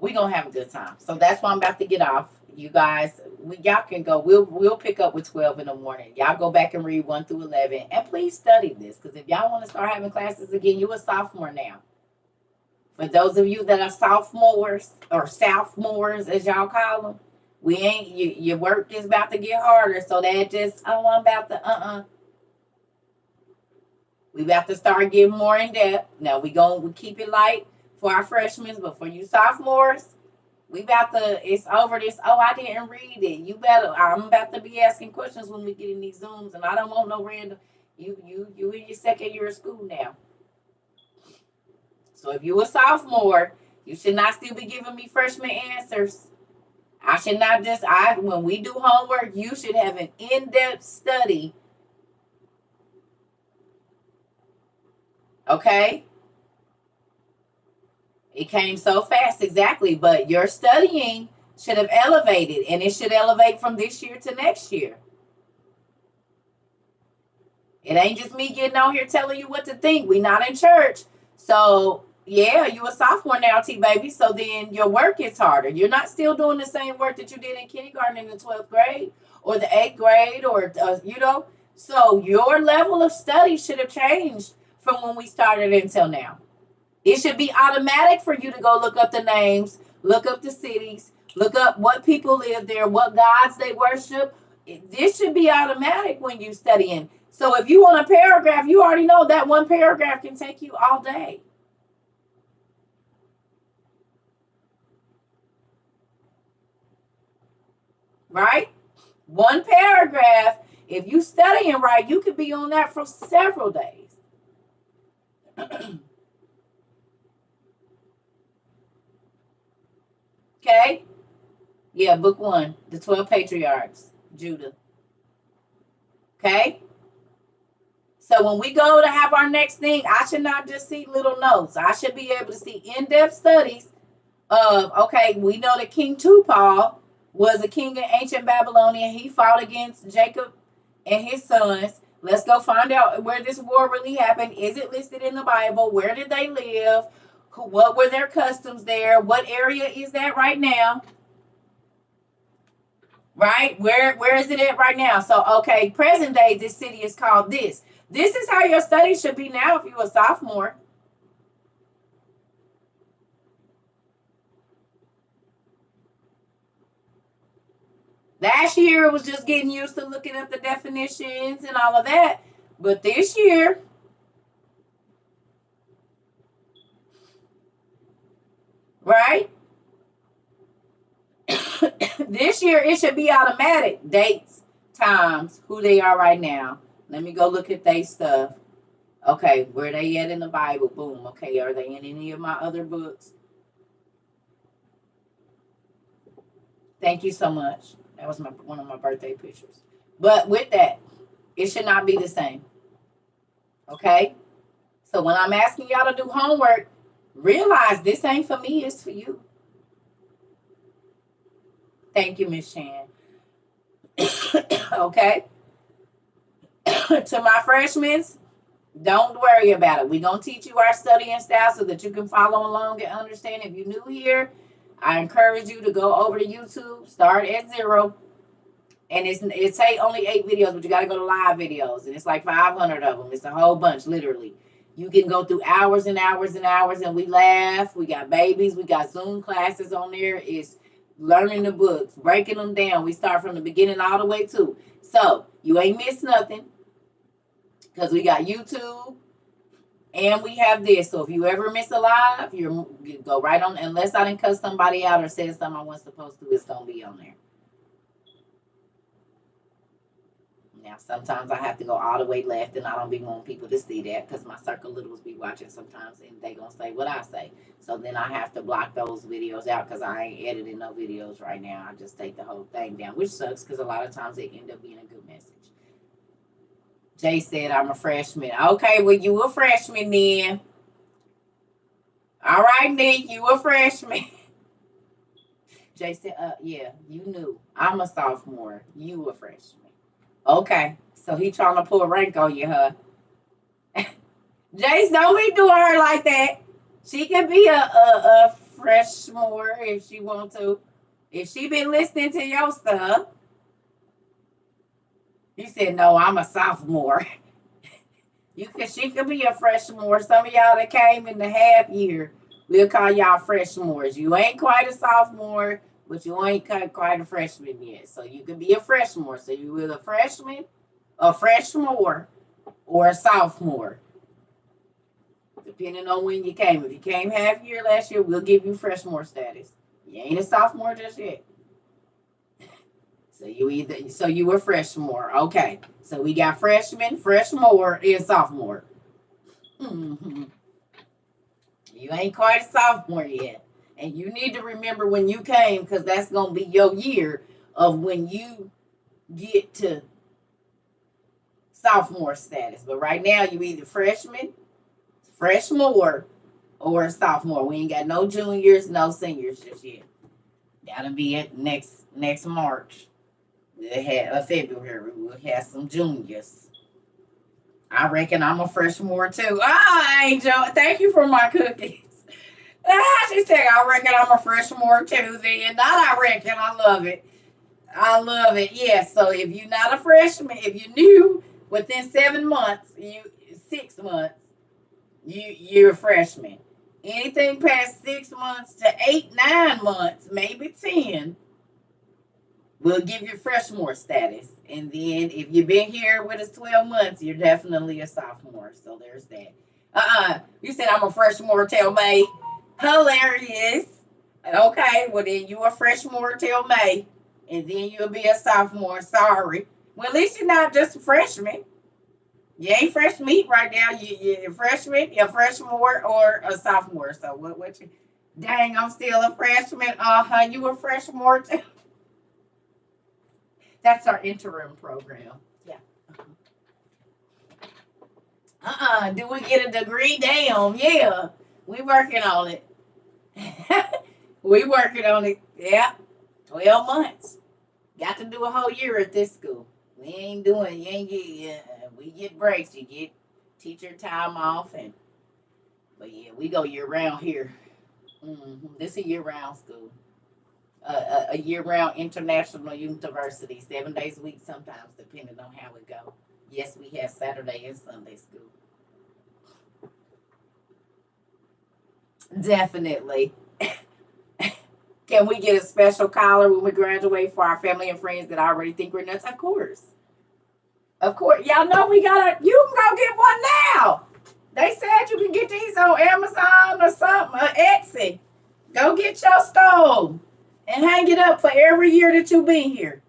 We gonna have a good time. So that's why I'm about to get off. You guys, y'all can go. We'll pick up with 12 in the morning. Y'all go back and read 1 through 11, and please study this, because if y'all want to start having classes again, you a sophomore now. For those of you that are sophomores, or sophomores as y'all call them, we ain't your work is about to get harder. So that just, oh, I'm about to we about to start getting more in depth. Now we keep it light for our freshmen, but for you sophomores, we about to, it's over this. Oh, I didn't read it. You better, I'm about to be asking questions when we get in these Zooms, and I don't want no random. You in your second year of school now. So if you a sophomore, you should not still be giving me freshman answers. I should not just, when we do homework, you should have an in-depth study. Okay? It came so fast, exactly. But your studying should have elevated, and it should elevate from this year to next year. It ain't just me getting on here telling you what to think. We not in church. So yeah, you a sophomore now, T baby. So then your work is harder. You're not still doing the same work that you did in kindergarten in the 12th grade or the 8th grade or So your level of study should have changed from when we started until now. It should be automatic for you to go look up the names, look up the cities, look up what people live there, what gods they worship. This should be automatic when you studying. So if you want a paragraph, you already know that one paragraph can take you all day. Right? One paragraph, if you studying right, you could be on that for several days. Okay? Yeah, book 1, the 12 patriarchs, Judah. Okay? So when we go to have our next thing, I should not just see little notes. I should be able to see in-depth studies of, okay, we know that King Tupal was a king in ancient Babylonia. He fought against Jacob and his sons. Let's go find out where this war really happened. Is it listed in the Bible? Where did they live? What were their customs there? What area is that right now? Right? Where is it at right now? So, okay, present day, this city is called this. This is how your study should be now if you're a sophomore. Last year it was just getting used to looking at the definitions and all of that. But this year, right? This year it should be automatic. Dates, times, who they are right now. Let me go look at their stuff. Okay, where they at in the Bible? Boom. Okay, are they in any of my other books? Thank you so much. That was one of my birthday pictures. But with that, it should not be the same. Okay? So when I'm asking y'all to do homework, realize this ain't for me, it's for you. Thank you, Miss Chan. Okay? To my freshmen, don't worry about it. We're going to teach you our studying style so that you can follow along and understand. If you're new here, I encourage you to go over to YouTube, start at 0. And it say only 8 videos, but you got to go to live videos. And it's like 500 of them. It's a whole bunch, literally. You can go through hours and hours and hours, and we laugh. We got babies. We got Zoom classes on there. It's learning the books, breaking them down. We start from the beginning all the way to. So you ain't missed nothing because we got YouTube and we have this. So if you ever miss a live, you go right on. Unless I didn't cut somebody out or said something I wasn't supposed to, it's going to be on there. Now, sometimes I have to go all the way left, and I don't be wanting people to see that because my circle littles be watching sometimes, and they gonna say what I say. So then I have to block those videos out because I ain't editing no videos right now. I just take the whole thing down, which sucks because a lot of times it end up being a good message. Jay said I'm a freshman. Okay, well you a freshman then. All right, Nick, you a freshman. Jay said, yeah, you knew. I'm a sophomore. You a freshman. Okay, so he trying to pull rank on you, huh? Jace, don't be doing her like that. She can be a freshmore if she want to. If she been listening to your stuff. He said, no, I'm a sophomore. She could be a freshmore. Some of y'all that came in the half year, we'll call y'all freshmores. You ain't quite a sophomore, but you ain't quite a freshman yet. So you could be a freshmore. So you will a freshman, a freshmore, or a sophomore. Depending on when you came. If you came half year last year, we'll give you freshmore status. You ain't a sophomore just yet. So you were freshmore. Okay. So we got freshman, freshmore, and sophomore. Mm-hmm. You ain't quite a sophomore yet. And you need to remember when you came, because that's going to be your year of when you get to sophomore status. But right now, you either freshman, freshmore, or a sophomore. We ain't got no juniors, no seniors just yet. That'll be it next March. February. We'll have some juniors. I reckon I'm a freshmore too. Angel, thank you for my cookies. She said, I reckon I'm a freshmore too then. Not I reckon. I love it. I love it. Yes. So if you're not a freshman, if you're new within 6 months, you're a freshman. Anything past 6 months to 8, 9 months, maybe 10, we'll give you freshmore status. And then if you've been here with us 12 months, you're definitely a sophomore. So there's that. You said I'm a freshmore till May. Hilarious. Okay, well then you a freshmore till May. And then you'll be a sophomore. Sorry. Well, at least you're not just a freshman. You ain't fresh meat right now. You're a freshman, you're a freshman or a sophomore. So what you, dang, I'm still a freshman. Uh-huh, you a freshman too. That's our interim program. Yeah. Do we get a degree? Damn, yeah. We working on it. We working on it. Yeah. 12 months. Got to do a whole year at this school. We ain't doing, you ain't get, we get breaks. You get teacher time off. But yeah, we go year round here. This is a year round school. A year round international university, 7 days a week sometimes, depending on how it go. Yes, we have Saturday and Sunday school. Definitely. Can we get a special collar when we graduate for our family and friends that already think we're nuts? Of course. Of course. Y'all know we got you can go get one now. They said you can get these on Amazon or something, or Etsy. Go get your stove and hang it up for every year that you've been here.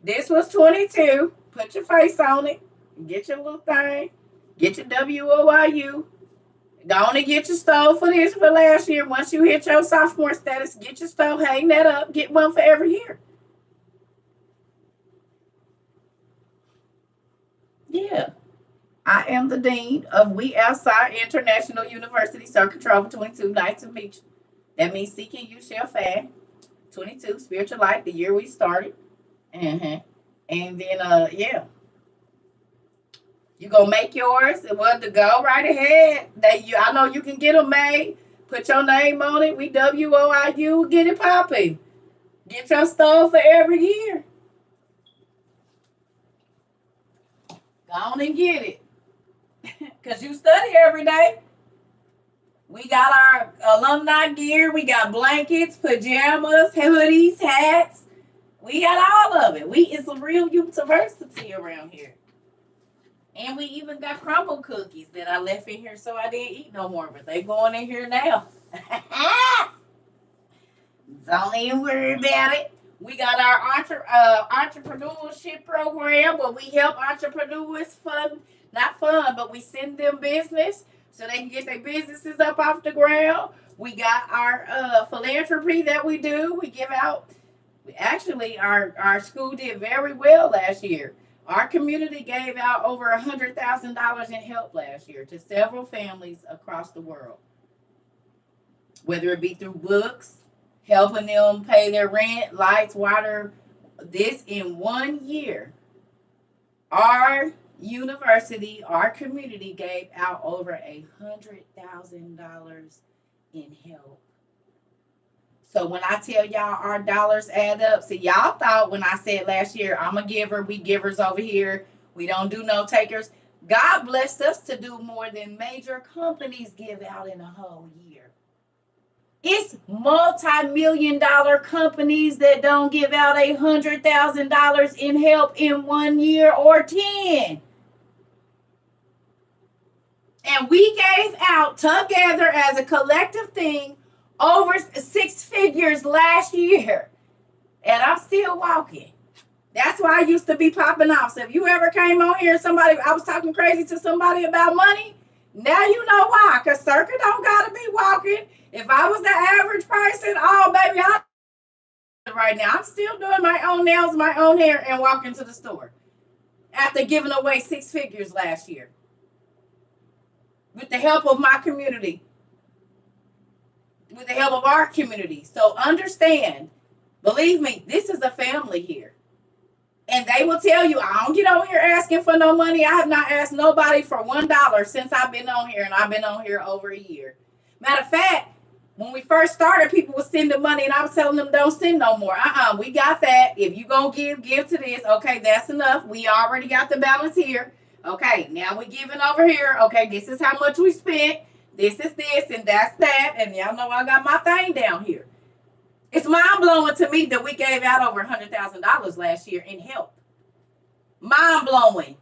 This was 22. Put your face on it. Get your little thing. Get your WOIU. Go on and get your stove for this for last year. Once you hit your sophomore status, get your stove, hang that up, get one for every year. Yeah. I am the dean of We Outside International University, Circuit Trouble 22. Nice to meet you. That means seeking you shall find. 22, spiritual life, the year we started. Uh-huh. And then, yeah. You gonna make yours and what to go right ahead. I know you can get them made. Put your name on it. We WOIU, get it popping. Get your stove for every year. Go on and get it. Because you study every day. We got our alumni gear. We got blankets, pajamas, hoodies, hats. We got all of it. It's a real university around here. And we even got crumble cookies that I left in here so I didn't eat no more. But they going in here now. Don't even worry about it. We got our entrepreneurship program where we help entrepreneurs not fun, but we send them business so they can get their businesses up off the ground. We got our philanthropy that we do. We give out. Actually, our school did very well last year. Our community gave out over $100,000 in help last year to several families across the world, whether it be through books, helping them pay their rent, lights, water. This in 1 year, our university, our community gave out over $100,000 in help. So when I tell y'all our dollars add up, see, y'all thought when I said last year, I'm a giver, we givers over here, we don't do no takers. God blessed us to do more than major companies give out in a whole year. It's multi-million-dollar companies that don't give out $100,000 in help in 1 year or 10. And we gave out together as a collective thing over 6 figures last year. And I'm still walking. That's why I used to be popping off. So if you ever came on here, I was talking crazy to somebody about money, now you know why. Because Circuit don't got to be walking. If I was the average person, oh, baby, right now, I'm still doing my own nails, my own hair, and walking to the store after giving away 6 figures last year with the help of my community, with the help of our community. So understand, believe me, this is a family here. And they will tell you, I don't get on here asking for no money. I have not asked nobody for $1 since I've been on here, and I've been on here over a year. Matter of fact, when we first started, people were sending money, and I was telling them, don't send no more. We got that. If you going to give to this, okay, that's enough. We already got the balance here. Okay, now we're giving over here. Okay, this is how much we spent. This is this, and that's that. And y'all know I got my thing down here. It's mind-blowing to me that we gave out over $100,000 last year in help. Mind-blowing.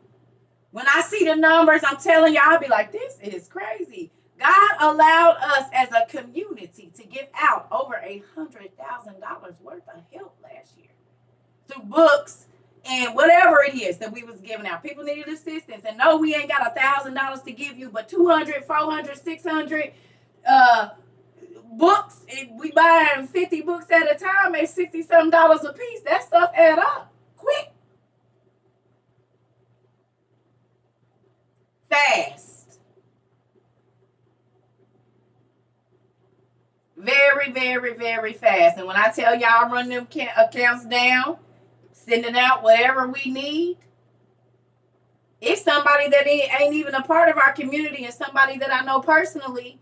When I see the numbers, I'm telling y'all, I'll be like, this is crazy. God allowed us as a community to give out over $100,000 worth of help last year. through books and whatever it is that we was giving out. People needed assistance, and no, we ain't got $1,000 to give you, but 200, 400, 600 books. We buying 50 books at a time at $60-something a piece. That stuff add up quick, fast, very, very, very fast. And when I tell y'all run them accounts down, sending out whatever we need, it's somebody that ain't even a part of our community, and somebody that I know personally.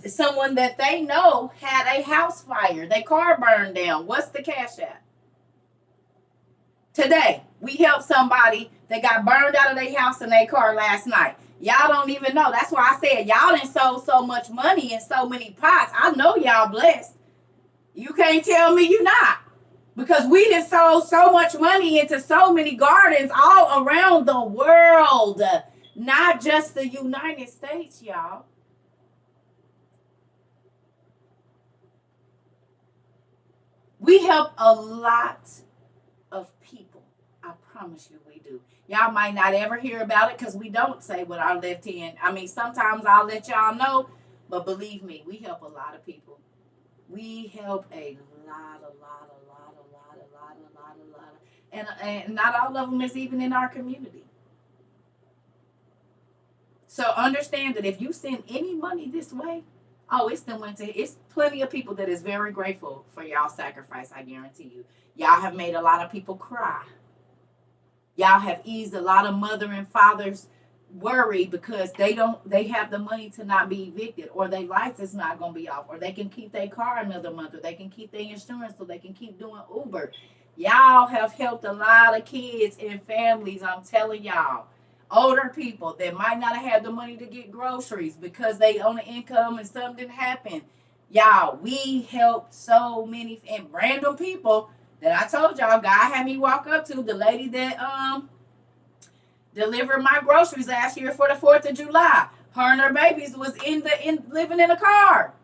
Someone that they know had a house fire, their car burned down. What's the cash app? Today, we helped somebody that got burned out of their house and their car last night. Y'all don't even know. That's why I said y'all done sold so much money in so many pots. I know y'all blessed. You can't tell me you not. Because we done sold so much money into so many gardens all around the world. Not just the United States, y'all. We help a lot of people. I promise you we do. Y'all might not ever hear about it because we don't say what our left hand. I mean, sometimes I'll let y'all know, but believe me, we help a lot of people. We help a lot. And not all of them is even in our community. So understand that if you send any money this way, oh, it's plenty of people that is very grateful for y'all sacrifice, I guarantee you. Y'all have made a lot of people cry. Y'all have eased a lot of mother and fathers worry because they have the money to not be evicted, or their lights is not going to be off, or they can keep their car another month, or they can keep their insurance so they can keep doing Uber. Y'all have helped a lot of kids and families, I'm telling y'all. Older people that might not have had the money to get groceries because they on an income and something didn't happen. Y'all, we helped so many and random people that I told y'all God had me walk up to. The lady that delivered my groceries last year for the 4th of July. Her and her babies was living in a car.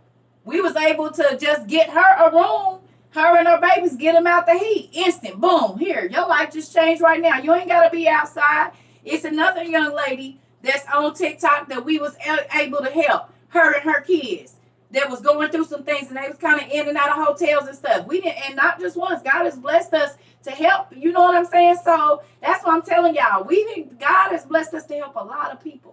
We was able to just get her a room. Her and her babies get them out the heat. Instant, boom, here. Your life just changed right now. You ain't got to be outside. It's another young lady that's on TikTok that we was able to help. Her and her kids that was going through some things, and they was kind of in and out of hotels and stuff. We didn't, and not just once. God has blessed us to help. You know what I'm saying? So that's what I'm telling y'all. God has blessed us to help a lot of people.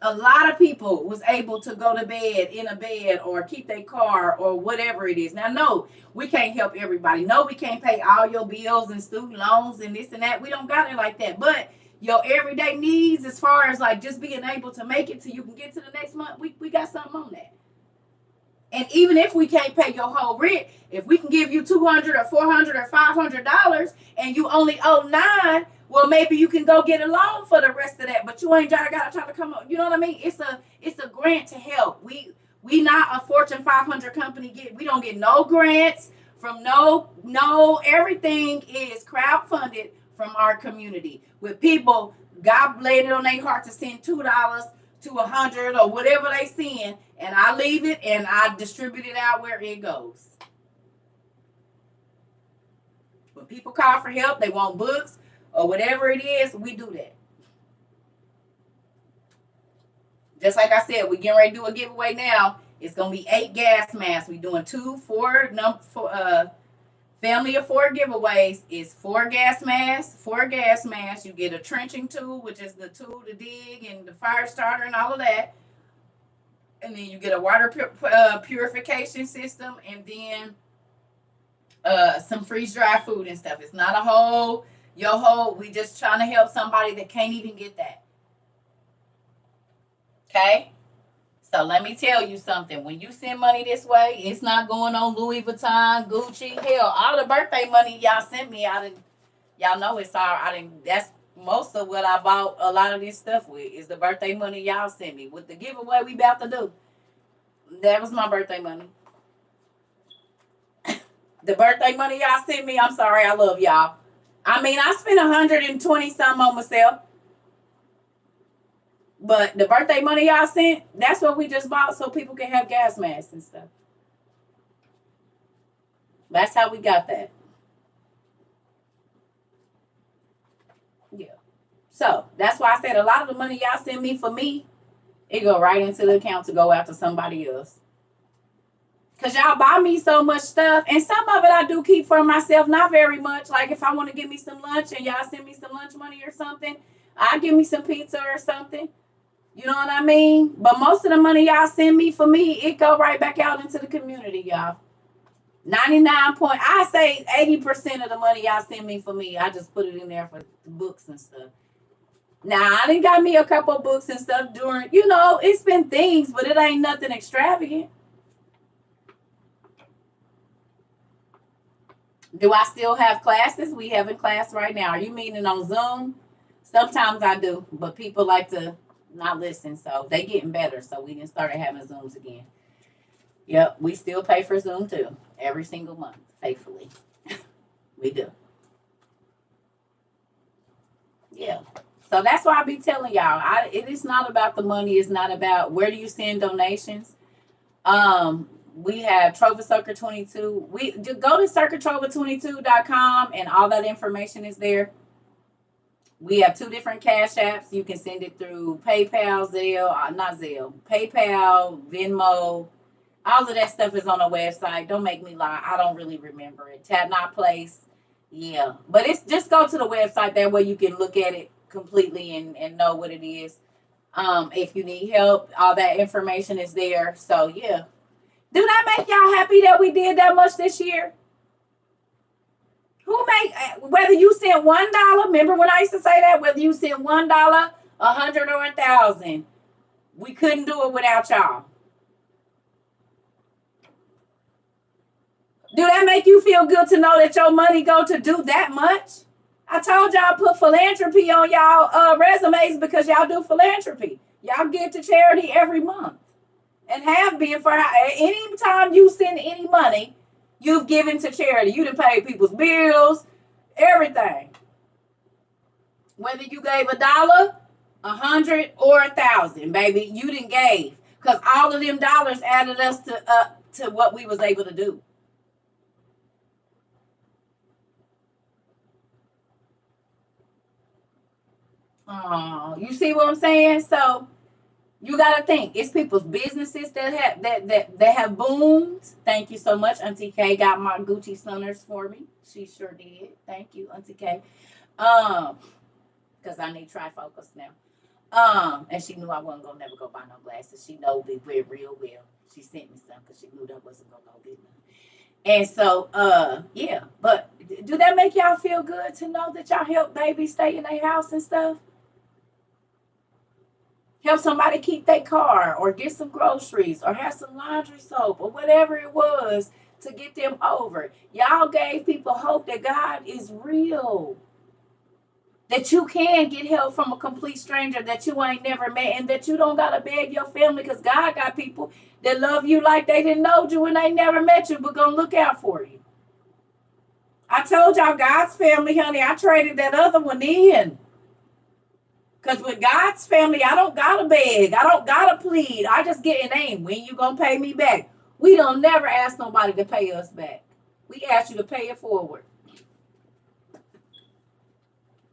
A lot of people was able to go to bed in a bed or keep their car or whatever it is. Now, no, we can't help everybody. No, we can't pay all your bills and student loans and this and that. We don't got it like that. But your everyday needs, as far as like just being able to make it so you can get to the next month, we got something on that. And even if we can't pay your whole rent, if we can give you $200 or $400 or $500 and you only owe $9, well, maybe you can go get a loan for the rest of that. But you ain't gotta try to come up. You know what I mean? It's a grant to help. We not a Fortune 500 company. We don't get no grants from no. Everything is crowdfunded from our community with people. God laid it on their heart to send $2 to 100 or whatever they send, and I leave it and I distribute it out where it goes. When people call for help, they want books or whatever it is, we do that. Just like I said, we getting ready to do a giveaway now. It's gonna be 8 gas masks. We doing 2 for family of 4 giveaways. Is 4 gas masks. 4 gas masks. You get a trenching tool, which is the tool to dig, and the fire starter and all of that. And then you get a water purification system, and then some freeze dry food and stuff. It's not we just trying to help somebody that can't even get that. Okay? So let me tell you something. When you send money this way, it's not going on Louis Vuitton, Gucci. Hell, all the birthday money y'all sent me, y'all know it's all, that's most of what I bought a lot of this stuff with is the birthday money y'all sent me. With the giveaway we about to do, that was my birthday money. The birthday money y'all sent me, I'm sorry, I love y'all. I mean, I spent 120 something on myself. But the birthday money y'all sent, that's what we just bought so people can have gas masks and stuff. That's how we got that. So that's why I said a lot of the money y'all send me for me, it go right into the account to go out to somebody else. Cause y'all buy me so much stuff, and some of it I do keep for myself, not very much. Like if I want to give me some lunch and y'all send me some lunch money or something, I give me some pizza or something. You know what I mean? But most of the money y'all send me for me, it go right back out into the community, y'all. 99 point, I say 80% of the money y'all send me for me, I just put it in there for books and stuff. Now I done got me a couple books and stuff during, it's been things, but it ain't nothing extravagant. Do I still have classes? We have in class right now. Are you meaning on Zoom? Sometimes I do, but people like to not listen, so they getting better. So we didn't start having Zooms again. Yep, we still pay for Zoom too, every single month, faithfully. We do. Yeah. So that's why I be telling y'all, it is not about the money. It's not about where do you send donations. We have Trova Circle 22. We go to circuitrova22.com and all that information is there. We have 2 different cash apps. You can send it through PayPal, Zelle, not Zelle, PayPal, Venmo. All of that stuff is on the website. Don't make me lie. I don't really remember it. Tab Not Place. Yeah. But it's just go to the website. That way you can look at it completely and know what it is. If you need help, all that information is there. So, yeah. Do that make y'all happy that we did that much this year? Whether you sent $1, remember when I used to say that? Whether you sent $1, 100, or 1,000, we couldn't do it without y'all. Do that make you feel good to know that your money go to do that much? I told y'all put philanthropy on y'all resumes because y'all do philanthropy. Y'all give to charity every month and have been for any time you send any money, you've given to charity. You done paid people's bills, everything. Whether you gave $1, 100, or 1,000, baby, you done gave because all of them dollars added us to what we was able to do. Oh, you see what I'm saying? So you gotta think it's people's businesses that have boomed. Thank you so much. Auntie K got my Gucci Sunners for me. She sure did. Thank you, Auntie K. Because I need trifocals now. And she knew I wasn't gonna never go buy no glasses. She know me real well. She sent me some because she knew that wasn't gonna go get none. And so, yeah. But do that make y'all feel good to know that y'all help babies stay in their house and stuff? Help somebody keep their car or get some groceries or have some laundry soap or whatever it was to get them over. Y'all gave people hope that God is real. That you can get help from a complete stranger that you ain't never met and that you don't got to beg your family because God got people that love you like they didn't know you and they never met you but gonna look out for you. I told y'all God's family, honey, I traded that other one in. Because with God's family, I don't got to beg. I don't got to plead. I just get an aim. When you going to pay me back? We don't never ask nobody to pay us back. We ask you to pay it forward.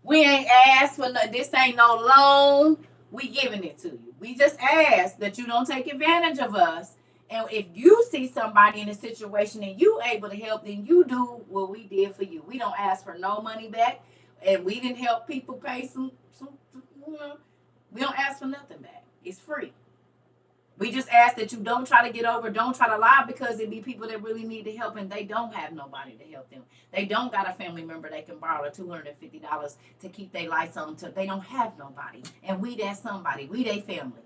We ain't asked for this ain't no loan. We giving it to you. We just ask that you don't take advantage of us. And if you see somebody in a situation and you able to help, then you do what we did for you. We don't ask for no money back. And we didn't help people pay some we don't ask for nothing back. It's free. We just ask that you don't try to get over, don't try to lie because it be people that really need the help and they don't have nobody to help them. They don't got a family member they can borrow $250 to keep their lights on. They don't have nobody. And we that somebody. We their family.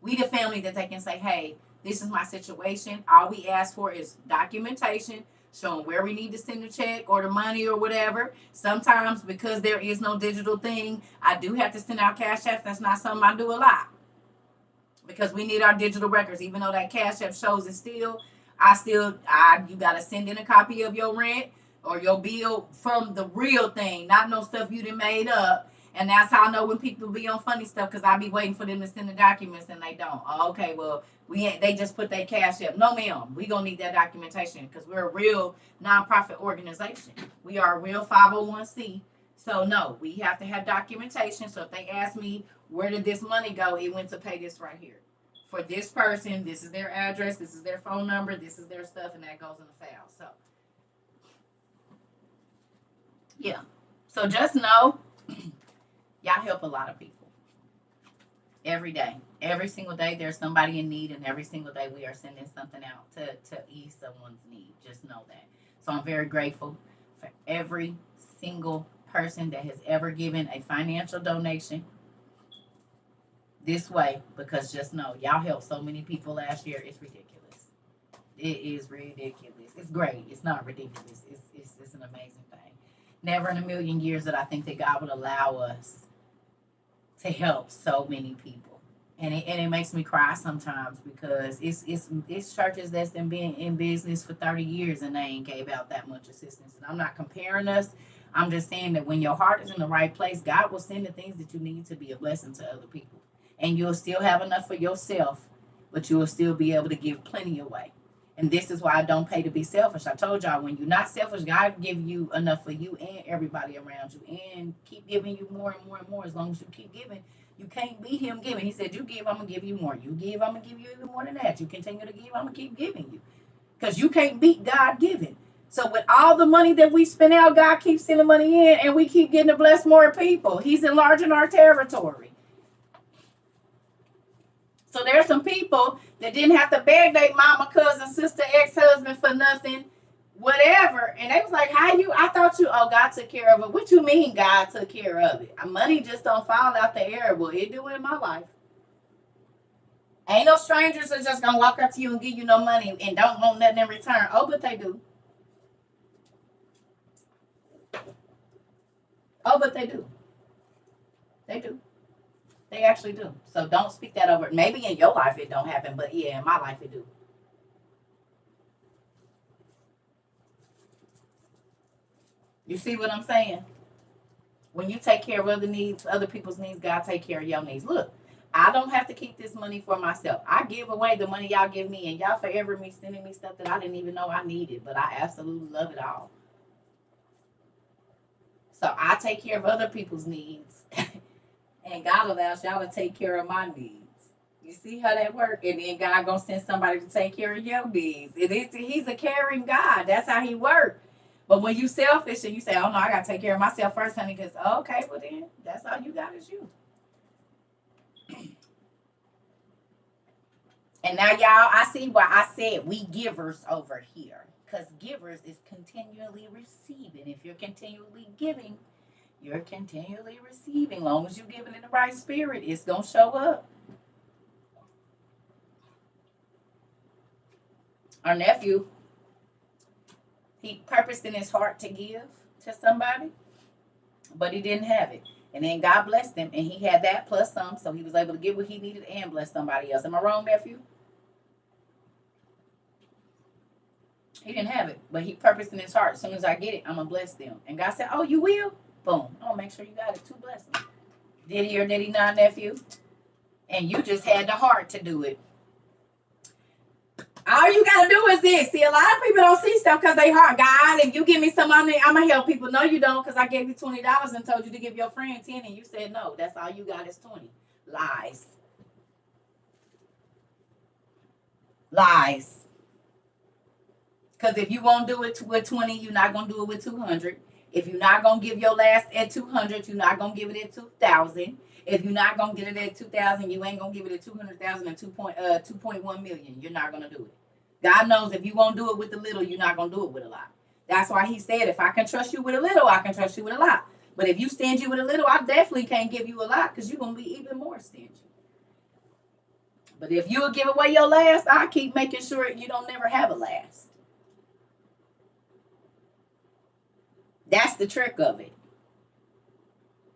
We the family that they can say, hey, this is my situation. All we ask for is documentation showing where we need to send the check or the money or whatever. Sometimes because there is no digital thing, I do have to send out cash apps. That's not something I do a lot because we need our digital records. Even though that cash app shows it still, you got to send in a copy of your rent or your bill from the real thing, not no stuff you done made up. And that's how I know when people be on funny stuff because I be waiting for them to send the documents and they don't. Oh, okay, well, they just put their cash up. No, ma'am. We going to need that documentation because we're a real nonprofit organization. We are a real 501c. So no, we have to have documentation. So if they ask me, where did this money go? It went to pay this right here. For this person, this is their address, this is their phone number, this is their stuff, and that goes in the file. So yeah. So just know y'all help a lot of people. Every day. Every single day there's somebody in need, and every single day we are sending something out to ease someone's need. Just know that. So I'm very grateful for every single person that has ever given a financial donation this way, because just know y'all helped so many people last year. It's ridiculous. It is ridiculous. It's great. It's not ridiculous. It's an amazing thing. Never in a million years that I think that God would allow us to help so many people. And it makes me cry sometimes, because it's churches that's been in business for 30 years and they ain't gave out that much assistance. And I'm not comparing us. I'm just saying that when your heart is in the right place, God will send the things that you need to be a blessing to other people. And you'll still have enough for yourself, but you will still be able to give plenty away. And this is why I don't pay to be selfish. I told y'all, when you're not selfish, God give you enough for you and everybody around you, and keep giving you more and more and more. As long as you keep giving, you can't beat him giving. He said, you give, I'm going to give you more. You give, I'm going to give you even more than that. You continue to give, I'm going to keep giving you. Because you can't beat God giving. So with all the money that we spend out, God keeps sending money in, and we keep getting to bless more people. He's enlarging our territory. So there's some people that didn't have to beg their mama, cousin, sister, ex-husband for nothing, whatever. And they was like, how you, I thought you, oh, God took care of it. What you mean God took care of it? Money just don't fall out the air. Well, it do in my life. Ain't no strangers that's just going to walk up to you and give you no money and don't want nothing in return. Oh, but they do. Oh, but they do. They do. They actually do. So don't speak that over. Maybe in your life it don't happen, but yeah, in my life it do. You see what I'm saying? When you take care of other needs, other people's needs, God take care of your needs. Look, I don't have to keep this money for myself. I give away the money y'all give me, and y'all forever me sending me stuff that I didn't even know I needed, but I absolutely love it all. So I take care of other people's needs, and God allows y'all to take care of my needs. You see how that works? And then God gonna send somebody to take care of your needs. He's a caring God. That's how he works. But when you selfish and you say, "Oh no, I gotta take care of myself first, honey," because okay, well then that's all you got is you. And now y'all, I see why I said we givers over here, because givers is continually receiving. If you're continually giving, you're continually receiving. Long as you're giving in the right spirit, it's gonna show up. Our nephew, he purposed in his heart to give to somebody, but he didn't have it. And then God blessed him, and he had that plus some, so he was able to get what he needed and bless somebody else. Am I wrong, nephew? He didn't have it, but he purposed in his heart, as soon as I get it, I'm going to bless them. And God said, oh, you will? Boom. I'm going to make sure you got it. 2 blessings. Did he or did he not, nephew? And you just had the heart to do it. All you got to do is this. See, a lot of people don't see stuff because they heart. God, if you give me some money, I'm going to help people. No, you don't, because I gave you $20 and told you to give your friend 10, and you said no. That's all you got is 20. Lies. Lies. Because if you won't do it with 20, you're not going to do it with 200. If you're not going to give your last at 200, you're not going to give it at 2,000. If you're not going to get it at 2,000, you ain't going to give it at 200,000 and 2.1 million. You're not going to do it. God knows if you won't do it with the little, you're not going to do it with a lot. That's why he said, if I can trust you with a little, I can trust you with a lot. But if you stingy with a little, I definitely can't give you a lot, because you're going to be even more stingy. But if you'll give away your last, I'll keep making sure you don't never have a last. That's the trick of it.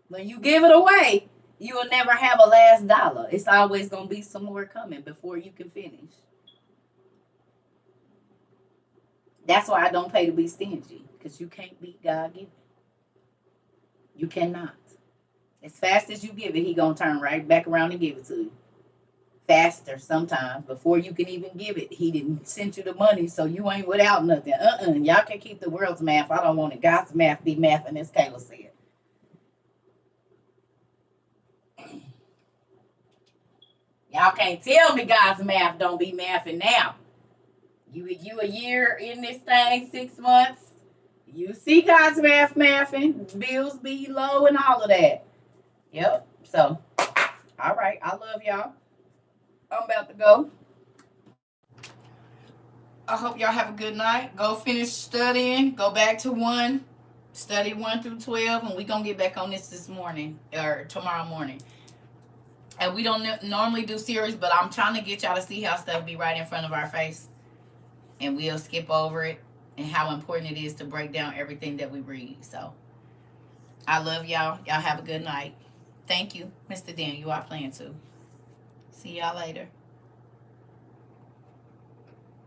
When you give it away, you will never have a last dollar. It's always going to be some more coming before you can finish. That's why I don't pay to be stingy, because you can't beat God giving. You cannot. As fast as you give it, he going to turn right back around and give it to you. Faster sometimes. Before you can even give it, he didn't send you the money, so you ain't without nothing. Y'all can keep the world's math. I don't want it. God's math be math, and as Kayla said. Y'all can't tell me God's math don't be mathing now. You a year in this thing, 6 months. You see God's mathing. Bills be low and all of that. Yep. So, all right. I love y'all. I'm about to go. I hope y'all have a good night. Go finish studying. Go back to 1. Study 1 through 12. And we going to get back on this morning or tomorrow morning. And we don't normally do series, but I'm trying to get y'all to see how stuff be right in front of our face. And we'll skip over it and how important it is to break down everything that we read. So, I love y'all. Y'all have a good night. Thank you, Mr. Dan. You are playing too. See y'all later.